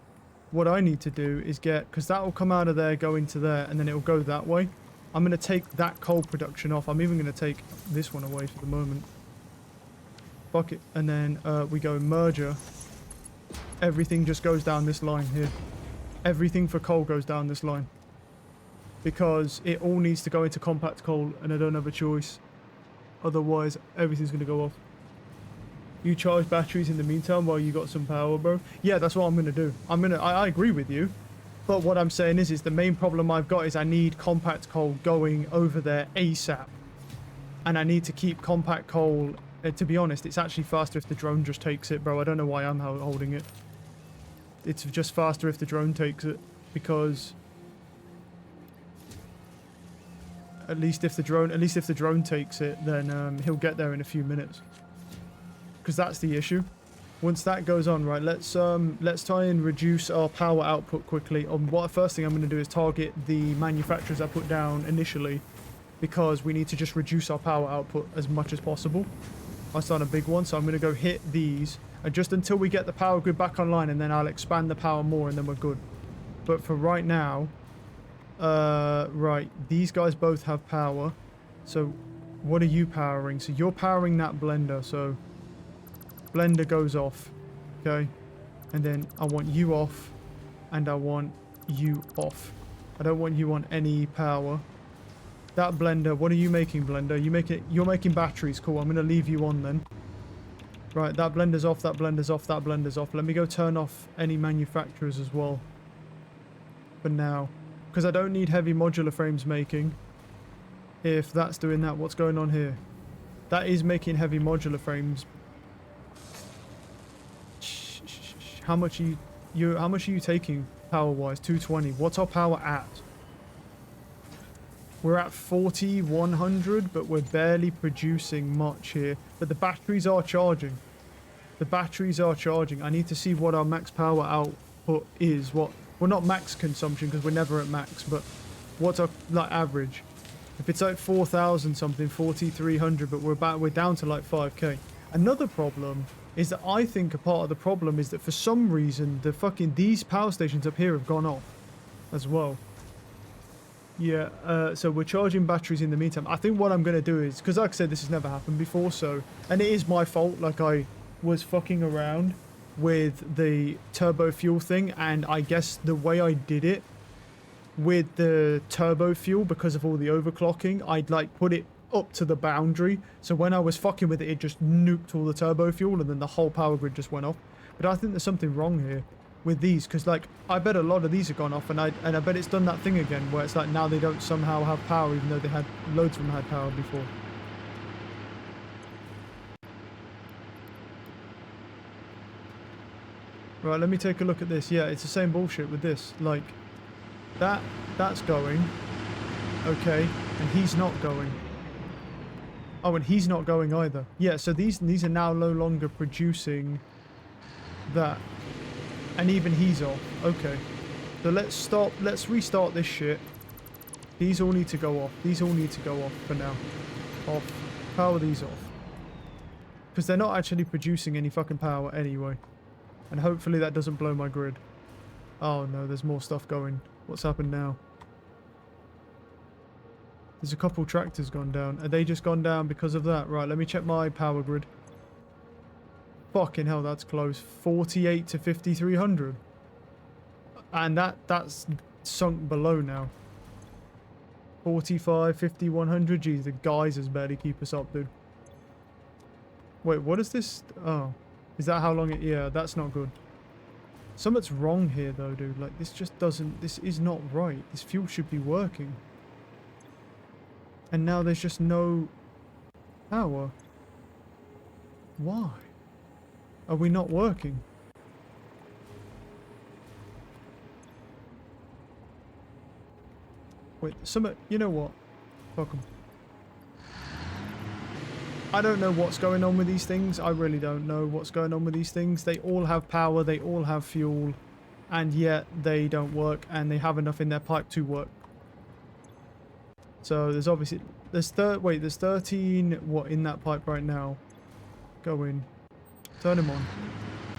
What I need to do is get, because that will come out of there, go into there, and then it will go that way. I'm going to take that coal production off. I'm even going to take this one away for the moment. Fuck it. And then we go merger. Everything just goes down this line here. Everything for coal goes down this line. Because it all needs to go into compact coal and I don't have a choice. Otherwise, everything's going to go off. You charge batteries in the meantime while you got some power, bro? Yeah, that's what I'm going to do. I agree with you. But what I'm saying is the main problem I've got is I need compact coal going over there ASAP. And I need to keep compact coal... to be honest, it's actually faster if the drone just takes it, bro. I don't know why I'm holding it. It's just faster if the drone takes it. Because... At least if the drone takes it, then he'll get there in a few minutes. Because that's the issue. Once that goes on, right, let's try and reduce our power output quickly. First thing I'm going to do is target the manufacturers I put down initially, because we need to just reduce our power output as much as possible. That's not a big one, so I'm going to go hit these, and just until we get the power grid back online, and then I'll expand the power more, and then we're good. But for right now, right, these guys both have power. So what are you powering? So you're powering that blender, so blender goes off, okay? And then I want you off, and I want you off. I don't want you on any power. That blender, what are you making, blender? You're making batteries, cool. I'm gonna leave you on then. Right, that blender's off, that blender's off, that blender's off. Let me go turn off any manufacturers as well. For now. Because I don't need heavy modular frames making. If that's doing that, what's going on here? That is making heavy modular frames. How much are you taking power-wise? 220. What's our power at? We're at 4100, but we're barely producing much here. But the batteries are charging. The batteries are charging. I need to see what our max power output is. Well, not max consumption, because we're never at max, but what's our like average? If it's like 4,000 something, 4,300, but we're down to like 5k. Another problem is that I think a part of the problem is that for some reason these power stations up here have gone off as well. Yeah, so we're charging batteries in the meantime. I think what I'm going to do is, because like I said, this has never happened before, so, and it is my fault, like I was fucking around with the turbo fuel thing, and I guess the way I did it with the turbo fuel, because of all the overclocking, I'd like put it up to the boundary, so when I was fucking with it, it just nuked all the turbo fuel, and then the whole power grid just went off. But I think there's something wrong here with these, because like I bet a lot of these have gone off, and I bet it's done that thing again where it's like now they don't somehow have power, even though they had loads of them had power before. Right, let me take a look at this. Yeah, it's the same bullshit with this. Like, that's going. Okay, and he's not going. Oh, and he's not going either. Yeah, so these are now no longer producing that. And even he's off. Okay. So let's restart this shit. These all need to go off. These all need to go off for now. Off. Power these off. Because they're not actually producing any fucking power anyway. And hopefully that doesn't blow my grid. Oh no, there's more stuff going. What's happened now? There's a couple tractors gone down. Are they just gone down because of that? Right, let me check my power grid. Fucking hell, that's close. 48 to 5,300. And that's sunk below now. 45, 50, 100. Jeez, the geysers barely keep us up, dude. Wait, what is this? Oh. Is that how long it... Yeah, that's not good. Something's wrong here, though, dude. Like, this just doesn't... This is not right. This fuel should be working. And now there's just no power. Why? Are we not working? Wait, you know what? Fuck 'em. I don't know what's going on with these things. I really don't know what's going on with these things. They all have power, they all have fuel, and yet they don't work, and they have enough in their pipe to work. So there's obviously... There's 13 what in that pipe right now. Go in. Turn him on.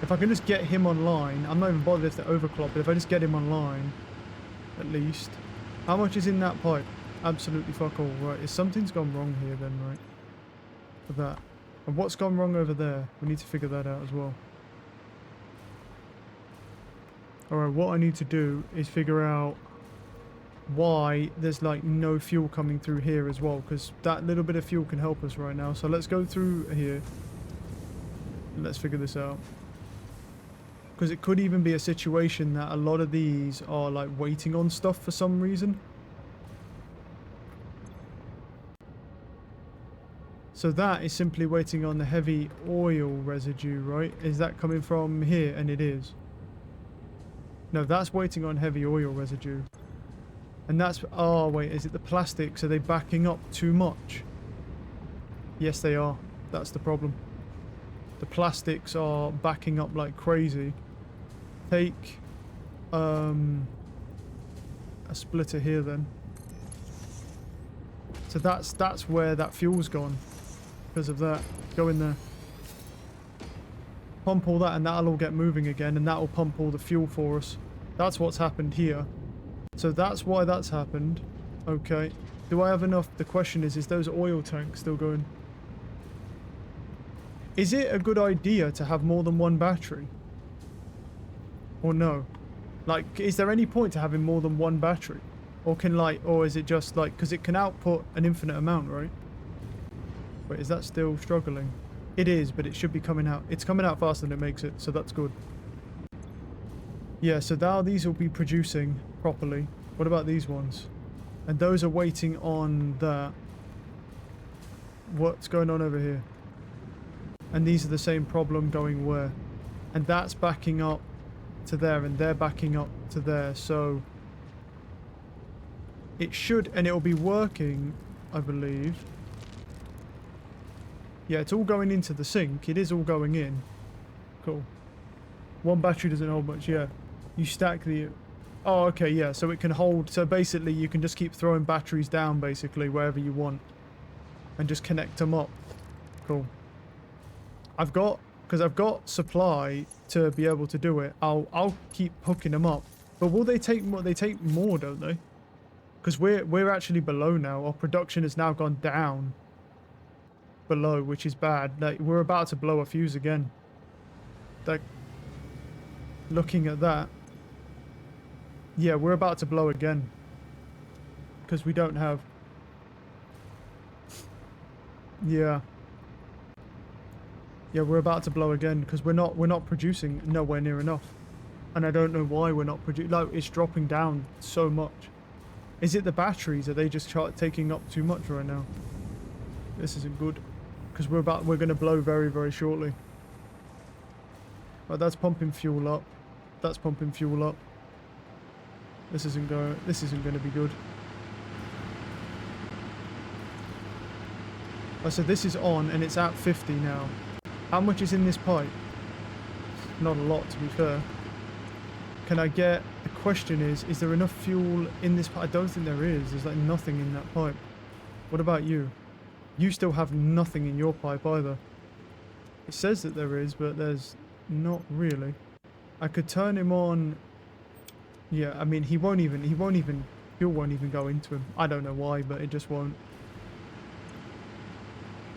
If I can just get him online, I'm not even bothered if they're overclocked, but if I just get him online, at least. How much is in that pipe? Absolutely fuck all. Right, something's gone wrong here then, right? For that. And what's gone wrong over there? We need to figure that out as well. Alright, what I need to do is figure out why there's like no fuel coming through here as well, because that little bit of fuel can help us right now. So let's go through here. Let's figure this out. Because it could even be a situation that a lot of these are like waiting on stuff for some reason. So that is simply waiting on the heavy oil residue, right? Is that coming from here? And it is. No, that's waiting on heavy oil residue. And that's... Oh, wait, is it the plastics? Are they backing up too much? Yes, they are. That's the problem. The plastics are backing up like crazy. Take a splitter here then. So that's where that fuel's gone. Because of that. Go in there. Pump all that and that'll all get moving again, and that'll pump all the fuel for us. That's what's happened here. So that's why that's happened. Okay. Do I have enough? The question is those oil tanks still going? Is it a good idea to have more than one battery? Or no? Like, is there any point to having more than one battery? Or can like, or is it just like, because it can output an infinite amount, right? Wait, is that still struggling? It is, but it should be coming out. It's coming out faster than it makes it, so that's good. Yeah, so now these will be producing properly. What about these ones? And those are waiting on that. What's going on over here? And these are the same problem going where? And that's backing up to there, and they're backing up to there, so it should, and it'll be working, I believe. Yeah, it's all going into the sink. It is all going in. Cool. One battery doesn't hold much, yeah. You stack the... Oh, okay, yeah, so it can hold... So basically, you can just keep throwing batteries down, basically, wherever you want. And just connect them up. Cool. Because I've got supply to be able to do it. I'll keep hooking them up. But will they take more? They take more, don't they? Because we're actually below now. Our production has now gone down below, which is bad. Like, we're about to blow a fuse again. Like, looking at that, yeah, we're about to blow again because we don't have. Yeah, we're about to blow again because we're not producing nowhere near enough, and I don't know why we're not producing. Like, it's dropping down so much. Is it the batteries? Are they just taking up too much right now? This isn't good because we're going to blow very, very shortly. Right, that's pumping fuel up. That's pumping fuel up. This isn't going to be good. Oh, so this is on and it's at 50 now. How much is in this pipe? not a lot, to be fair. Can I get... The question is there enough fuel in this pipe? I don't think there is. There's like nothing in that pipe. What about you? You still have nothing in your pipe either. It says that there is, but there's not really. I could turn him on. Yeah, I mean, he won't even, fuel won't even go into him. I don't know why, but it just won't.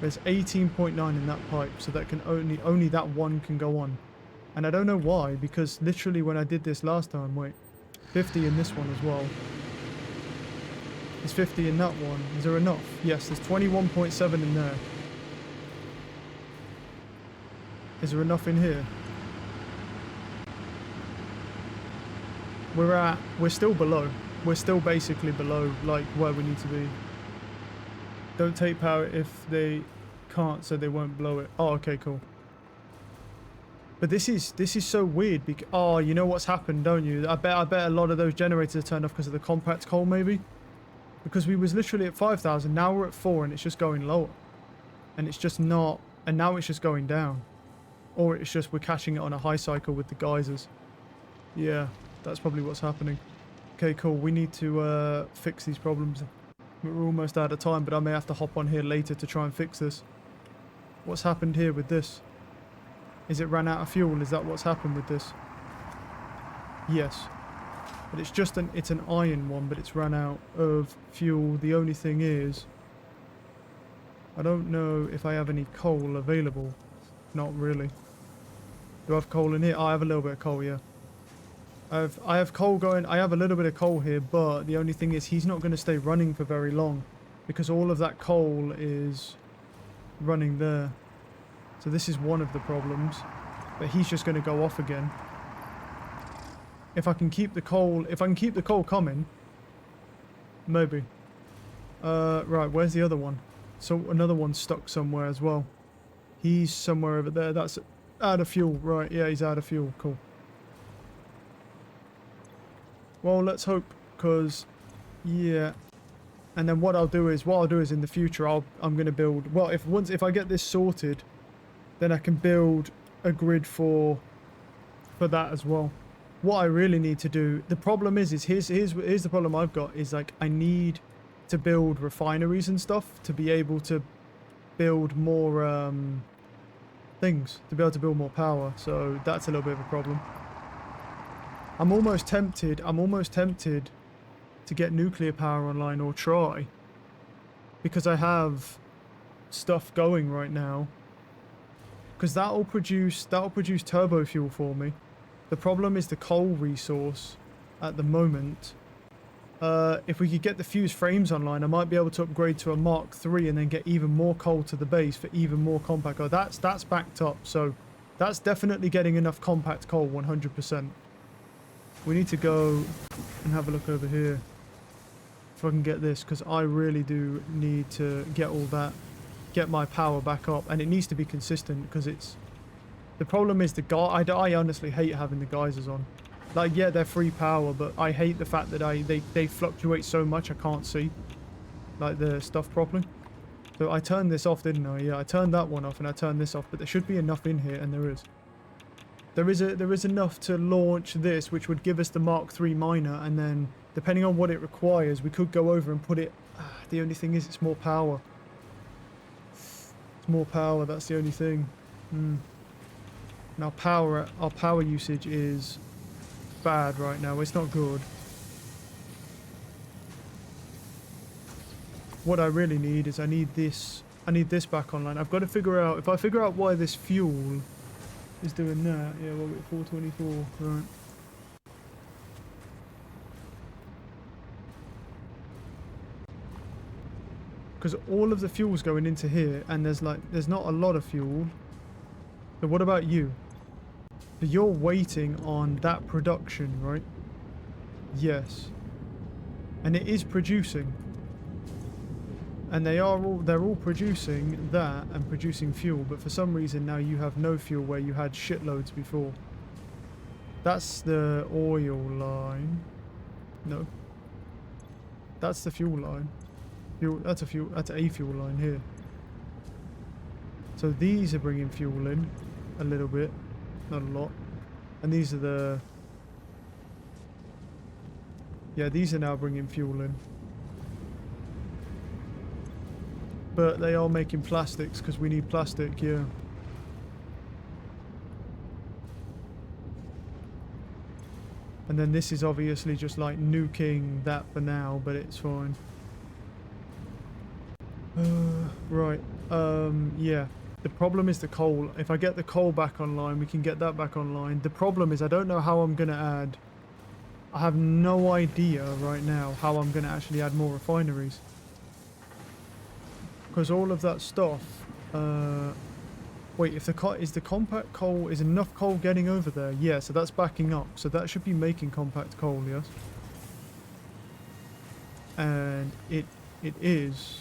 There's 18.9 in that pipe, so that can only that one can go on. And I don't know why, because literally when I did this last time, wait, 50 in this one as well. There's 50 in that one. Is there enough? Yes, there's 21.7 in there. Is there enough in here? We're still below. We're still basically below, like, where we need to be. Don't take power if they can't, so they won't blow it. Oh, okay, cool. But this is so weird because, oh, you know what's happened, don't you? I bet a lot of those generators are turned off because of the compact coal, maybe. Because we was literally at 5,000, now we're at 4 and it's just going lower. And it's just not, and now it's just going down. Or it's just we're catching it on a high cycle with the geysers. Yeah, that's probably what's happening. Okay, cool. We need to fix these problems. We're almost out of time, but I may have to hop on here later to try and fix this. What's happened here with this? Is it ran out of fuel? Is that what's happened with this? Yes. But it's just it's an iron one, but it's run out of fuel. The only thing is, I don't know if I have any coal available. Not really. Do I have coal in here? Oh, I have a little bit of coal, yeah. I have coal going. I have a little bit of coal here, but the only thing is he's not going to stay running for very long because all of that coal is running there. So this is one of the problems, but he's just going to go off again. If I can keep the coal, coming, maybe. Right, where's the other one? So another one's stuck somewhere as well. He's somewhere over there. That's out of fuel, right? Yeah, he's out of fuel. Cool. Well, let's hope, because, yeah. And then what I'll do is in the future, I'm going to build, well, if I get this sorted, then I can build a grid for that as well. What I really need to do, the problem is here's the problem I've got, is like I need to build refineries and stuff to be able to build more things, to be able to build more power. So that's a little bit of a problem. I'm almost tempted to get nuclear power online or try, because I have stuff going right now, because that'll produce turbo fuel for me. The problem is the coal resource at the moment. If we could get the fused frames online, I might be able to upgrade to a Mark III and then get even more coal to the base for even more compact coal. That's backed up, so that's definitely getting enough compact coal, 100%. We need to go and have a look over here if I can get this, because I really do need to get my power back up, and it needs to be consistent, because the problem is I honestly hate having the geysers on. Like, yeah, they're free power, but I hate the fact that they fluctuate so much I can't see like the stuff properly. So I turned this off, didn't I? Yeah, I turned that one off and I turned this off, but there should be enough in here, and there is. There is enough to launch this, which would give us the Mark III miner, and then depending on what it requires, we could go over and put it. The only thing is, it's more power. It's more power. That's the only thing. And our power usage is bad right now. It's not good. What I really need is I need this back online. I've got to figure out, if I figure out why this fuel is doing that. Yeah, well, we're at 424, right. Because all of the fuel's going into here, and there's not a lot of fuel. But what about you? So you're waiting on that production, right? Yes. And it is producing. And they're all producing that and producing fuel, but for some reason now you have no fuel where you had shitloads before. That's the oil line. No. That's the fuel line. That's a fuel line here. So these are bringing fuel in a little bit, not a lot. And these are the... Yeah, these are now bringing fuel in. But they are making plastics because we need plastic, yeah. And then this is obviously just like nuking that for now, but it's fine. Right, yeah. The problem is the coal. If I get the coal back online, we can get that back online. The problem is I don't know how I'm going to add... I have no idea right now how I'm going to actually add more refineries. Because all of that stuff... wait, if the is the compact coal... Is enough coal getting over there? Yeah, so that's backing up. So that should be making compact coal, yes? And it is...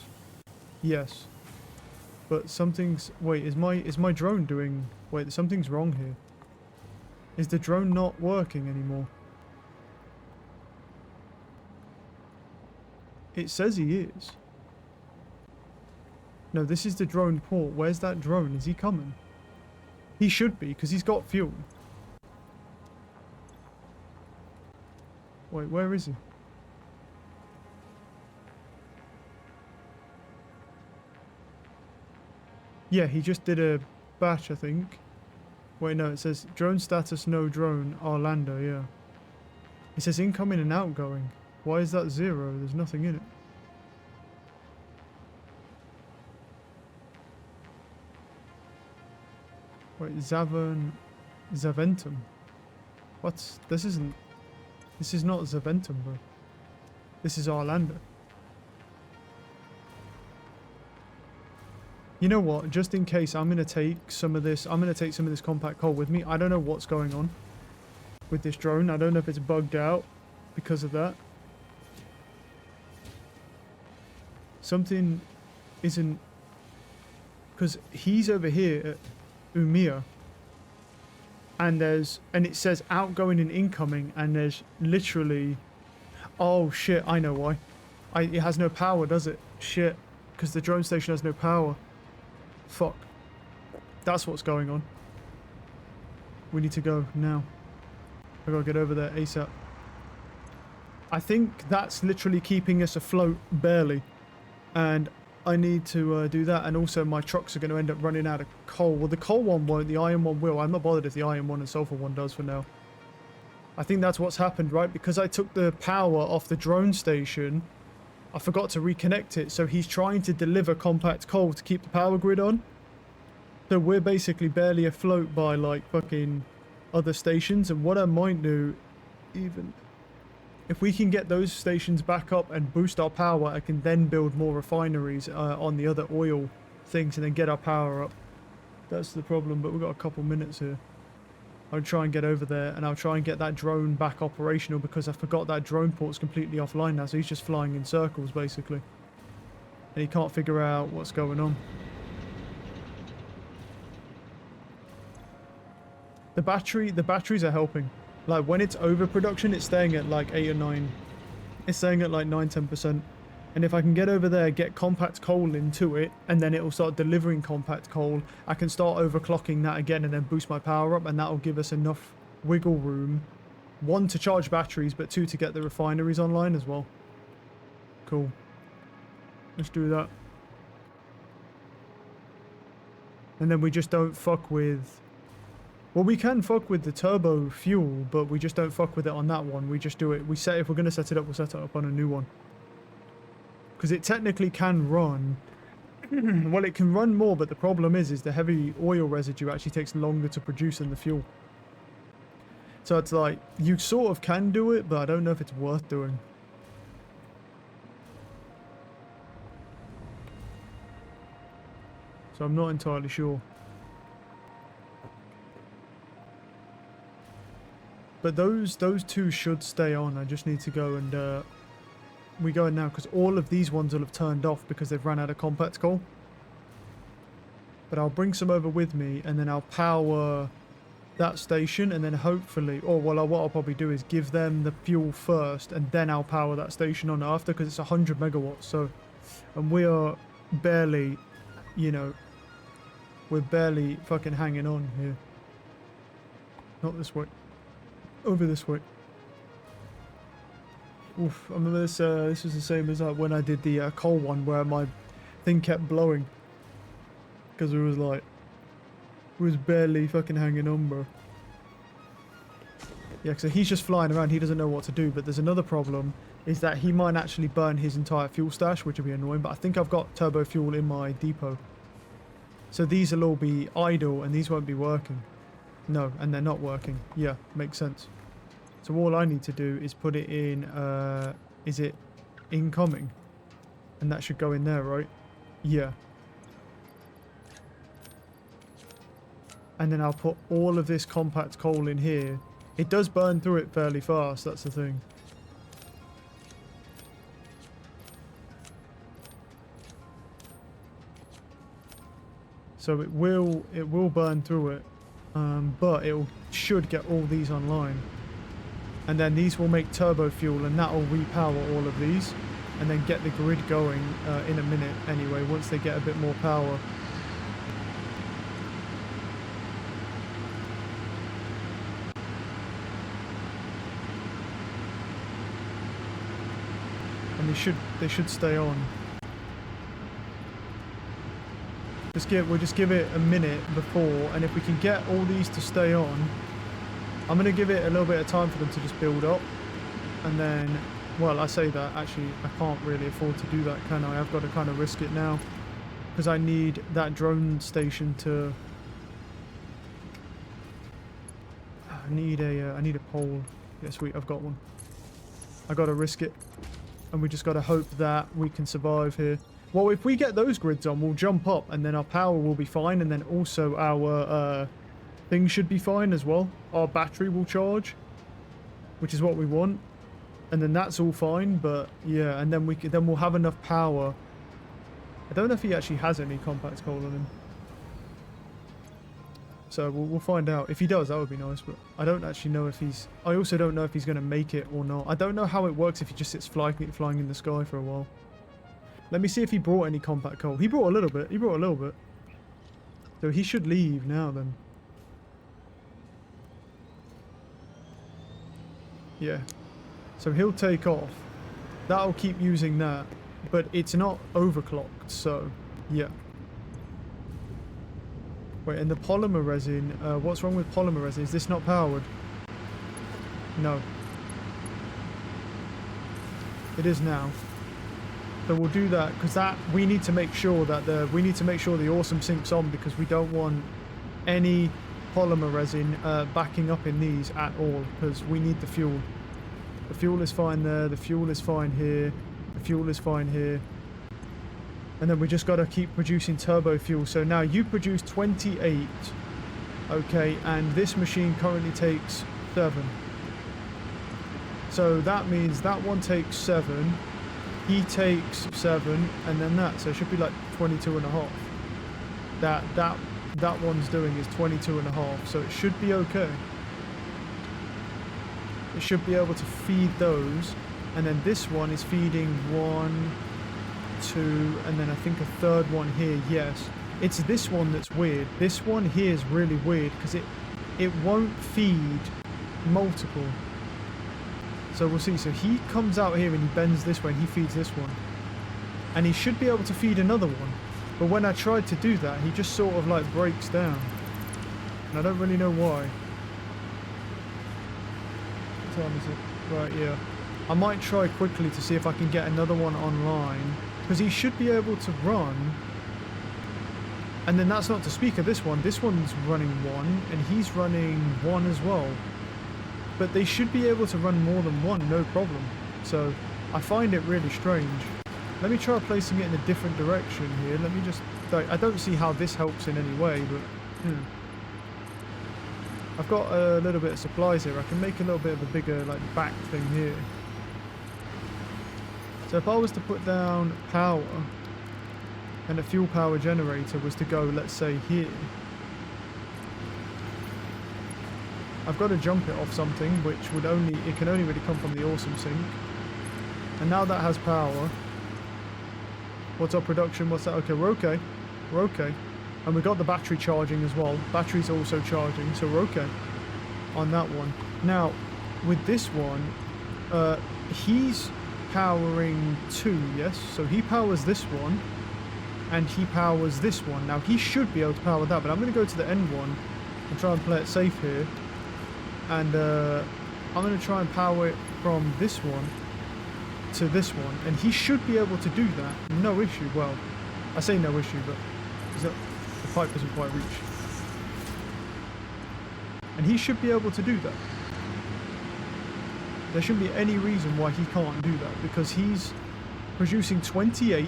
Yes. But something's... Wait, is my drone doing... Wait, something's wrong here. Is the drone not working anymore? It says he is. No, this is the drone port. Where's that drone? Is he coming? He should be, because he's got fuel. Wait, where is he? Yeah, he just did a batch, I think. Wait, no, it says drone status, no drone, Orlando, yeah. It says incoming and outgoing. Why is that 0? There's nothing in it. Wait, Zaventem. What? This is not Zaventem, bro. This is Orlando. You know what? Just in case, I'm gonna take some of this compact coal with me. I don't know what's going on with this drone. I don't know if it's bugged out because of that. Something isn't... Because he's over here at Umia. And it says outgoing and incoming, and there's literally... Oh shit, I know why. It has no power, does it? Shit. Because the drone station has no power. Fuck. That's what's going on. We need to go now. I gotta get over there ASAP. I think that's literally keeping us afloat, barely. And I need to do that. And also my trucks are going to end up running out of coal. Well, the coal one won't, the iron one will. I'm not bothered if the iron one and sulfur one does for now. I think that's what's happened, right? Because I took the power off the drone station, I forgot to reconnect it. So he's trying to deliver compact coal to keep the power grid on. So we're basically barely afloat by like fucking other stations. And what I might do, even if we can get those stations back up and boost our power, I can then build more refineries on the other oil things and then get our power up. That's the problem, but we've got a couple minutes here. I'll try and get over there, and I'll try and get that drone back operational, because I forgot that drone port's completely offline now, so he's just flying in circles, basically. And he can't figure out what's going on. The batteries are helping. Like, when it's overproduction, it's staying at like 8 or 9. It's staying at like 9-10%. And if I can get over there, get compact coal into it, and then it will start delivering compact coal, I can start overclocking that again and then boost my power up, and that will give us enough wiggle room. 1, to charge batteries, but 2, to get the refineries online as well. Cool. Let's do that. And then we just don't fuck with... Well, we can fuck with the turbo fuel, but we just don't fuck with it on that one. We just do it. If we're going to set it up, we'll set it up on a new one. Because it technically can run. Well, it can run more, but the problem is the heavy oil residue actually takes longer to produce than the fuel. So it's like, you sort of can do it, but I don't know if it's worth doing. So I'm not entirely sure. But those 2 should stay on. I just need to go and we go in now, because all of these ones will have turned off because they've run out of compact coal. But I'll bring some over with me, and then I'll power that station, and then hopefully, what I'll probably do is give them the fuel first, and then I'll power that station on after, because it's 100 megawatts. So, and we are barely, you know, we're barely fucking hanging on here. Not this way. Over this way. Oof, I remember this, this was the same as when I did the coal one where my thing kept blowing. Because it was like, it was barely fucking hanging on, bro. Yeah, so he's just flying around, he doesn't know what to do, but there's another problem, is that he might actually burn his entire fuel stash, which will be annoying, but I think I've got turbo fuel in my depot. So these will all be idle, and these won't be working. No, and they're not working. Yeah, makes sense. So all I need to do is put it in, is it incoming? And that should go in there, right? Yeah. And then I'll put all of this compact coal in here. It does burn through it fairly fast, that's the thing. So it will burn through it, but it should get all these online. And then these will make turbo fuel, and that will repower all of these, and then get the grid going in a minute anyway, once they get a bit more power. And they should stay on. We'll just give it a minute before, and if we can get all these to stay on, I'm going to give it a little bit of time for them to just build up. And then, well, I say that, actually, I can't really afford to do that, can I? I've got to kind of risk it now. Because I need that drone station to... I need a pole. Yeah, sweet, I've got one. I got to risk it. And we just got to hope that we can survive here. Well, if we get those grids on, we'll jump up, and then our power will be fine, and then also our... things should be fine as well. Our battery will charge, which is what we want, and then that's all fine. But yeah, and then we'll have enough power. I don't know if he actually has any compact coal on him, so we'll find out. If he does, that would be nice. But I don't actually know if he's. I also don't know if he's going to make it or not. I don't know how it works if he just sits flying in the sky for a while. Let me see if he brought any compact coal. He brought a little bit. So he should leave now then. Yeah, so he'll take off. That'll keep using that, but it's not overclocked, so yeah. Wait, and the polymer resin, what's wrong with polymer resin? Is this not powered? No. It is now. So we'll do that, because we need to make sure that the awesome sink's on, because we don't want any polymer resin backing up in these at all, because we need the fuel. The fuel is fine there, the fuel is fine here, the fuel is fine here. And then we just got to keep producing turbo fuel. So now you produce 28, okay, and this machine currently takes 7. So that means that one takes 7, he takes 7, and then that. So it should be like 22 and a half. That one's doing is 22 and a half, so it should be okay. It should be able to feed those, and then this one is feeding 1, 2, and then I think a third one here. Yes, it's this one that's weird. This one here is really weird because it won't feed multiple. So we'll see. So he comes out here and he bends this way and he feeds this one, and he should be able to feed another one. But when I tried to do that, he just sort of like breaks down. And I don't really know why. What time is it? Right, yeah. I might try quickly to see if I can get another one online. Because he should be able to run. And then that's not to speak of this one. This one's running 1, and he's running 1 as well. But they should be able to run more than 1, no problem. So I find it really strange. Let me try placing it in a different direction here. Let me just... I don't see how this helps in any way, but... I've got a little bit of supplies here. I can make a little bit of a bigger like back thing here. So if I was to put down power, and a fuel power generator was to go, let's say, here. I've got to jump it off something, which it can only really come from the awesome sink. And now that has power. What's our production? What's that? Okay, we're okay. We're okay. And we got the battery charging as well. Battery's also charging, so we're okay on that one. Now, with this one, he's powering 2, yes? So he powers this one, and he powers this one. Now, he should be able to power that, but I'm going to go to the end one and try and play it safe here. And I'm going to try and power it from this one to this one, and he should be able to do that. No issue. Well, I say no issue, but the pipe doesn't quite reach. And he should be able to do that. There shouldn't be any reason why he can't do that, because he's producing 28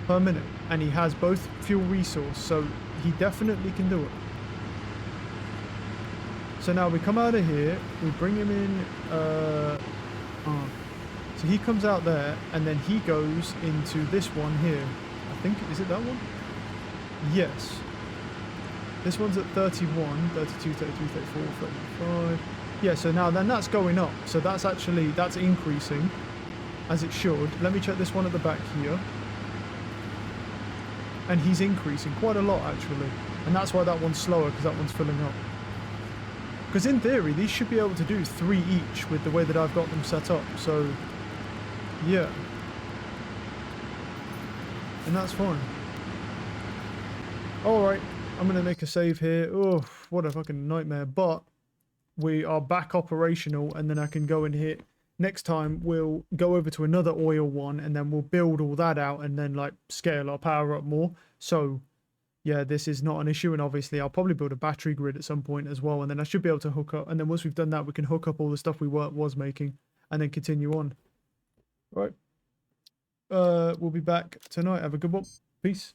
per minute, and he has both fuel resource, so he definitely can do it. So now we come out of here, we bring him in, so he comes out there, and then he goes into this one here. I think, is it that one? Yes. This one's at 31, 32, 33, 34, 35. Yeah, so now then that's going up. So that's increasing, as it should. Let me check this one at the back here. And he's increasing quite a lot, actually. And that's why that one's slower, because that one's filling up. Because in theory, these should be able to do 3 each with the way that I've got them set up. So, yeah. And that's fine. Alright, I'm going to make a save here. Oh, what a fucking nightmare. But we are back operational, and then I can go and hit. Next time, we'll go over to another oil one, and then we'll build all that out, and then, like, scale our power up more. So, yeah, this is not an issue, and obviously I'll probably build a battery grid at some point as well, and then I should be able to hook up, and then once we've done that, we can hook up all the stuff we was making, and then continue on. Right. We'll be back tonight. Have a good one. Peace.